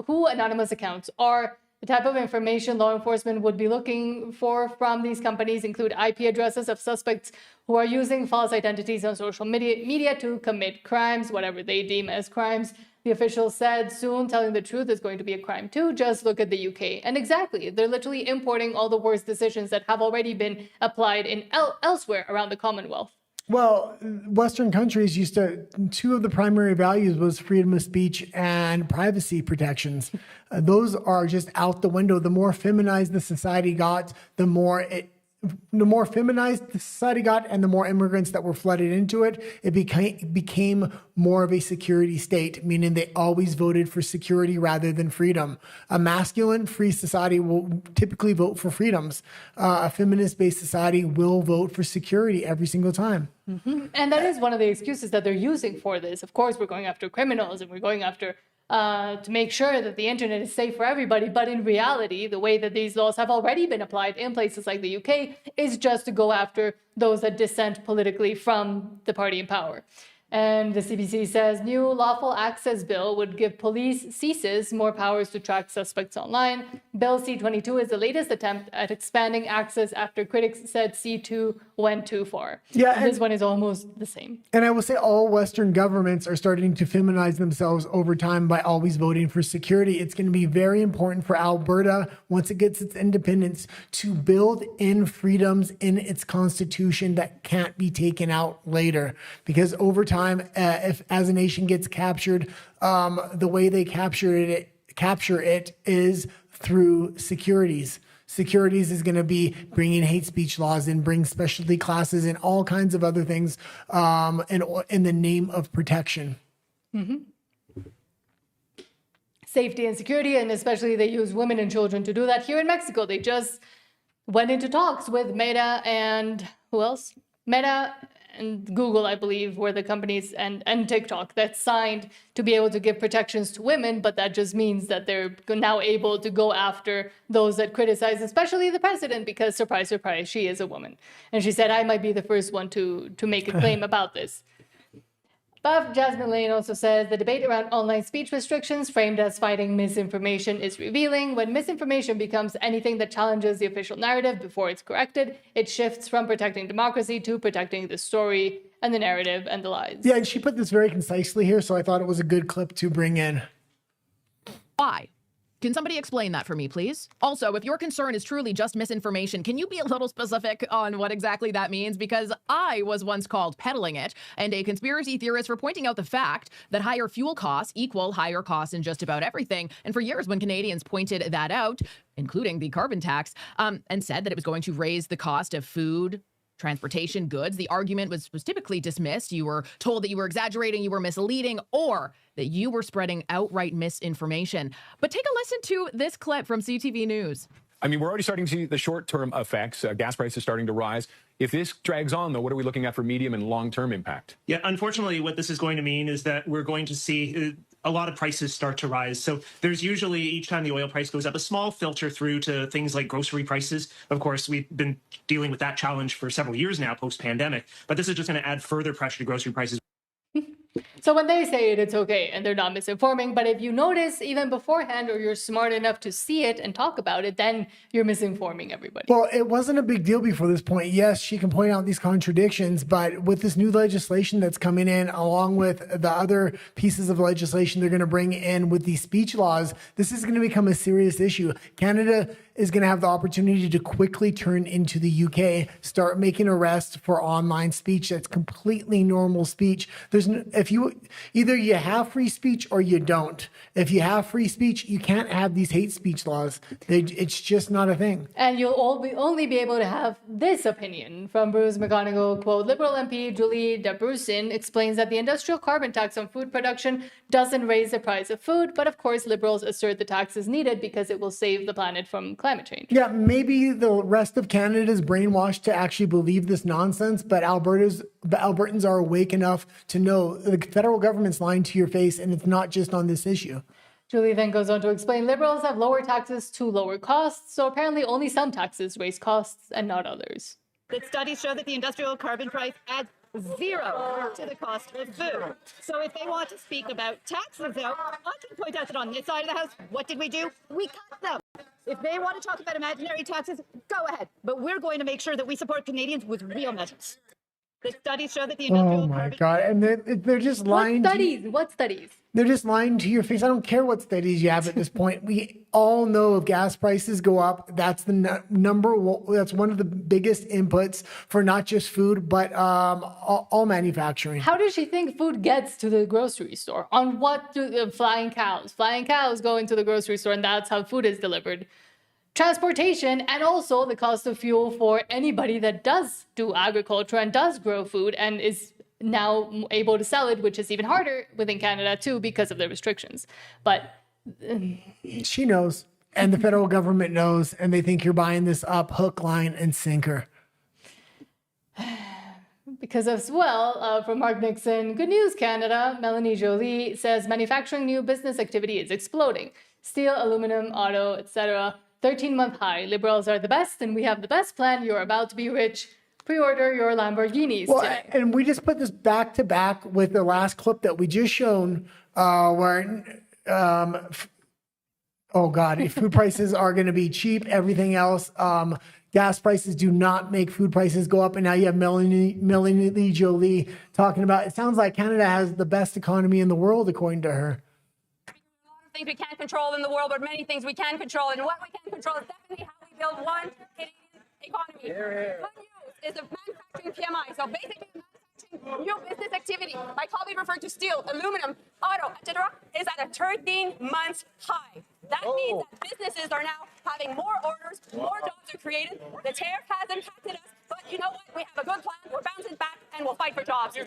who anonymous accounts are. The type of information law enforcement would be looking for from these companies include IP addresses of suspects who are using false identities on social media to commit crimes, whatever they deem as crimes. The official said soon telling the truth is going to be a crime too. Just look at the UK. And exactly, they're literally importing all the worst decisions that have already been applied in elsewhere around the Commonwealth. Well, Western countries two of the primary values was freedom of speech and privacy protections. Those are just out the window. The more feminized the society got, the more feminized the society got, and the more immigrants that were flooded into it, it became more of a security state, meaning they always voted for security rather than freedom. A masculine, free society will typically vote for freedoms. A feminist-based society will vote for security every single time. Mm-hmm. And that is one of the excuses that they're using for this. Of course, we're going after criminals and we're going after to make sure that the internet is safe for everybody. But in reality, the way that these laws have already been applied in places like the UK is just to go after those that dissent politically from the party in power. And the CBC says new lawful access bill would give police CSIS more powers to track suspects online. Bill C-22 is the latest attempt at expanding access after critics said C-2 went too far. Yeah, and this one is almost the same. And I will say all Western governments are starting to feminize themselves over time by always voting for security. It's going to be very important for Alberta, once it gets its independence, to build in freedoms in its constitution that can't be taken out later. Because over time, if as a nation gets captured, the way they capture it is through securities. Securities is going to be bringing hate speech laws in, bring specialty classes and all kinds of other things in the name of protection. Mm-hmm. Safety and security, and especially they use women and children to do that. Here in Mexico, they just went into talks with Meta and who else? Meta and Google, I believe, were the companies, and TikTok that signed to be able to give protections to women, but that just means that they're now able to go after those that criticize, especially the president, because surprise, surprise, she is a woman. And she said, I might be the first one to make a claim about this. But Jasmine Lane also says the debate around online speech restrictions framed as fighting misinformation is revealing. When misinformation becomes anything that challenges the official narrative before it's corrected, it shifts from protecting democracy to protecting the story and the narrative and the lies. Yeah, and she put this very concisely here, so I thought it was a good clip to bring in. Why? Can somebody explain that for me, please? Also, if your concern is truly just misinformation, can you be a little specific on what exactly that means? Because I was once called peddling it, and a conspiracy theorist for pointing out the fact that higher fuel costs equal higher costs in just about everything. And for years, when Canadians pointed that out, including the carbon tax, and said that it was going to raise the cost of food, transportation, goods, the argument was typically dismissed. You were told that you were exaggerating, you were misleading, or that you were spreading outright misinformation. But take a listen to this clip from CTV News. I mean, we're already starting to see the short-term effects. Gas prices starting to rise. If this drags on, though, what are we looking at for medium and long-term impact? Yeah, unfortunately, what this is going to mean is that we're going to see a lot of prices start to rise. So there's usually, each time the oil price goes up, a small filter through to things like grocery prices. Of course, we've been dealing with that challenge for several years now, post-pandemic. But this is just going to add further pressure to grocery prices. So when they say it, it's okay, and they're not misinforming. But if you notice even beforehand, or you're smart enough to see it and talk about it, then you're misinforming everybody. Well, it wasn't a big deal before this point. Yes, she can point out these contradictions, but with this new legislation that's coming in, along with the other pieces of legislation they're going to bring in with these speech laws, this is going to become a serious issue. Canada is going to have the opportunity to quickly turn into the UK, start making arrests for online speech that's completely normal speech. Either you have free speech or you don't. If you have free speech, you can't have these hate speech laws. It's just not a thing. And you'll only be able to have this opinion from Bruce McGonigal. Quote, Liberal MP Julie Dabrusin explains that the industrial carbon tax on food production doesn't raise the price of food, but of course Liberals assert the tax is needed because it will save the planet from climate change. Yeah, maybe the rest of Canada is brainwashed to actually believe this nonsense, but Albertans are awake enough to know the federal government's lying to your face, and it's not just on this issue. Julie then goes on to explain Liberals have lower taxes to lower costs, so apparently only some taxes raise costs and not others. The studies show that the industrial carbon price adds zero to the cost of food. So if they want to speak about taxes, though, I can point out that on this side of the house, what did we do? We cut them. If they want to talk about imaginary taxes, go ahead. But we're going to make sure that we support Canadians with real measures. The studies show that the industrial carbon... God. And they're just lying. What studies? They're just lying to your face. I don't care what studies you have at this point. We all know if gas prices go up, that's the number one, that's one of the biggest inputs for not just food, but all manufacturing. How does she think food gets to the grocery store? On what do the flying cows? Flying cows go into the grocery store, and that's how food is delivered. Transportation, and also the cost of fuel for anybody that does do agriculture and does grow food and is now able to sell it, which is even harder within Canada too because of the restrictions. But she knows, and the federal government knows, and they think you're buying this up hook, line, and sinker. Because as well, from Mark Nixon, Good News Canada, Melanie Jolie says manufacturing new business activity is exploding. Steel, aluminum, auto, etc. 13-month high. Liberals are the best, and we have the best plan. You're about to be rich. Pre-order your Lamborghinis today. And we just put this back to back with the last clip that we just shown, where, oh God, if food prices are going to be cheap, everything else, gas prices do not make food prices go up. And now you have Melanie Jolie talking about, it sounds like Canada has the best economy in the world, according to her. Things we can't control in the world, but many things we can control. And what we can control is definitely how we build one Canadian economy. Good news is the manufacturing PMI. So basically, manufacturing new business activity, my colleague referred to steel, aluminum, auto, etc., is at a 13-month high. That means that businesses are now having more orders, more jobs are created. The tariff has impacted us, but you know what? We have a good plan. We're bouncing back, and we'll fight for jobs.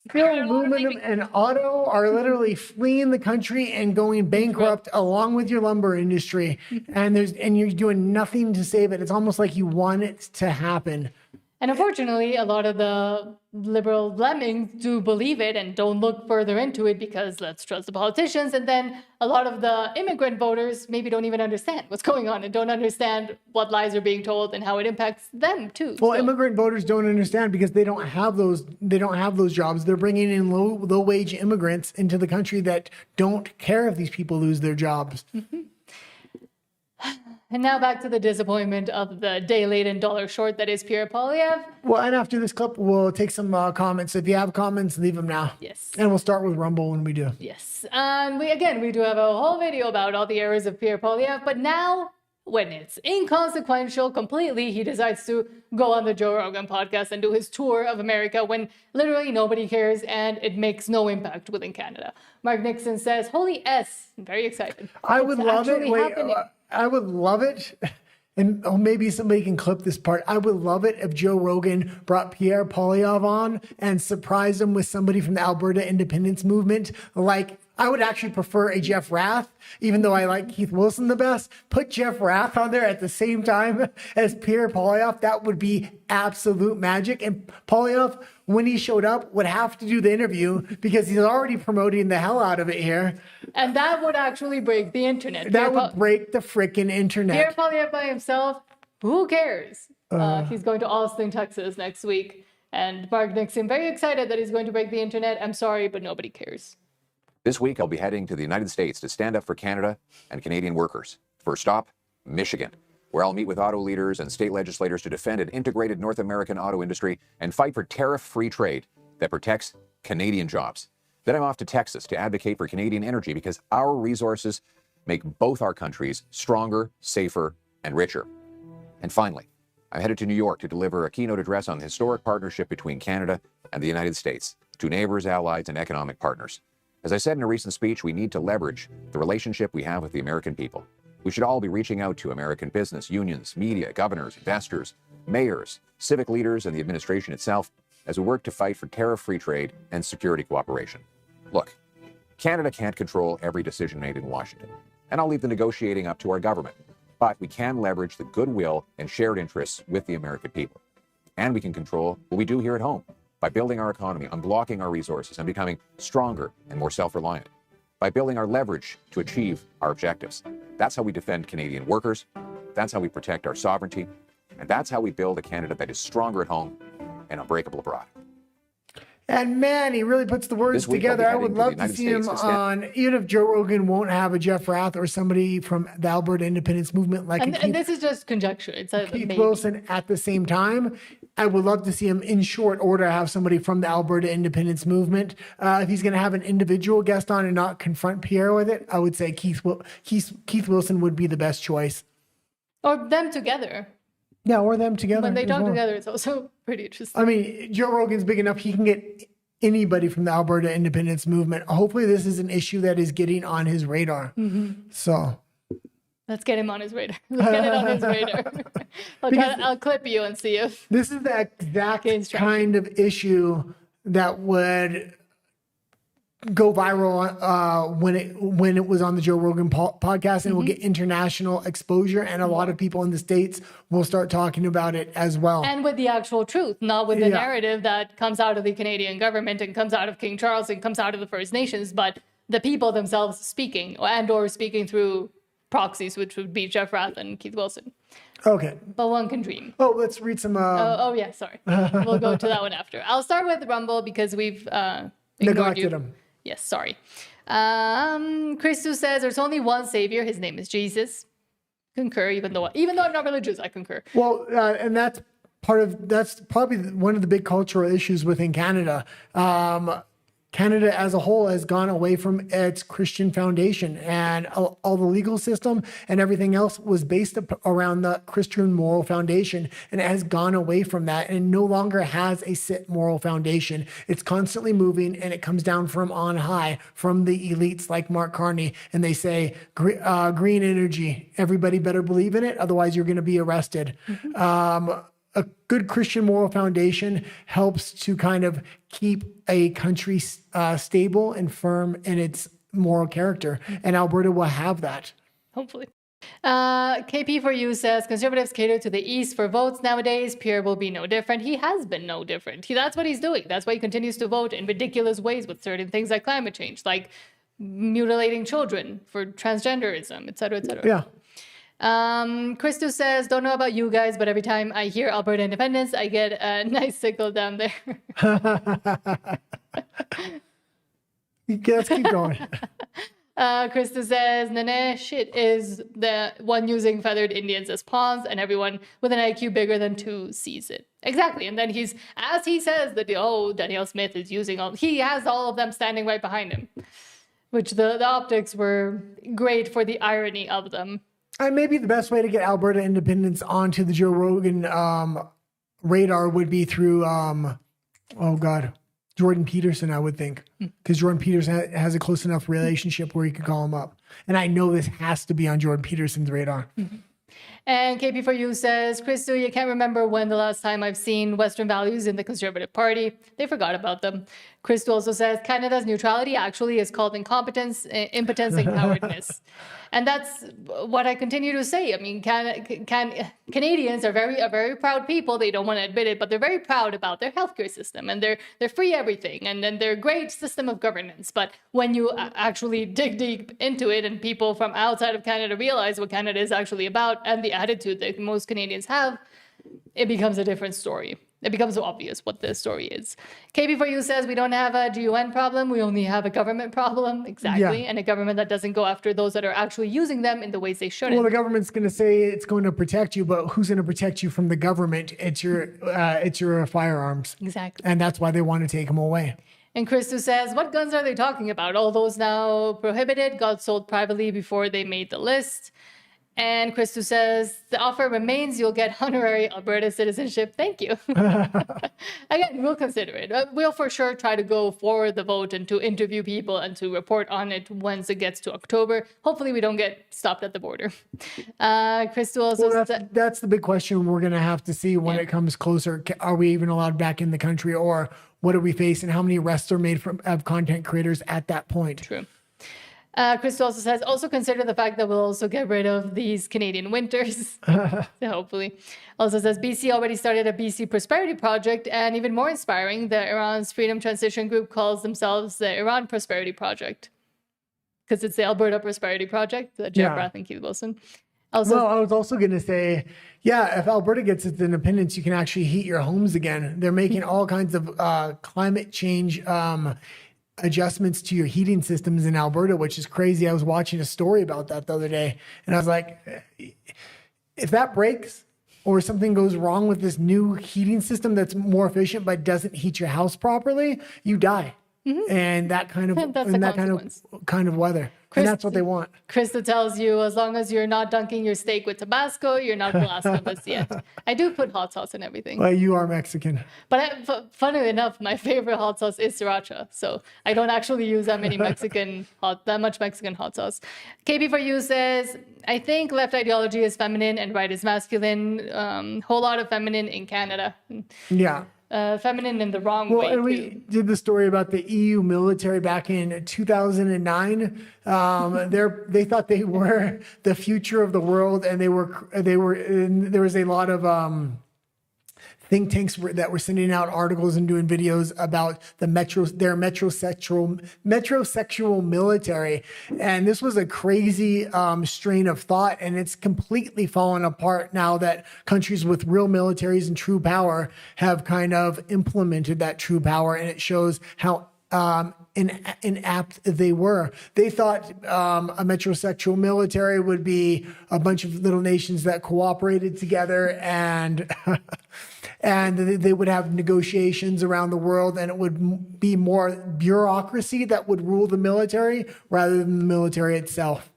Steel, aluminum, and auto are literally fleeing the country and going bankrupt along with your lumber industry. And you're doing nothing to save it. It's almost like you want it to happen. And unfortunately, a lot of the liberal lemmings do believe it and don't look further into it because let's trust the politicians. And then a lot of the immigrant voters maybe don't even understand what's going on and don't understand what lies are being told and how it impacts them too. Well, immigrant voters don't understand because they don't have those jobs. They're bringing in low wage immigrants into the country that don't care if these people lose their jobs. Mm-hmm. And now back to the disappointment of the day late and dollar short that is Pierre Poilievre. Well, and after this clip, we'll take some comments. If you have comments, leave them now. Yes. And we'll start with Rumble when we do. Yes. And we do have a whole video about all the errors of Pierre Poilievre. But now, when it's inconsequential completely, he decides to go on the Joe Rogan podcast and do his tour of America when literally nobody cares and it makes no impact within Canada. Mark Nixon says, holy S. I'm very excited. I would love it. I would love it, and maybe somebody can clip this part. I would love it if Joe Rogan brought Pierre Poilievre on and surprised him with somebody from the Alberta independence movement. Like, I would actually prefer a Jeff Rath, even though I like Keith Wilson the best. Put Jeff Rath on there at the same time as Pierre Poilievre. That would be absolute magic. And Poilievre, when he showed up, would have to do the interview because he's already promoting the hell out of it here. And that would actually break the internet. That would break the freaking internet. Pierre Poilievre by himself, who cares? He's going to Austin, Texas next week And Mark Nixon, very excited that he's going to break the internet. I'm sorry, but nobody cares. This week, I'll be heading to the United States to stand up for Canada and Canadian workers. First stop, Michigan, where I'll meet with auto leaders and state legislators to defend an integrated North American auto industry and fight for tariff-free trade that protects Canadian jobs. Then I'm off to Texas to advocate for Canadian energy because our resources make both our countries stronger, safer, and richer. And finally, I'm headed to New York to deliver a keynote address on the historic partnership between Canada and the United States, two neighbors, allies, and economic partners. As I said in a recent speech, we need to leverage the relationship we have with the American people. We should all be reaching out to American business, unions, media, governors, investors, mayors, civic leaders, and the administration itself as we work to fight for tariff-free trade and security cooperation. Look, Canada can't control every decision made in Washington, and I'll leave the negotiating up to our government. But we can leverage the goodwill and shared interests with the American people. And we can control what we do here at home by building our economy, unblocking our resources, and becoming stronger and more self-reliant. By building our leverage to achieve our objectives. That's how we defend Canadian workers. That's how we protect our sovereignty. And that's how we build a Canada that is stronger at home and unbreakable abroad. And man, he really puts the words together. I would love to see him on, even if Joe Rogan won't have a Jeff Rath or somebody from the Alberta independence movement like and this is just conjecture. It's a Keith maybe. Wilson at the same time. I would love to see him in short order have somebody from the Alberta independence movement. If he's going to have an individual guest on and not confront Pierre with it, I would say Keith Wilson would be the best choice. Or them together. Yeah, or them together. When they talk together, it's also pretty interesting. I mean, Joe Rogan's big enough, he can get anybody from the Alberta independence movement. Hopefully this is an issue that is getting on his radar. So let's get him on his radar. Let's get it on his radar. I'll clip you and see if this is the exact kind of issue that would go viral when it was on the Joe Rogan podcast, and will get international exposure, and a lot of people in the States will start talking about it as well. And with the actual truth, not with the narrative that comes out of the Canadian government and comes out of King Charles and comes out of the First Nations, but the people themselves speaking or speaking through proxies, which would be Jeff Rath and Keith Wilson. Okay. But one can dream. Oh, let's read some... yeah, sorry. We'll go to that one after. I'll start with Rumble because we've neglected him. Yes, sorry. Christu says there's only one savior. His name is Jesus. Concur, even though I'm not religious, I concur. Well, and that's probably one of the big cultural issues within Canada. Canada as a whole has gone away from its Christian foundation, and all the legal system and everything else was based around the Christian moral foundation, and it has gone away from that and no longer has a set moral foundation. It's constantly moving, and it comes down from on high, from the elites like Mark Carney, and they say, green energy, everybody better believe in it, otherwise you're going to be arrested. A good Christian moral foundation helps to kind of keep a country stable and firm in its moral character. And Alberta will have that. Hopefully. KP for you says, conservatives cater to the East for votes nowadays. Pierre will be no different. He has been no different. That's what he's doing. That's why he continues to vote in ridiculous ways with certain things like climate change, like mutilating children for transgenderism, et cetera, et cetera. Yeah. Christo says, don't know about you guys, but every time I hear Alberta independence, I get a nice sickle down there. Let's keep going. Krista says, Nanesh is the one using feathered Indians as pawns, and everyone with an IQ bigger than 2 sees it. Exactly. And then as he says that, Danielle Smith is using he has all of them standing right behind him, which the optics were great for the irony of them. And maybe the best way to get Alberta independence onto the Joe Rogan radar would be through, Jordan Peterson, I would think. Because Jordan Peterson has a close enough relationship where he could call him up. And I know this has to be on Jordan Peterson's radar. And KP4U says, Christo, you can't remember when the last time I've seen Western values in the Conservative Party. They forgot about them. Christo also says, Canada's neutrality actually is called incompetence, impotence, and cowardness. And that's what I continue to say. I mean, Canadians are a very proud people. They don't want to admit it, but they're very proud about their healthcare system, and they're free everything, and then they're a great system of governance. But when you actually dig deep into it, and people from outside of Canada realize what Canada is actually about and the attitude that most Canadians have, it becomes a different story. it becomes so obvious what the story is. KB4U says we don't have a GUN problem, we only have a government problem. Exactly. And a government that doesn't go after those that are actually using them in the ways they shouldn't. Well, the government's going to say it's going to protect you, but who's going to protect you from the government? It's your firearms. Exactly. And that's why they want to take them away. And Christo says, what guns are they talking about? All those now prohibited got sold privately before they made the list. And Christo says, the offer remains, you'll get honorary Alberta citizenship. Thank you. Again, we'll consider it. We'll for sure try to go for the vote and to interview people and to report on it once it gets to October. Hopefully we don't get stopped at the border. Christo also said, that's the big question we're going to have to see when it comes closer. Are we even allowed back in the country, or what do we face, and how many arrests are made of content creators at that point? True. Crystal also says, also consider the fact that we'll also get rid of these Canadian winters. Hopefully. Also says, BC already started a BC Prosperity Project, and even more inspiring, the Iran's Freedom Transition Group calls themselves the Iran Prosperity Project. Because it's the Alberta Prosperity Project, Jeff Rath and Keith Wilson. Also, well, I was also going to say, if Alberta gets its independence, you can actually heat your homes again. They're making all kinds of climate change adjustments to your heating systems in Alberta, which is crazy. I was watching a story about that the other day, and I was like, if that breaks or something goes wrong with this new heating system that's more efficient but doesn't heat your house properly, you die. And that kind of kind of weather. And that's what they want. Krista tells you, as long as you're not dunking your steak with Tabasco, you're not the last of us yet. I do put hot sauce in everything. Well, you are Mexican. But funnily enough, my favorite hot sauce is sriracha. So I don't actually use that much Mexican hot sauce. KB4U says, I think left ideology is feminine and right is masculine. Whole lot of feminine in Canada. Yeah. Feminine in the wrong way. And we did the story about the EU military back in 2009. They thought they were the future of the world, and there was a lot of think tanks that were sending out articles and doing videos about their metrosexual military. And this was a crazy strain of thought, and it's completely fallen apart now that countries with real militaries and true power have kind of implemented that true power, and it shows how inapt they were. They thought a metrosexual military would be a bunch of little nations that cooperated together and they would have negotiations around the world, and it would be more bureaucracy that would rule the military rather than the military itself.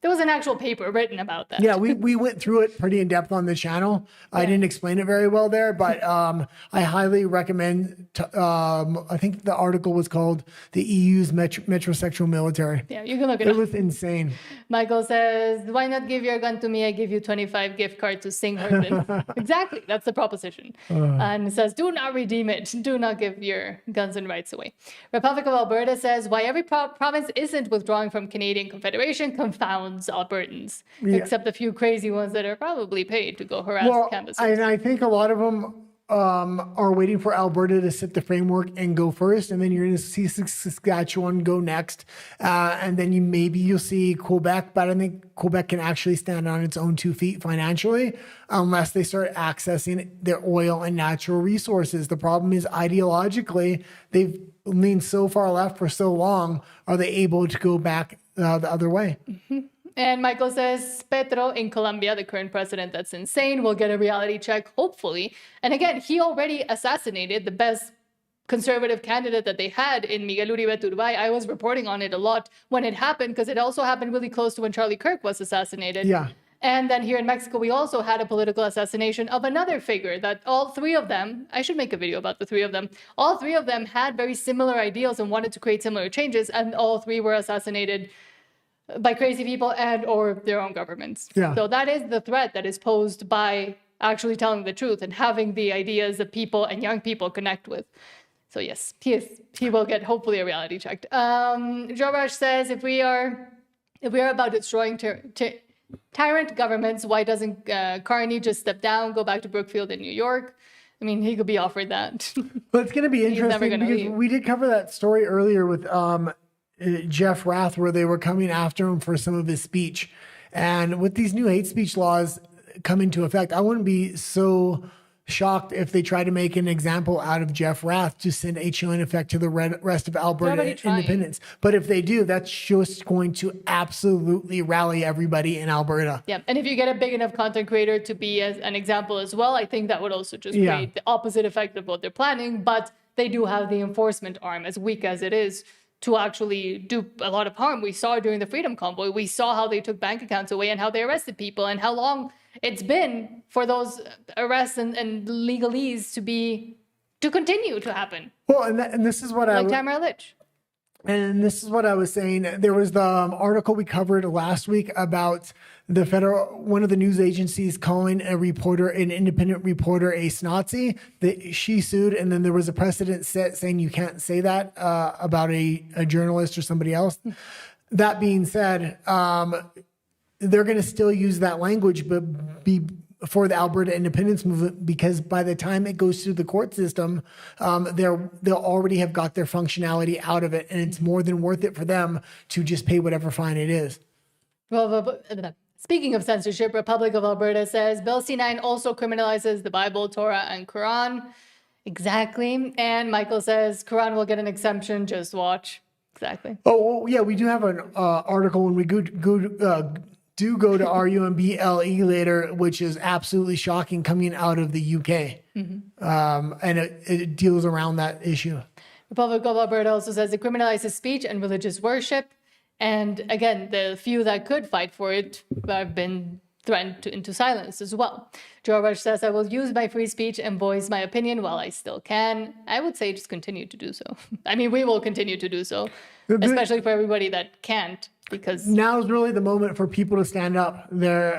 There was an actual paper written about that. Yeah, we went through it pretty in depth on the channel. Yeah. I didn't explain it very well there, but I highly recommend. I think the article was called "The EU's Metrosexual Military." Yeah, you can look it up. It was insane. Michael says, "Why not give your gun to me? I give you 25 gift cards to Singhorton." Exactly, that's the proposition. And it says, "Do not redeem it. Do not give your guns and rights away." Republic of Alberta says, "Why every province isn't withdrawing from Canadian Confederation confounds Albertans, except a few crazy ones that are probably paid to go harass canvassers." And I think a lot of them are waiting for Alberta to set the framework and go first, and then you're going to see Saskatchewan go next, and then you'll see Quebec, but I think Quebec can actually stand on its own 2 feet financially unless they start accessing their oil and natural resources. The problem is ideologically, they've leaned so far left for so long. Are they able to go back the other way? And Michael says, Petro in Colombia, the current president, that's insane, will get a reality check, hopefully. And again, he already assassinated the best conservative candidate that they had in Miguel Uribe Turbay. I was reporting on it a lot when it happened, because it also happened really close to when Charlie Kirk was assassinated. Yeah. And then here in Mexico, we also had a political assassination of another figure that all three of them, I should make a video about the three of them, all three of them had very similar ideals and wanted to create similar changes, and all three were assassinated by crazy people and or their own governments. Yeah. So that is the threat that is posed by actually telling the truth and having the ideas that people and young people connect with. So yes, he will get hopefully a reality check. Joe Rush says, if we are about destroying tyrant governments, why doesn't Carney just step down, go back to Brookfield in New York? I mean, he could be offered that. But it's going to be interesting because we did cover that story earlier with Jeff Rath, where they were coming after him for some of his speech. And with these new hate speech laws come into effect, I wouldn't be so shocked if they try to make an example out of Jeff Rath to send a chilling effect to the rest of Alberta independence. But if they do, that's just going to absolutely rally everybody in Alberta. Yeah, and if you get a big enough content creator to be an example as well, I think that would also just create the opposite effect of what they're planning. But they do have the enforcement arm, as weak as it is, to actually do a lot of harm. We saw during the Freedom Convoy, we saw how they took bank accounts away and how they arrested people and how long it's been for those arrests and legalese to continue to happen. Well, and this is what Tamara Lich. And this is what I was saying. There was the article we covered last week about one of the news agencies calling an independent reporter, a Nazi. That she sued, and then there was a precedent set saying you can't say that about a journalist or somebody else. That being said, they're going to still use that language, but be for the Alberta independence movement, because by the time it goes through the court system, they'll already have got their functionality out of it, and it's more than worth it for them to just pay whatever fine it is. Well, speaking of censorship, Republic of Alberta says Bill C9 also criminalizes the Bible, Torah, and Quran. Exactly. And Michael says Quran will get an exemption. Just watch. Exactly. Oh, well, yeah, we do have an article when we do go to RUMBLE later, which is absolutely shocking coming out of the UK. And it deals around that issue. Republic of Alberta also says it criminalizes speech and religious worship. And again, the few that could fight for it have been threatened into silence as well. Joe Rush says, I will use my free speech and voice my opinion while I still can. I would say just continue to do so. I mean, we will continue to do so, especially for everybody that can't. Because now is really the moment for people to stand up. There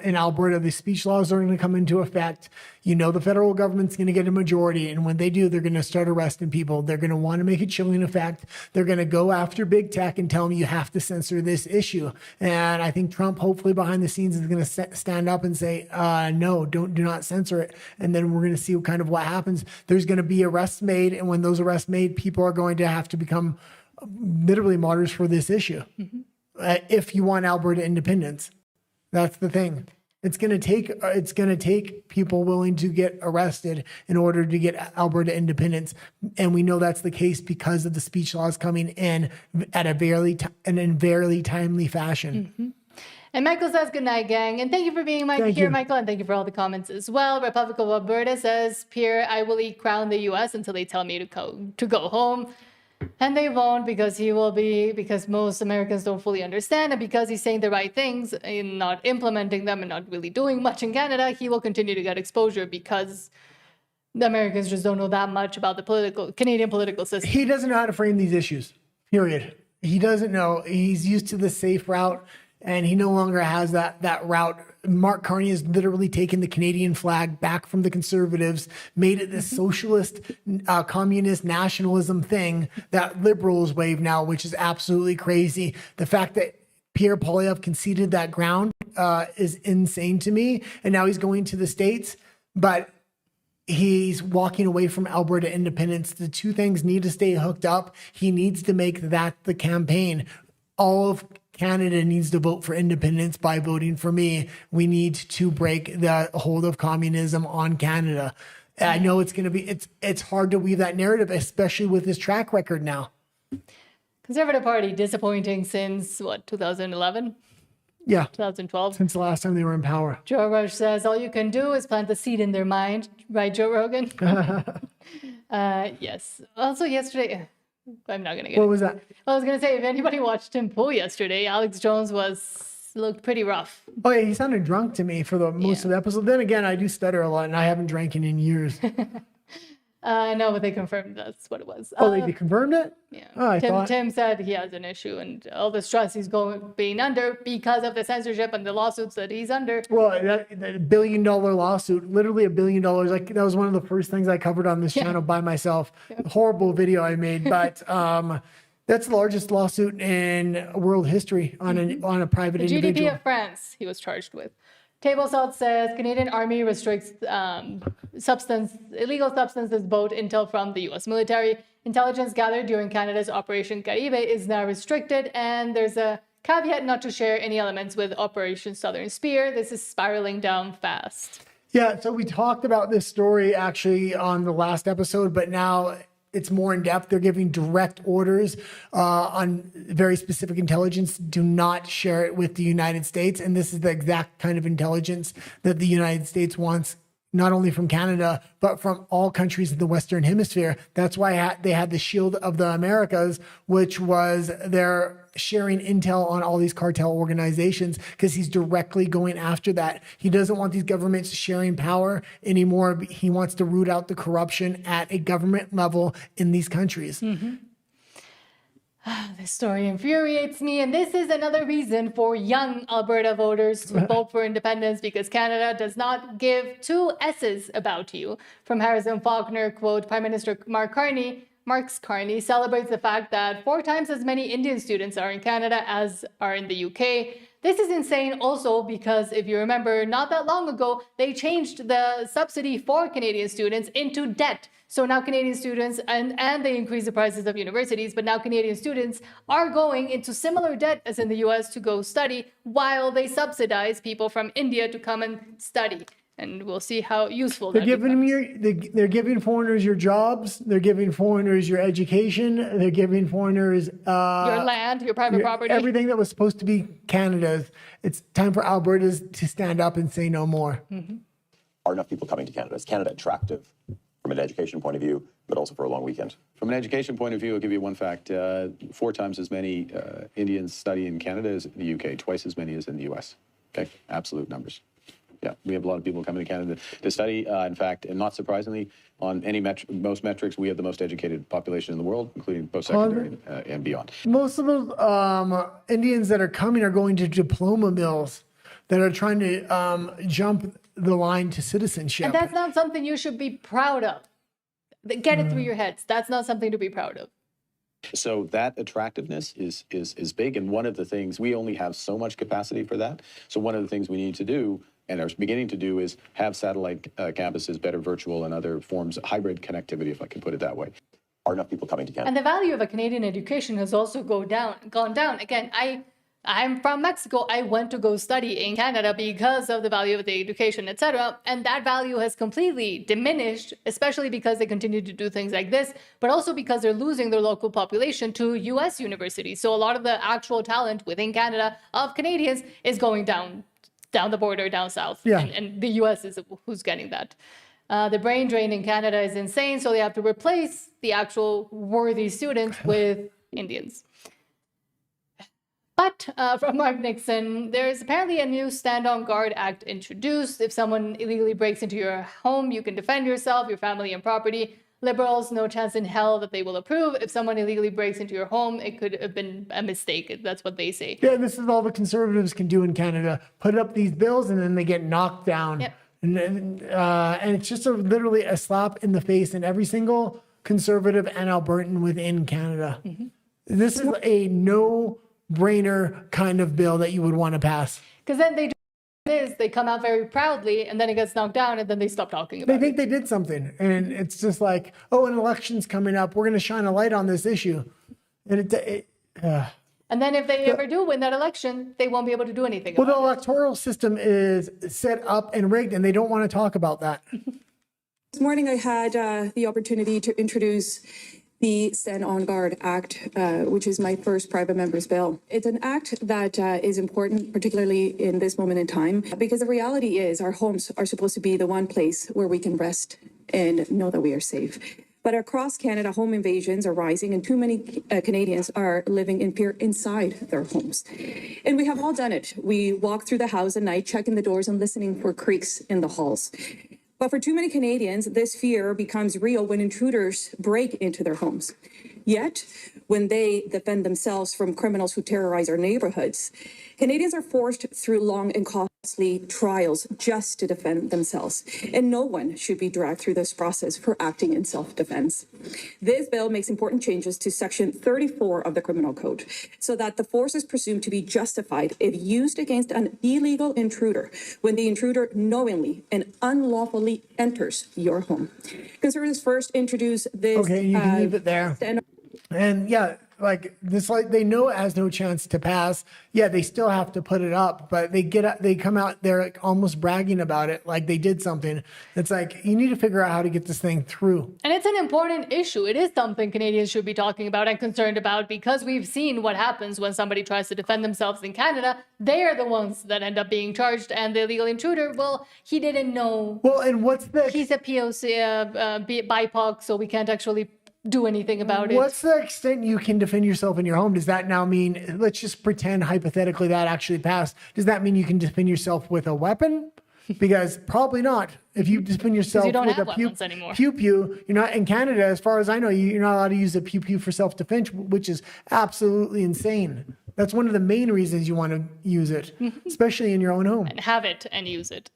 in Alberta, the speech laws are going to come into effect. You know, the federal government's going to get a majority, and when they do, they're going to start arresting people. They're going to want to make a chilling effect. They're going to go after big tech and tell them you have to censor this issue. And I think Trump, hopefully behind the scenes, is going to stand up and say, no, do not censor it. And then we're going to see kind of what happens. There's going to be arrests made, and when those arrests made, people are going to have to become literally martyrs for this issue. If you want Alberta independence, that's the thing. It's going to take people willing to get arrested in order to get Alberta independence, and we know that's the case because of the speech laws coming in at a very timely fashion. And Michael says, good night, gang. And thank you for being here, Michael. And thank you for all the comments as well. Republic of Alberta says, Pierre, I will eat crown the U.S. until they tell me to go home. And they won't, because most Americans don't fully understand, and because he's saying the right things and not implementing them and not really doing much in Canada, he will continue to get exposure because the Americans just don't know that much about the Canadian political system. He doesn't know how to frame these issues, period. He doesn't know. He's used to the safe route, and he no longer has that route. Mark Carney has literally taken the Canadian flag back from the Conservatives, made it this socialist, communist nationalism thing that liberals wave now, which is absolutely crazy. The fact that Pierre Poilievre conceded that ground is insane to me. And now he's going to the States, but he's walking away from Alberta independence. The two things need to stay hooked up. He needs to make that the campaign. All of Canada needs to vote for independence by voting for me. We need to break the hold of communism on Canada. I know it's hard to weave that narrative, especially with his track record now. Conservative Party disappointing since 2011? Yeah. 2012. Since the last time they were in power. Joe Rush says all you can do is plant the seed in their mind, right, Joe Rogan? Yes. Also yesterday, I'm not going to get What was that? I was going to say, if anybody watched Tim Pool yesterday, Alex Jones looked pretty rough. Oh, yeah, he sounded drunk to me for most of the episode. Then again, I do stutter a lot, and I haven't drank in years. No, but they confirmed that's what it was. Oh, they confirmed it? Yeah. Oh, Tim said he has an issue and all the stress he's being under because of the censorship and the lawsuits that he's under. Well, that $1 billion lawsuit, literally $1 billion. Like that was one of the first things I covered on this channel by myself. Horrible video I made, but that's the largest lawsuit in world history on a private individual. GDP of France, he was charged with. Table Salt says Canadian Army restricts illegal substances boat intel from the U.S. military. Intelligence gathered during Canada's Operation Caribe is now restricted, and there's a caveat not to share any elements with Operation Southern Spear. This is spiraling down fast. Yeah, so we talked about this story actually on the last episode, but now it's more in depth. They're giving direct orders on very specific intelligence. Do not share it with the United States. And this is the exact kind of intelligence that the United States wants, not only from Canada, but from all countries in the Western Hemisphere. That's why they had the Shield of the Americas, which was their sharing intel on all these cartel organizations, because he's directly going after that. He doesn't want these governments sharing power anymore. He wants to root out the corruption at a government level in these countries. This story infuriates me, and this is another reason for young Alberta voters to vote for independence, because Canada does not give two S's about you. From Harrison Faulkner, quote, Prime Minister Mark Carney celebrates the fact that 4 times as many Indian students are in Canada as are in the UK. This is insane also because, if you remember, not that long ago, they changed the subsidy for Canadian students into debt. So now Canadian students, and they increase the prices of universities, but now Canadian students are going into similar debt as in the US to go study, while they subsidize people from India to come and study. And we'll see how useful they're giving they're giving foreigners your jobs, they're giving foreigners your education, they're giving foreigners your land, your private property, everything that was supposed to be Canada's. It's time for Albertans to stand up and say no more. Are enough people coming to Canada? Is Canada attractive from an education point of view, but also for a long weekend? From an education point of view, I'll give you one fact. 4 times as many Indians study in Canada as in the UK, twice as many as in the US. Okay, absolute numbers. Yeah, we have a lot of people coming to Canada to study. In fact, and not surprisingly, on most metrics, we have the most educated population in the world, including post-secondary and beyond. Most of those Indians that are coming are going to diploma mills that are trying to jump the line to citizenship. And that's not something you should be proud of. Get it through your heads. That's not something to be proud of. So that attractiveness is big. And one of the things, we only have so much capacity for that. So one of the things we need to do, and are beginning to do, is have satellite campuses, better virtual and other forms, hybrid connectivity, if I can put it that way. Are enough people coming to Canada? And the value of a Canadian education has also gone down. Again, I'm from Mexico. I went to go study in Canada because of the value of the education, etc. And that value has completely diminished, especially because they continue to do things like this, but also because they're losing their local population to US universities. So a lot of the actual talent within Canada of Canadians is going down the border, down south. Yeah. And the US is who's getting that. The brain drain in Canada is insane, so they have to replace the actual worthy students with Indians. But from Mark Nixon, there is apparently a new Stand on Guard Act introduced. If someone illegally breaks into your home, you can defend yourself, your family, and property. Liberals, no chance in hell that they will approve. If someone illegally breaks into your home, it could have been a mistake. That's what they say. Yeah, this is all the Conservatives can do in Canada. Put up these bills and then they get knocked down. Yep. And it's just literally a slap in the face in every single Conservative and Albertan within Canada. This is a no-brainer kind of bill that you would want to pass. Because then they do this, they come out very proudly, and then it gets knocked down, and then they stop talking about it. They think they did something, and it's just like, oh, an election's coming up. We're going to shine a light on this issue. And and then if they ever do win that election, they won't be able to do anything well, about the electoral system is set up and rigged, and they don't want to talk about that. This morning, I had the opportunity to introduce the Stand on Guard Act, which is my first private member's bill. It's an act that is important, particularly in this moment in time, because the reality is our homes are supposed to be the one place where we can rest and know that we are safe. But across Canada, home invasions are rising, and too many Canadians are living in fear inside their homes. And we have all done it. We walk through the house at night, checking the doors and listening for creaks in the halls. But for too many Canadians, this fear becomes real when intruders break into their homes. Yet, when they defend themselves from criminals who terrorize our neighborhoods, Canadians are forced through long and costly trials just to defend themselves. And no one should be dragged through this process for acting in self-defense. This bill makes important changes to Section 34 of the Criminal Code so that the force is presumed to be justified if used against an illegal intruder when the intruder knowingly and unlawfully enters your home. Conservatives first introduced this... Okay, you can leave it there. And yeah, like this, like they know it has no chance to pass. Yeah, they still have to put it up, but they come out there like almost bragging about it, like they did something. It's like you need to figure out how to get this thing through. And it's an important issue. It is something Canadians should be talking about and concerned about, because we've seen what happens when somebody tries to defend themselves in Canada. They are the ones that end up being charged, and the illegal intruder, well, he didn't know. Well, and what's the? He's a POC, BIPOC, so we can't actually do anything about it. What's the extent you can defend yourself in your home? Does that now mean, let's just pretend hypothetically that actually passed. Does that mean you can defend yourself with a weapon? Because probably not. If you defend yourself you don't with have a weapons anymore. pew, you're not in Canada, as far as I know, you're not allowed to use a pew for self-defense, which is absolutely insane. That's one of the main reasons you want to use it, especially in your own home. And have it and use it.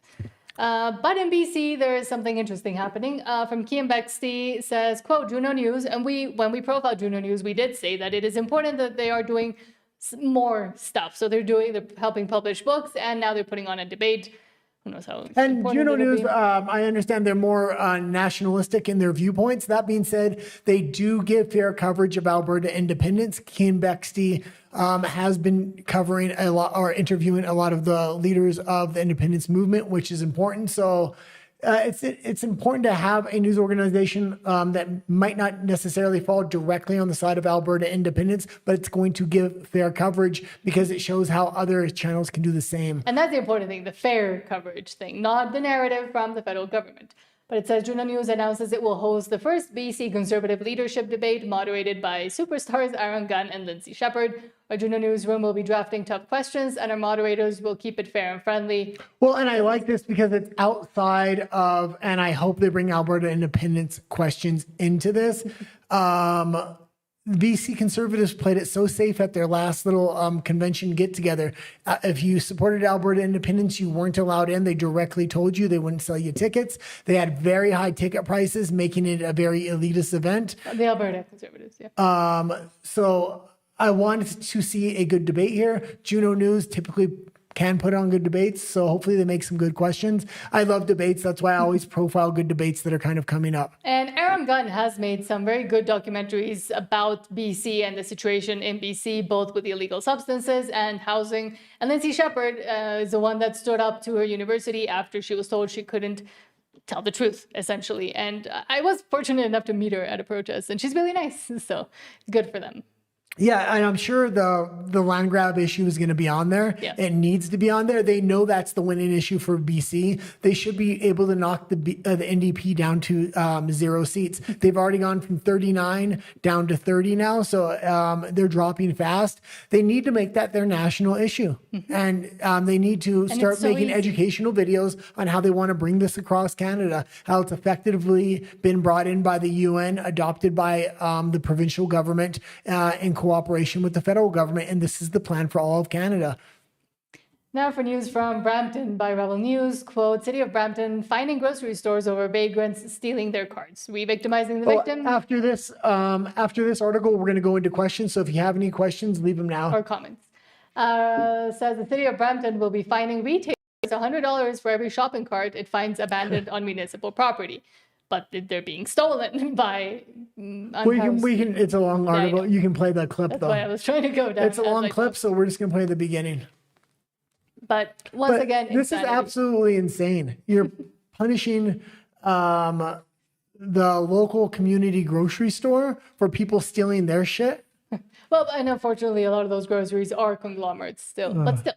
But in BC, there is something interesting happening. From Kian Bexty says, quote, Juno News, and when we profiled Juno News, we did say that it is important that they are doing more stuff. So they're helping publish books, and now they're putting on a debate. Who knows how And Juno News, I understand they're more nationalistic in their viewpoints. That being said, they do give fair coverage of Alberta independence. Kian Bexty has been covering a lot, or interviewing a lot of the leaders of the independence movement, which is important. So it's important to have a news organization that might not necessarily fall directly on the side of Alberta independence, but it's going to give fair coverage because it shows how other channels can do the same. And that's the important thing, the fair coverage thing, not the narrative from the federal government. But it says Juno News announces it will host the first BC Conservative leadership debate moderated by superstars Aaron Gunn and Lindsay Shepherd. Our Juno Newsroom will be drafting tough questions, and our moderators will keep it fair and friendly. Well, and I like this because it's outside of, and I hope they bring Alberta independence questions into this. BC Conservatives played it so safe at their last little convention get-together. If you supported Alberta independence, you weren't allowed in. They directly told you they wouldn't sell you tickets. They had very high ticket prices, making it a very elitist event. The Alberta Conservatives, yeah. So I wanted to see a good debate here. Juno News typically can put on good debates, so hopefully they make some good questions. I love debates. That's why I always profile good debates that are kind of coming up. And Aaron Gunn has made some very good documentaries about BC and the situation in BC, both with the illegal substances and housing. And Lindsay Shepherd is the one that stood up to her university after she was told she couldn't tell the truth, essentially. And I was fortunate enough to meet her at a protest, and she's really nice, so good for them. Yeah, and I'm sure the land grab issue is going to be on there. Yeah. It needs to be on there. They know that's the winning issue for BC. They should be able to knock the NDP down to 0 seats. They've already gone from 39 down to 30 now, so they're dropping fast. They need to make that their national issue, and they need to start making educational videos on how they want to bring this across Canada, how it's effectively been brought in by the UN, adopted by the provincial government, in cooperation with the federal government, and this is the plan for all of Canada. Now for news from Brampton by Rebel News. Quote, City of Brampton finding grocery stores over vagrants stealing their carts. Re-victimizing the victim? After this article, we're going to go into questions, so if you have any questions, leave them now. Or comments. Says the City of Brampton will be fining retailers $100 for every shopping cart it finds abandoned on municipal property. But they're being stolen by we can. It's a long article. You can play that clip, That's though. why I was trying to go down. It's a long clip, so we're just going to play the beginning. But once again, this is absolutely insane. You're punishing the local community grocery store for people stealing their shit. Well, and unfortunately, a lot of those groceries are conglomerates still, but still.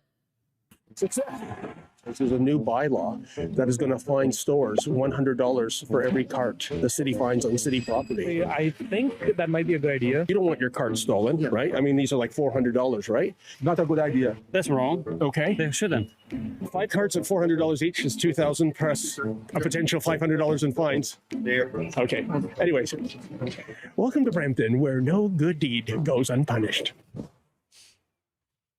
This is a new bylaw that is going to fine stores $100 for every cart the city finds on city property. I think that might be a good idea. You don't want your cart stolen, right? I mean, these are like $400, right? Not a good idea. That's wrong. Okay. They shouldn't. 5 carts at $400 each is $2,000 plus a potential $500 in fines. There. Okay. Anyways, welcome to Brampton, where no good deed goes unpunished.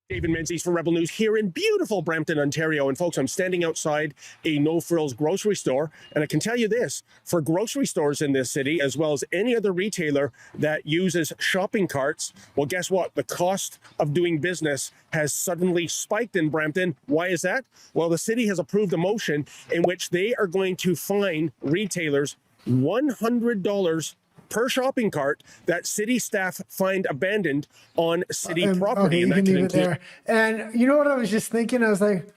David Menzies for Rebel News here in beautiful Brampton, Ontario. And folks, I'm standing outside a no-frills grocery store. And I can tell you this, for grocery stores in this city, as well as any other retailer that uses shopping carts, well, guess what? The cost of doing business has suddenly spiked in Brampton. Why is that? Well, the city has approved a motion in which they are going to fine retailers $100 per shopping cart that city staff find abandoned on city property. Okay, you and can that leave it there. And you know what I was just thinking? I was like,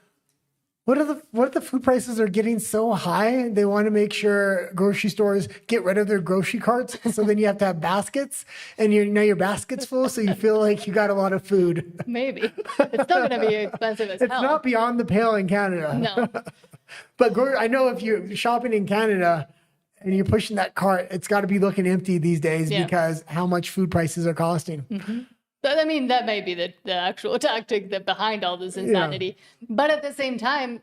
what if the food prices are getting so high? They want to make sure grocery stores get rid of their grocery carts. So then you have to have baskets, and now your basket's full, so you feel like you got a lot of food. Maybe. It's still going to be expensive as It's hell. not beyond the pale in Canada. No. But I know if you're shopping in Canada and you're pushing that cart, it's got to be looking empty these days because how much food prices are costing. Mm-hmm. I mean, that may be the actual tactic that behind all this insanity. But at the same time,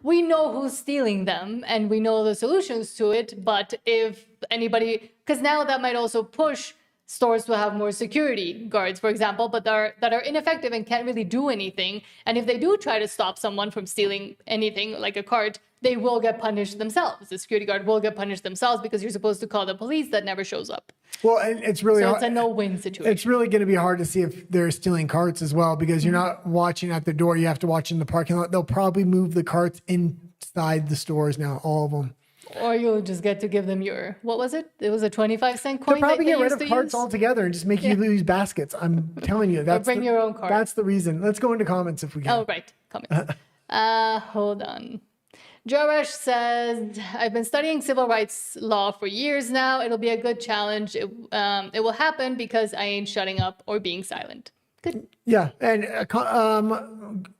we know who's stealing them and we know the solutions to it. But if anybody, because now that might also push stores to have more security guards, for example, but that are ineffective and can't really do anything. And if they do try to stop someone from stealing anything like a cart, they will get punished themselves. The security guard will get punished themselves because you're supposed to call the police that never shows up. Well, and it's really so it's a no-win situation. It's really going to be hard to see if they're stealing carts as well because you're not watching at the door. You have to watch in the parking lot. They'll probably move the carts inside the stores now, all of them. Or you'll just get to give them your, what was it? It was a 25-cent coin. They'll probably that get they rid used of to carts use. altogether and just make you lose baskets. I'm telling you, that's bring your own cart. That's the reason. Let's go into comments if we can. Oh, right. Comments. Hold on. Joresh says, I've been studying civil rights law for years now. It'll be a good challenge. It will happen because I ain't shutting up or being silent. Good. Yeah, and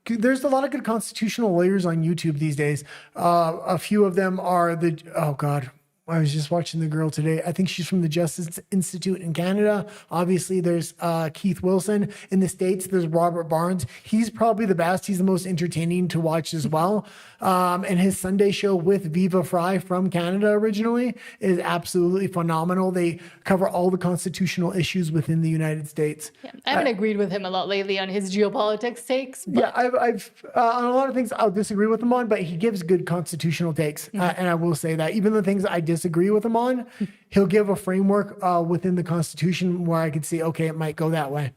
there's a lot of good constitutional lawyers on YouTube these days. A few of them are oh God, I was just watching the girl today. I think she's from the Justice Institute in Canada. Obviously, there's Keith Wilson. In the States, there's Robert Barnes. He's probably the best. He's the most entertaining to watch as well. And his Sunday show with Viva Fry from Canada originally is absolutely phenomenal. They cover all the constitutional issues within the United States. Yeah, I haven't agreed with him a lot lately on his geopolitics takes. But... Yeah, I've on a lot of things I'll disagree with him on, but he gives good constitutional takes. And I will say that even the things I disagree with him on, he'll give a framework within the Constitution where I could see, okay, it might go that way.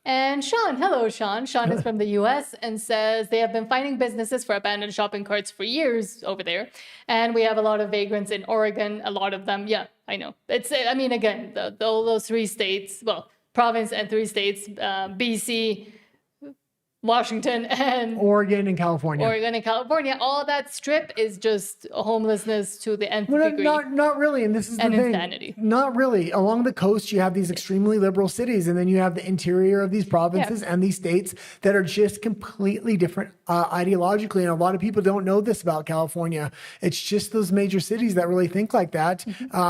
And Sean, hello, Sean. Sean is from the US and says they have been finding businesses for abandoned shopping carts for years over there. And we have a lot of vagrants in Oregon, a lot of them. Yeah, I know. It's, I mean, again, all those 3 states, well, province and 3 states, BC, Washington and Oregon and California. All that strip is just homelessness to the nth degree. Not really. And this is the thing. Insanity. Not really. Along the coast, you have these extremely liberal cities, and then you have the interior of these provinces and these states that are just completely different ideologically. And a lot of people don't know this about California. It's just those major cities that really think like that.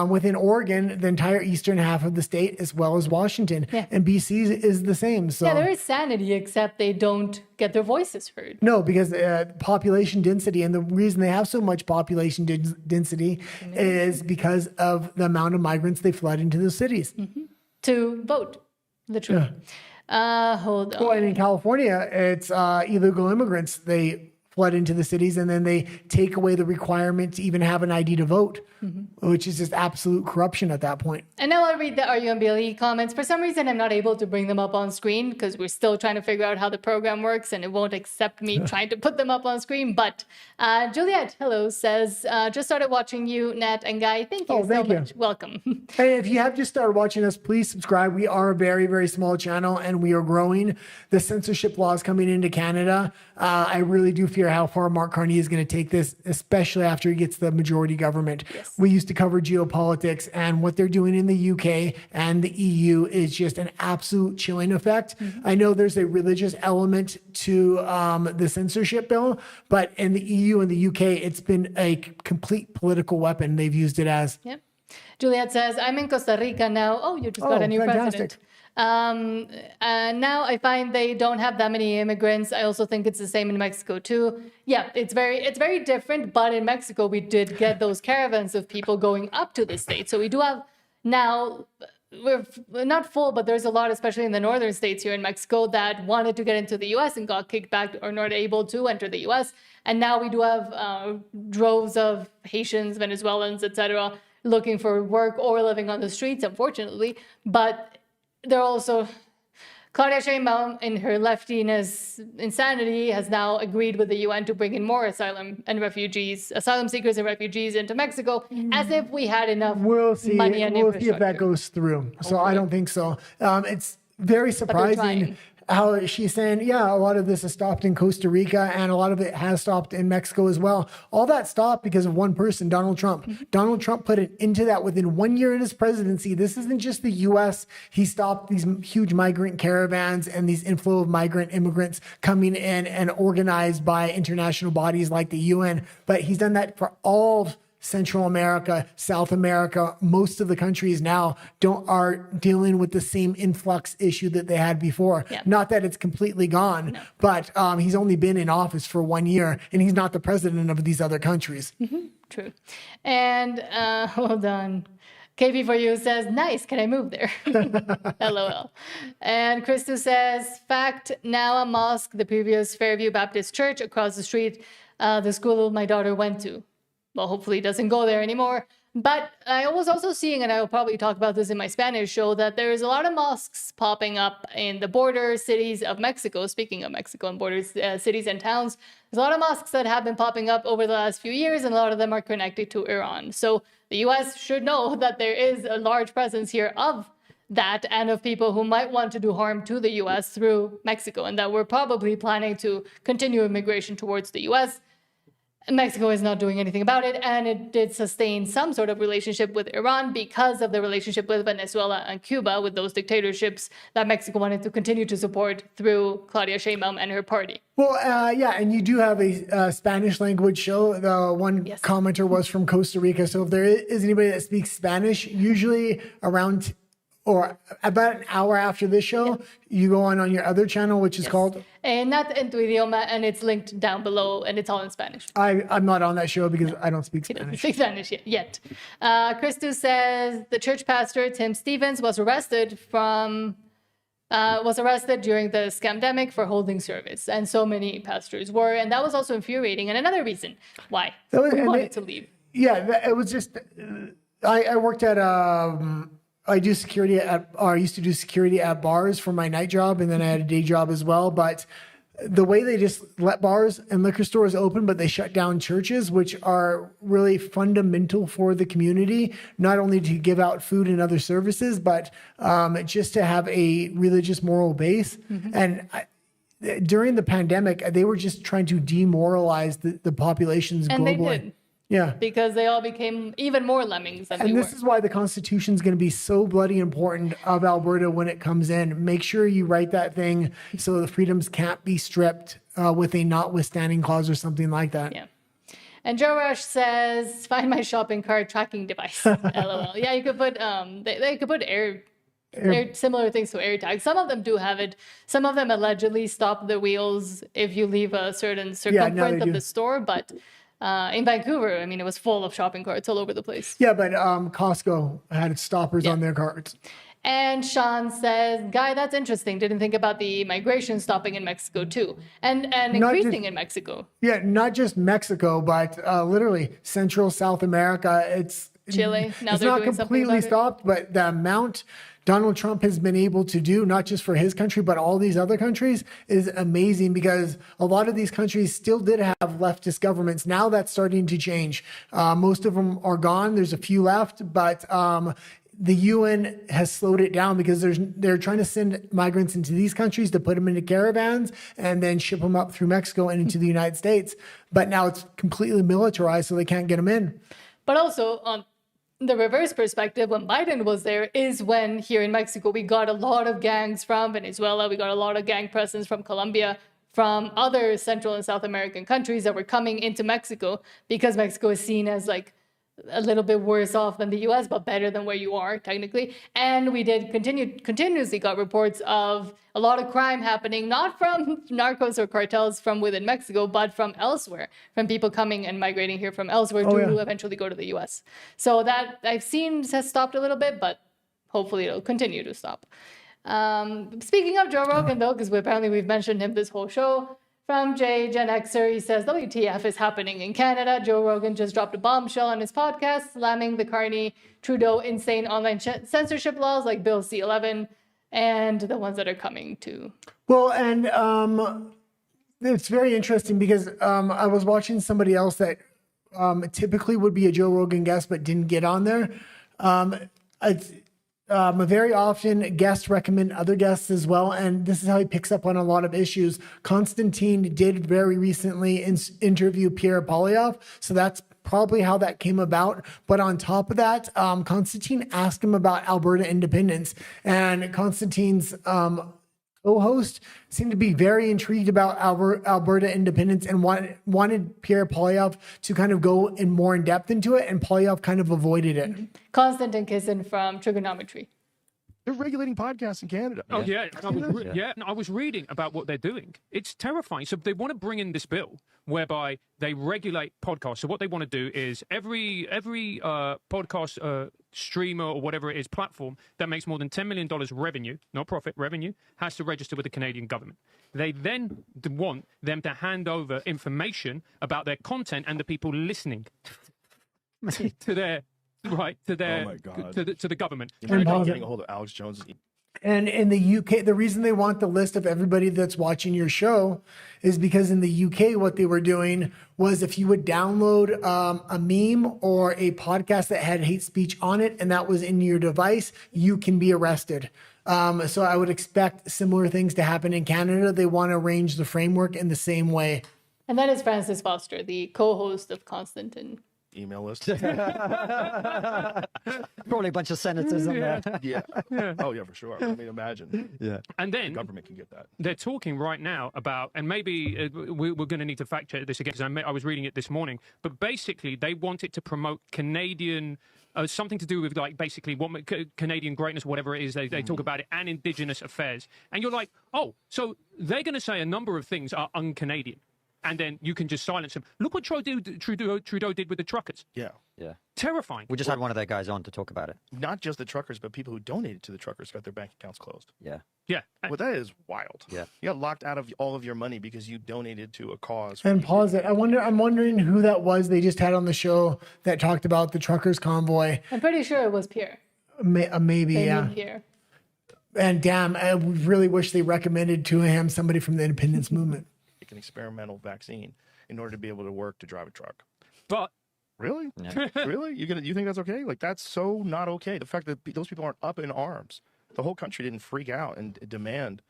Within Oregon, the entire eastern half of the state, as well as Washington. And BC is the same. So there is sanity, except they don't get their voices heard. No, because population density, and the reason they have so much population density is because of the amount of migrants they flood into the cities. To vote, literally. Hold on. Well, and in California, it's illegal immigrants. They flood into the cities, and then they take away the requirement to even have an ID to vote, which is just absolute corruption at that point. And now I'll read the RUMBLE comments. For some reason, I'm not able to bring them up on screen because we're still trying to figure out how the program works, and it won't accept me trying to put them up on screen. But Juliet, hello, says, just started watching you, Nat and Guy. Thank you so much. Welcome. And if you have just started watching us, please subscribe. We are a very, very small channel, and we are growing. The censorship laws coming into Canada. I really do fear how far Mark Carney is going to take this, especially after he gets the majority government. We used to cover geopolitics, and what they're doing in the UK and the EU is just an absolute chilling effect. I know there's a religious element to the censorship bill, but in the EU and the UK, it's been a complete political weapon they've used it as. Yep. Juliet says, I'm in Costa Rica now. Oh, you just got a new president. Now I find they don't have that many immigrants. I also think it's the same in Mexico too. Yeah, it's very different, but in Mexico we did get those caravans of people going up to the state. So we do have now, we're not full, but there's a lot, especially in the northern states here in Mexico, that wanted to get into the US and got kicked back or not able to enter the US. And now we do have droves of Haitians, Venezuelans, etc., looking for work or living on the streets, unfortunately. But they're also Claudia Sheinbaum, in her leftiness insanity, has now agreed with the UN to bring in more asylum seekers and refugees into Mexico, as if we had enough money and We'll see if that infrastructure. goes through. So I don't think so. It's very surprising trying. how she's saying, yeah, a lot of this has stopped in Costa Rica and a lot of it has stopped in Mexico as well. All that stopped because of one person, Donald Trump. Donald Trump put it into that within 1 year in his presidency. This isn't just the U.S. He stopped these huge migrant caravans and these inflow of migrant immigrants coming in and organized by international bodies like the UN. But he's done that for all Central America, South America. Most of the countries now are dealing with the same influx issue that they had before. Yeah. Not that it's completely gone, but he's only been in office for 1 year and he's not the president of these other countries. True. And hold on. KP4U says, nice, can I move there? LOL. And Christo says, fact, now a mosque, the previous Fairview Baptist Church across the street, the school my daughter went to. Well, hopefully it doesn't go there anymore. But I was also seeing, and I will probably talk about this in my Spanish show, that there's a lot of mosques popping up in the border cities of Mexico. Speaking of Mexico and border cities and towns, there's a lot of mosques that have been popping up over the last few years, and a lot of them are connected to Iran. So the U.S. should know that there is a large presence here of that and of people who might want to do harm to the U.S. through Mexico, and that we're probably planning to continue immigration towards the U.S. Mexico is not doing anything about it, and it did sustain some sort of relationship with Iran because of the relationship with Venezuela and Cuba, with those dictatorships that Mexico wanted to continue to support through Claudia Sheinbaum and her party. Well, yeah, and you do have a Spanish language show. The one commenter was from Costa Rica. So if there is anybody that speaks Spanish, usually around or about an hour after this show, you go on your other channel, which is called... Not en tu idioma, and it's linked down below, and it's all in Spanish. I'm not on that show because I don't speak Spanish. He doesn't speak Spanish yet. Christo says the church pastor, Tim Stevens, was arrested during the scamdemic for holding service, and so many pastors were, and that was also infuriating, and another reason why we wanted to leave. Yeah, it was just... I worked at... I used to do security at bars for my night job, and then I had a day job as well. But the way they just let bars and liquor stores open, but they shut down churches, which are really fundamental for the community, not only to give out food and other services, but just to have a religious moral base. And during the pandemic, they were just trying to demoralize the populations globally. And they did. Yeah. Because they all became even more lemmings than And this is why the Constitution is going to be so bloody important of Alberta when it comes in. Make sure you write that thing so the freedoms can't be stripped with a notwithstanding clause or something like that. Yeah. And Joe Rush says, find my shopping cart tracking device. LOL. Yeah, you could put, they could put similar things to AirTag. Some of them do have it. Some of them allegedly stop the wheels if you leave a certain circumference of the store, but... in Vancouver, I mean, it was full of shopping carts all over the place. Yeah, but Costco had stoppers on their carts. And Sean says, Guy, that's interesting. Didn't think about the migration stopping in Mexico too. And increasing in Mexico. Yeah, not just Mexico, but literally Central South America. It's Chile. Now it's they're not doing something completely about stopped, but the amount Donald Trump has been able to do, not just for his country, but all these other countries, is amazing, because a lot of these countries still did have leftist governments. Now that's starting to change. Most of them are gone. There's a few left, but the UN has slowed it down because they're trying to send migrants into these countries to put them into caravans and then ship them up through Mexico and into the United States. But now it's completely militarized, so they can't get them in. But also, on the reverse perspective, when Biden was there, is when here in Mexico, we got a lot of gangs from Venezuela. We got a lot of gang presence from Colombia, from other Central and South American countries that were coming into Mexico, because Mexico is seen as like a little bit worse off than the US, but better than where you are technically. And we did continuously got reports of a lot of crime happening, not from narcos or cartels from within Mexico, but from elsewhere, from people coming and migrating here from elsewhere to eventually go to the US. So that I've seen has stopped a little bit, but hopefully it'll continue to stop. Speaking of Joe Rogan though, because apparently we've mentioned him this whole show, from Jay Gen Xer, he says, WTF is happening in Canada. Joe Rogan just dropped a bombshell on his podcast, slamming the Carney Trudeau insane online censorship laws like Bill C-11, and the ones that are coming too. Well, and it's very interesting because I was watching somebody else that typically would be a Joe Rogan guest but didn't get on there. Very often guests recommend other guests as well, and this is how he picks up on a lot of issues. Constantine did very recently interview Pierre Poilievre, so that's probably how that came about. But on top of that, Constantine asked him about Alberta independence, and Constantine's co-host seemed to be very intrigued about Alberta independence and wanted Pierre Poilievre to kind of go in more in depth into it, and Poilievre kind of avoided it. Konstantin Kisin from Trigonometry. They're regulating podcasts in Canada. Oh, yeah. I was reading about what they're doing. It's terrifying. So they want to bring in this bill whereby they regulate podcasts. So what they want to do is every podcast streamer or whatever it is platform that makes more than $10 million revenue, not profit, revenue, has to register with the Canadian government. They then want them to hand over information about their content and the people listening to their... Right, to their, oh my God. To the government. Getting a hold of Alex Jones. And in the UK, the reason they want the list of everybody that's watching your show is because in the UK, what they were doing was if you would download a meme or a podcast that had hate speech on it, and that was in your device, you can be arrested. So I would expect similar things to happen in Canada. They want to arrange the framework in the same way. And that is Francis Foster, the co-host of Constantine. Email list. Probably a bunch of senators on there. Yeah. Oh, yeah, for sure. I mean, imagine. Yeah. And then the government can get that. They're talking right now about, and maybe we're going to need to fact check this again because I was reading it this morning, but basically they want it to promote Canadian, something to do with like basically what Canadian greatness, whatever it is, they talk about it, and Indigenous affairs. And you're like, oh, so they're going to say a number of things are un-Canadian. And then you can just silence them. Look what Trudeau did with the truckers. Yeah. Yeah. Terrifying. We just had one of their guys on to talk about it. Not just the truckers, but people who donated to the truckers got their bank accounts closed. Yeah. Yeah. Well, that is wild. Yeah. You got locked out of all of your money because you donated to a cause. And pause it. I'm wondering who that was they just had on the show that talked about the truckers convoy. I'm pretty sure it was Pierre. Maybe, yeah. Pierre. And damn, I really wish they recommended to him somebody from the independence movement. Take an experimental vaccine in order to be able to work to drive a truck. But really, really, you think that's okay? Like that's so not okay. The fact that those people aren't up in arms, the whole country didn't freak out and demand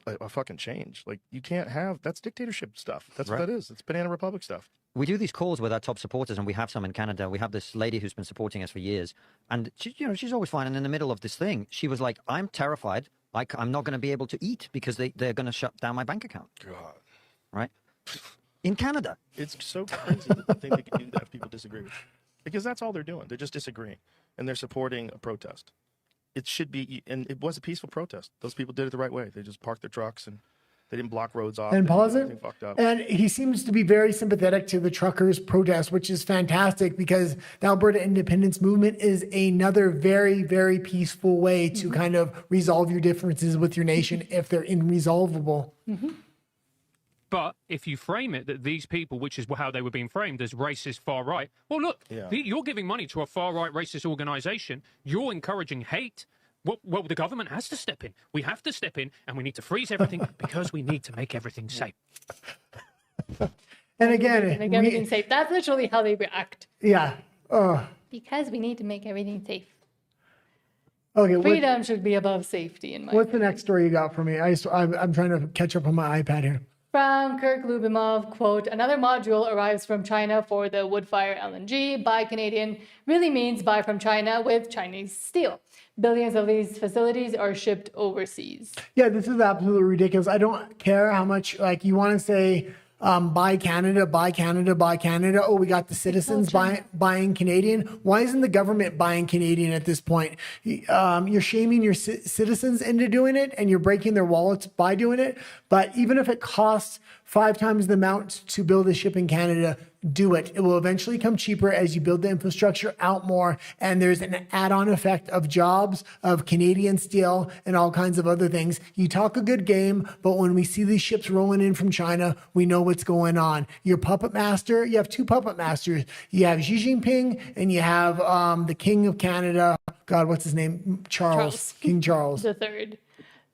a fucking change. Like you can't have that's dictatorship stuff. That's what that is. It's Banana Republic stuff. We do these calls with our top supporters, and we have some in Canada. We have this lady who's been supporting us for years, and she's always fine. And in the middle of this thing, she was like, "I'm terrified. Like I'm not going to be able to eat because they're going to shut down my bank account." God. Right? In Canada. It's so crazy that they think they can do that if people disagree with you. Because that's all they're doing. They're just disagreeing. And they're supporting a protest. It should be, and it was a peaceful protest. Those people did it the right way. They just parked their trucks and they didn't block roads off. And pause it. Fucked up. And he seems to be very sympathetic to the truckers' protest, which is fantastic because the Alberta independence movement is another very, very peaceful way to kind of resolve your differences with your nation if they're irresolvable. But if you frame it that these people, which is how they were being framed as racist far right, well, look, you're giving money to a far right racist organization. You're encouraging hate. Well, the government has to step in. We have to step in, and we need to freeze everything because we need to make everything safe. And again, make everything safe. That's literally how they react. Yeah. Because we need to make everything safe. Okay. Freedom should be above safety, in my What's the next story you got for me? I'm trying to catch up on my iPad here. From Kirk Lubimov, quote, another module arrives from China for the Woodfire LNG. Buy Canadian really means buy from China with Chinese steel. Billions of these facilities are shipped overseas. Yeah, this is absolutely ridiculous. I don't care how much, like, you want to say, buy Canada, buy Canada, buy Canada. Oh, we got the citizens buying Canadian. Why isn't the government buying Canadian at this point? You're shaming your citizens into doing it, and you're breaking their wallets by doing it. But even if it costs 5 times the amount to build a ship in Canada, do it. It will eventually come cheaper as you build the infrastructure out more. And there's an add-on effect of jobs, of Canadian steel, and all kinds of other things. You talk a good game, but when we see these ships rolling in from China, we know what's going on. Your puppet master, you have 2 puppet masters. You have Xi Jinping and you have the King of Canada. God, what's his name? Charles. King Charles. The third.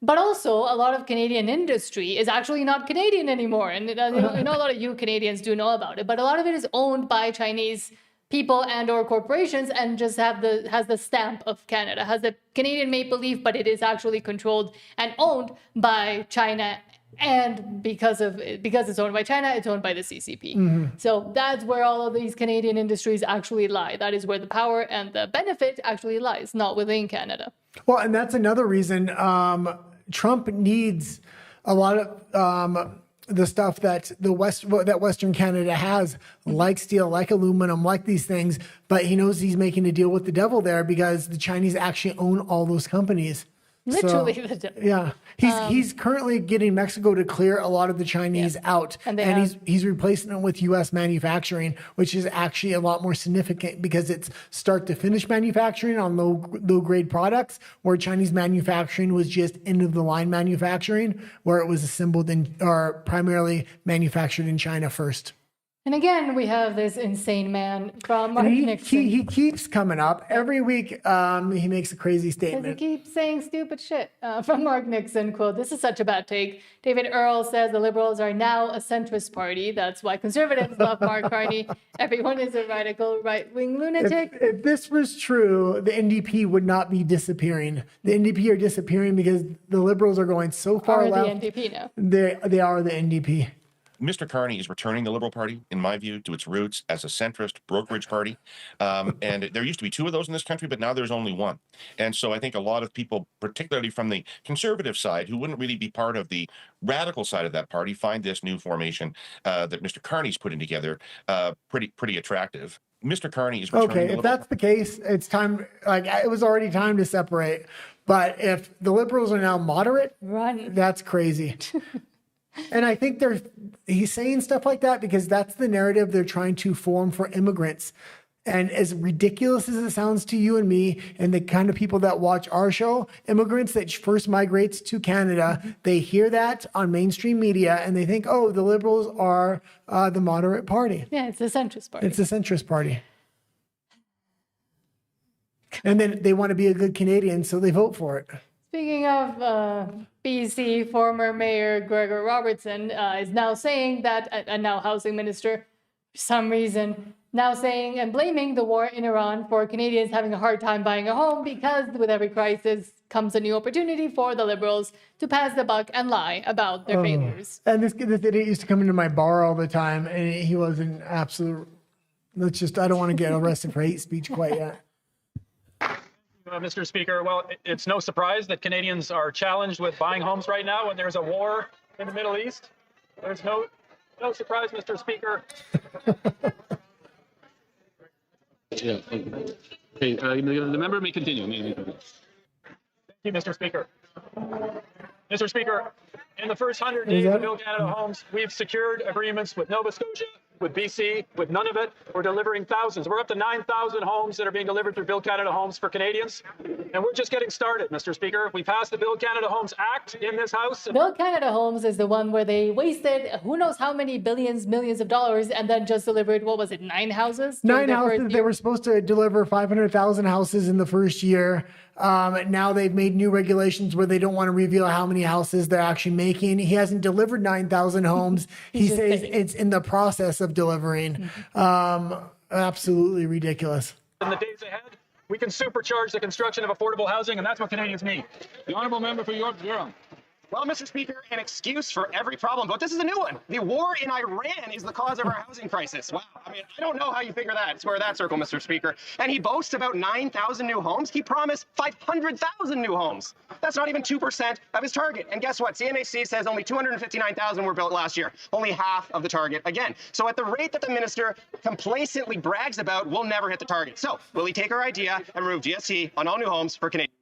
But also, a lot of Canadian industry is actually not Canadian anymore. And I know a lot of you Canadians do know about it, but a lot of it is owned by Chinese people and or corporations and just has the stamp of Canada, has the Canadian maple leaf, but it is actually controlled and owned by China. And because it's owned by China, it's owned by the CCP. So that's where all of these Canadian industries actually lie. That is where the power and the benefit actually lies, not within Canada. Well, and that's another reason Trump needs a lot of the stuff that that Western Canada has, like steel, like aluminum, like these things. But he knows he's making a deal with the devil there because the Chinese actually own all those companies. Literally, so, yeah. He's currently getting Mexico to clear a lot of the Chinese out, and he's replacing it with U.S. manufacturing, which is actually a lot more significant because it's start to finish manufacturing on low grade products, where Chinese manufacturing was just end of the line manufacturing, where it was assembled or primarily manufactured in China first. And again, we have this insane man from Mark Nixon. He keeps coming up. Every week, he makes a crazy statement. Because he keeps saying stupid shit. From Mark Nixon, quote, "This is such a bad take. David Earl says the Liberals are now a centrist party. That's why conservatives love Mark Carney. Everyone is a radical right-wing lunatic." If this was true, the NDP would not be disappearing. The NDP are disappearing because the Liberals are going so far left. The NDP now. They are the NDP. Mr. Carney is returning the Liberal Party, in my view, to its roots as a centrist brokerage party. And there used to be 2 of those in this country, but now there's only 1. And so I think a lot of people, particularly from the conservative side, who wouldn't really be part of the radical side of that party, find this new formation that Mr. Carney's putting together pretty attractive. Mr. Carney is returning okay. If that's the case, it's time. Like it was already time to separate. But if the Liberals are now moderate, that's crazy. And I think he's saying stuff like that because that's the narrative they're trying to form for immigrants. And as ridiculous as it sounds to you and me and the kind of people that watch our show, immigrants that first migrates to Canada, they hear that on mainstream media and they think, oh, the Liberals are the moderate party. Yeah, it's the centrist party. It's the centrist party. And then they want to be a good Canadian, so they vote for it. Speaking of BC, former Mayor Gregor Robertson is now saying that, and now Housing Minister, for some reason, now saying and blaming the war in Iran for Canadians having a hard time buying a home because with every crisis comes a new opportunity for the Liberals to pass the buck and lie about their failures. And this idiot used to come into my bar all the time, and he was an absolute, I don't want to get arrested for hate speech quite yet. Mr. Speaker, well, it's no surprise that Canadians are challenged with buying homes right now when there's a war in the Middle East. There's no surprise, Mr. Speaker. Yeah. Okay, the member may continue. Thank you, Mr. Speaker. Mr. Speaker, in the first 100 days of Build Canada Homes, we've secured agreements with Nova Scotia, with BC, with none of it. We're delivering thousands. We're up to 9,000 homes that are being delivered through Build Canada Homes for Canadians. And we're just getting started, Mr. Speaker. We passed the Build Canada Homes Act in this House. Build Canada Homes is the one where they wasted who knows how many millions of dollars and then just delivered, what was it, 9 houses? 9 houses. They were supposed to deliver 500,000 houses in the first year. Now they've made new regulations where they don't want to reveal how many houses they're actually making. He hasn't delivered 9,000 homes. He says it's in the process of delivering. Absolutely ridiculous. In the days ahead, we can supercharge the construction of affordable housing, and that's what Canadians need. The honourable member for York Durham. Well, Mr. Speaker, an excuse for every problem, but this is a new one. The war in Iran is the cause of our housing crisis. Wow. I mean, I don't know how you figure that. Square that circle, Mr. Speaker. And he boasts about 9,000 new homes. He promised 500,000 new homes. That's not even 2% of his target. And guess what? CMHC says only 259,000 were built last year. Only half of the target again. So at the rate that the minister complacently brags about, we'll never hit the target. So will he take our idea and remove GST on all new homes for Canadians?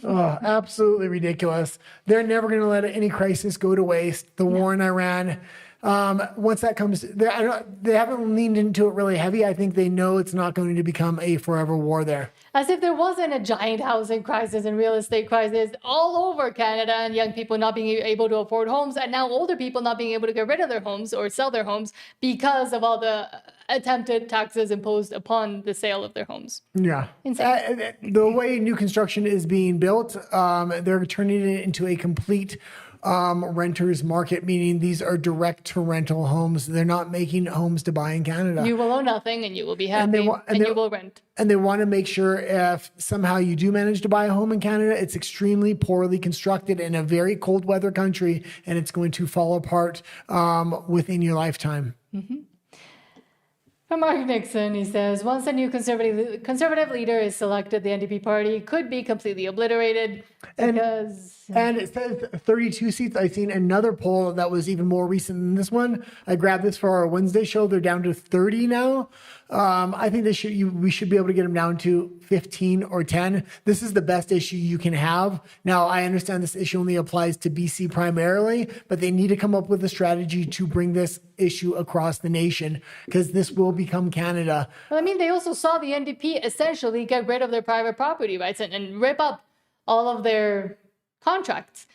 Oh, absolutely ridiculous. They're never going to let any crisis go to waste. The war in Iran, Once that comes, they haven't leaned into it really heavy. I think they know it's not going to become a forever war there. As if there wasn't a giant housing crisis and real estate crisis all over Canada, and young people not being able to afford homes, and now older people not being able to get rid of their homes or sell their homes because of all the attempted taxes imposed upon the sale of their homes. Yeah. Insane. The way new construction is being built, they're turning it into a complete renters market, meaning these are direct to rental homes. They're not making homes to buy in Canada. You will own nothing and you will be happy and you will rent. And they want to make sure if somehow you do manage to buy a home in Canada, it's extremely poorly constructed in a very cold weather country, and it's going to fall apart within your lifetime. Mm-hmm. From Mark Nixon, he says, once a new conservative leader is selected, the NDP party could be completely obliterated because... And it says 32 seats. I've seen another poll that was even more recent than this one. I grabbed this for our Wednesday show. They're down to 30 now. I think we should be able to get them down to 15 or 10. This is the best issue you can have. Now, I understand this issue only applies to BC primarily, but they need to come up with a strategy to bring this issue across the nation, because this will become Canada. Well, I mean, they also saw the NDP essentially get rid of their private property rights and rip up all of their contracts.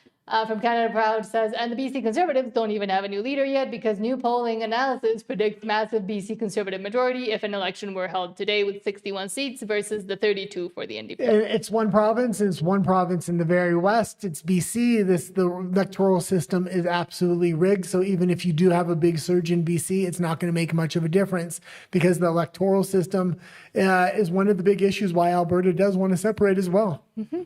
From Canada Proud says, and the BC Conservatives don't even have a new leader yet because new polling analysis predicts massive BC Conservative majority if an election were held today with 61 seats versus the 32 for the NDP. It's one province. It's one province in the very west. It's BC. The electoral system is absolutely rigged. So even if you do have a big surge in BC, it's not going to make much of a difference because the electoral system is one of the big issues why Alberta does want to separate as well. Mm-hmm.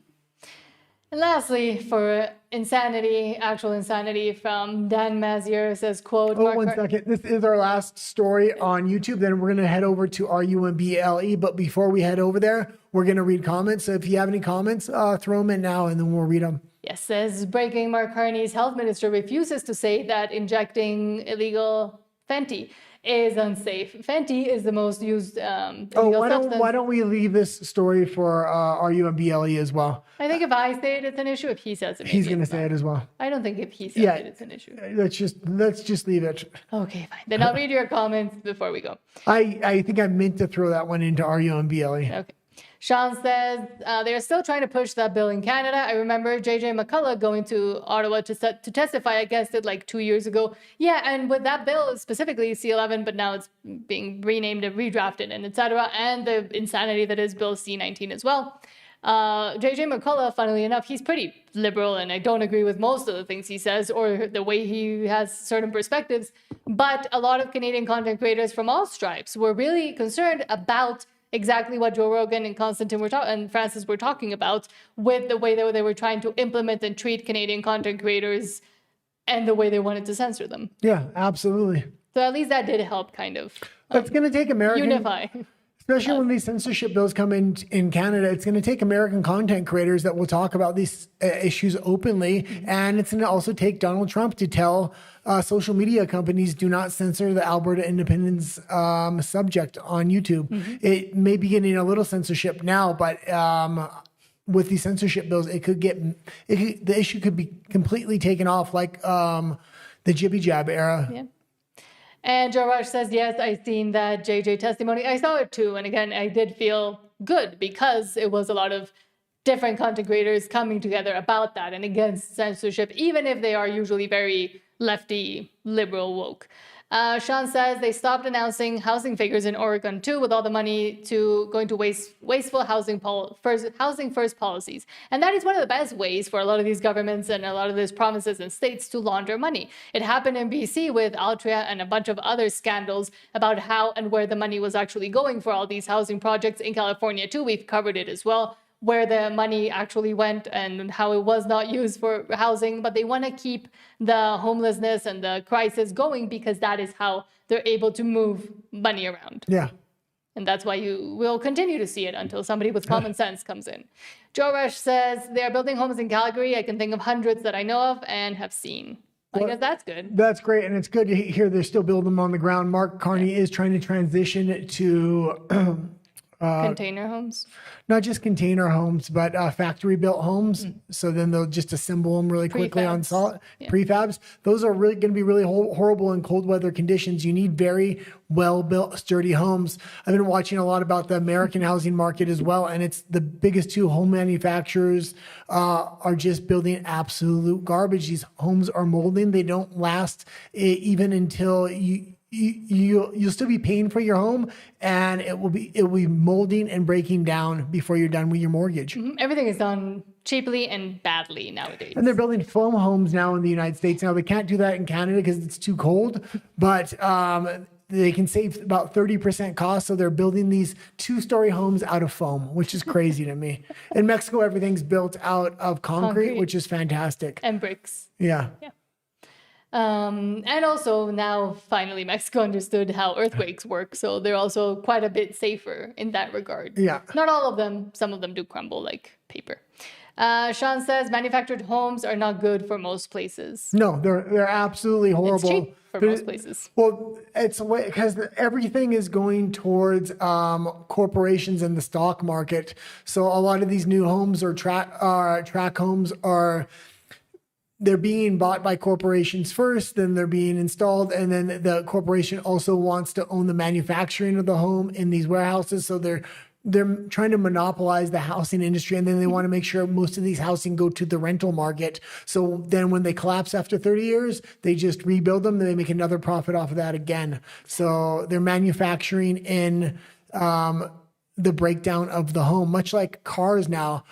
And lastly, for insanity, actual insanity, from Dan Mazier says, quote... Oh, one second. This is our last story on YouTube. Then we're going to head over to RUMBLE. But before we head over there, we're going to read comments. So if you have any comments, throw them in now and then we'll read them. Yes, says, breaking, Mark Carney's health minister refuses to say that injecting illegal Fenty is unsafe. Fenty is the most used illegal substance. Why don't we leave this story for RUMBLE as well? I think if I say it, it's an issue. If he says it, he's going to say it as well. I don't think if he says it, it's an issue. Let's just leave it. Okay, fine. Then I'll read your comments before we go. I think I meant to throw that one into RUMBLE. Okay. Sean says they're still trying to push that bill in Canada. I remember JJ McCullough going to Ottawa to testify against it like 2 years ago. Yeah, and with that bill, specifically C11, but now it's being renamed and redrafted and etc. And the insanity that is Bill C19 as well. JJ McCullough, funnily enough, he's pretty liberal, and I don't agree with most of the things he says or the way he has certain perspectives. But a lot of Canadian content creators from all stripes were really concerned about exactly what Joe Rogan and Constantine and Francis were talking about with the way that they were trying to implement and treat Canadian content creators and the way they wanted to censor them. Yeah, absolutely. So at least that did help kind of it's going to take American unify. Especially when these censorship bills come in Canada, it's going to take American content creators that will talk about these issues openly. And it's going to also take Donald Trump to tell social media companies, do not censor the Alberta Independence subject on YouTube. Mm-hmm. It may be getting a little censorship now, but with these censorship bills, the issue could be completely taken off like the Jibby Jab era. Yeah. And Joe Rush says, yes, I've seen that JJ testimony. I saw it too. And again, I did feel good because it was a lot of different content creators coming together about that and against censorship, even if they are usually very lefty, liberal, woke. Sean says they stopped announcing housing figures in Oregon too, with all the money going to wasteful housing first policies. And that is one of the best ways for a lot of these governments and a lot of these provinces and states to launder money. It happened in BC with Altria and a bunch of other scandals about how and where the money was actually going for all these housing projects. In California too, we've covered it as well, where the money actually went and how it was not used for housing. But they want to keep the homelessness and the crisis going because that is how they're able to move money around. Yeah. And that's why you will continue to see it until somebody with common sense comes in. Joe Rush says they are building homes in Calgary. I can think of hundreds that I know of and have seen. I guess that's good. That's great. And it's good to hear they're still building them on the ground. Mark Carney is trying to transition to Container homes? Not just container homes, but factory built homes. So then they'll just assemble them really quickly on solid prefabs. Those are really going to be really horrible in cold weather conditions. You need very well built, sturdy homes. I've been watching a lot about the American housing market as well. And it's the biggest two home manufacturers are just building absolute garbage. These homes are molding. They don't last even until you'll still be paying for your home, and it will be molding and breaking down before you're done with your mortgage. Everything is done cheaply and badly nowadays. And they're building foam homes now in the United States. Now they can't do that in Canada because it's too cold, but they can save about 30% cost. So they're building these 2-story homes out of foam, which is crazy to me. In Mexico, everything's built out of concrete, which is fantastic. And bricks. Yeah. And also now finally Mexico understood how earthquakes work, so they're also quite a bit safer in that regard. Yeah. Not all of them. Some of them do crumble like paper. Sean says manufactured homes are not good for most places. No, they're absolutely horrible. It's cheap for most places. Well, it's because everything is going towards corporations in the stock market. So a lot of these new homes or track homes they're being bought by corporations first, then they're being installed, and then the corporation also wants to own the manufacturing of the home in these warehouses. So they're trying to monopolize the housing industry, and then they want to make sure most of these housing go to the rental market. So then when they collapse after 30 years, they just rebuild them, and they make another profit off of that again. So they're manufacturing in the breakdown of the home, much like cars now.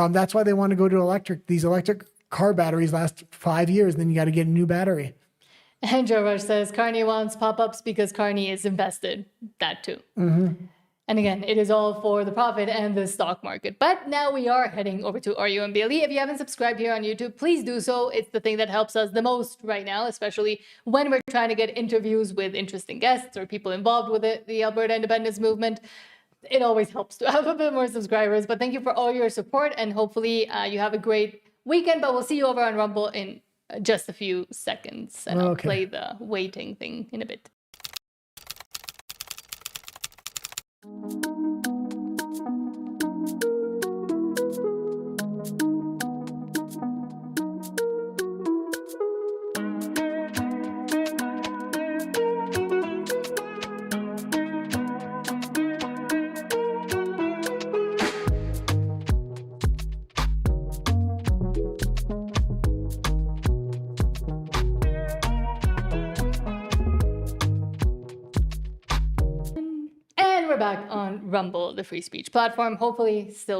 That's why they want to go to electric. These electric car batteries last 5 years, then you got to get a new battery. And Joe Rush says Carney wants pop-ups because Carney is invested. That too. And again, it is all for the profit and the stock market. But now we are heading over to RUMBLE. If you haven't subscribed here on YouTube, please do so. It's the thing that helps us the most right now, especially when we're trying to get interviews with interesting guests or people involved with the Alberta independence movement. It always helps to have a bit more subscribers. But thank you for all your support, and hopefully you have a great weekend. But we'll see you over on Rumble in just a few seconds, and I'll play the waiting thing in a bit. Back on Rumble, the free speech platform, hopefully still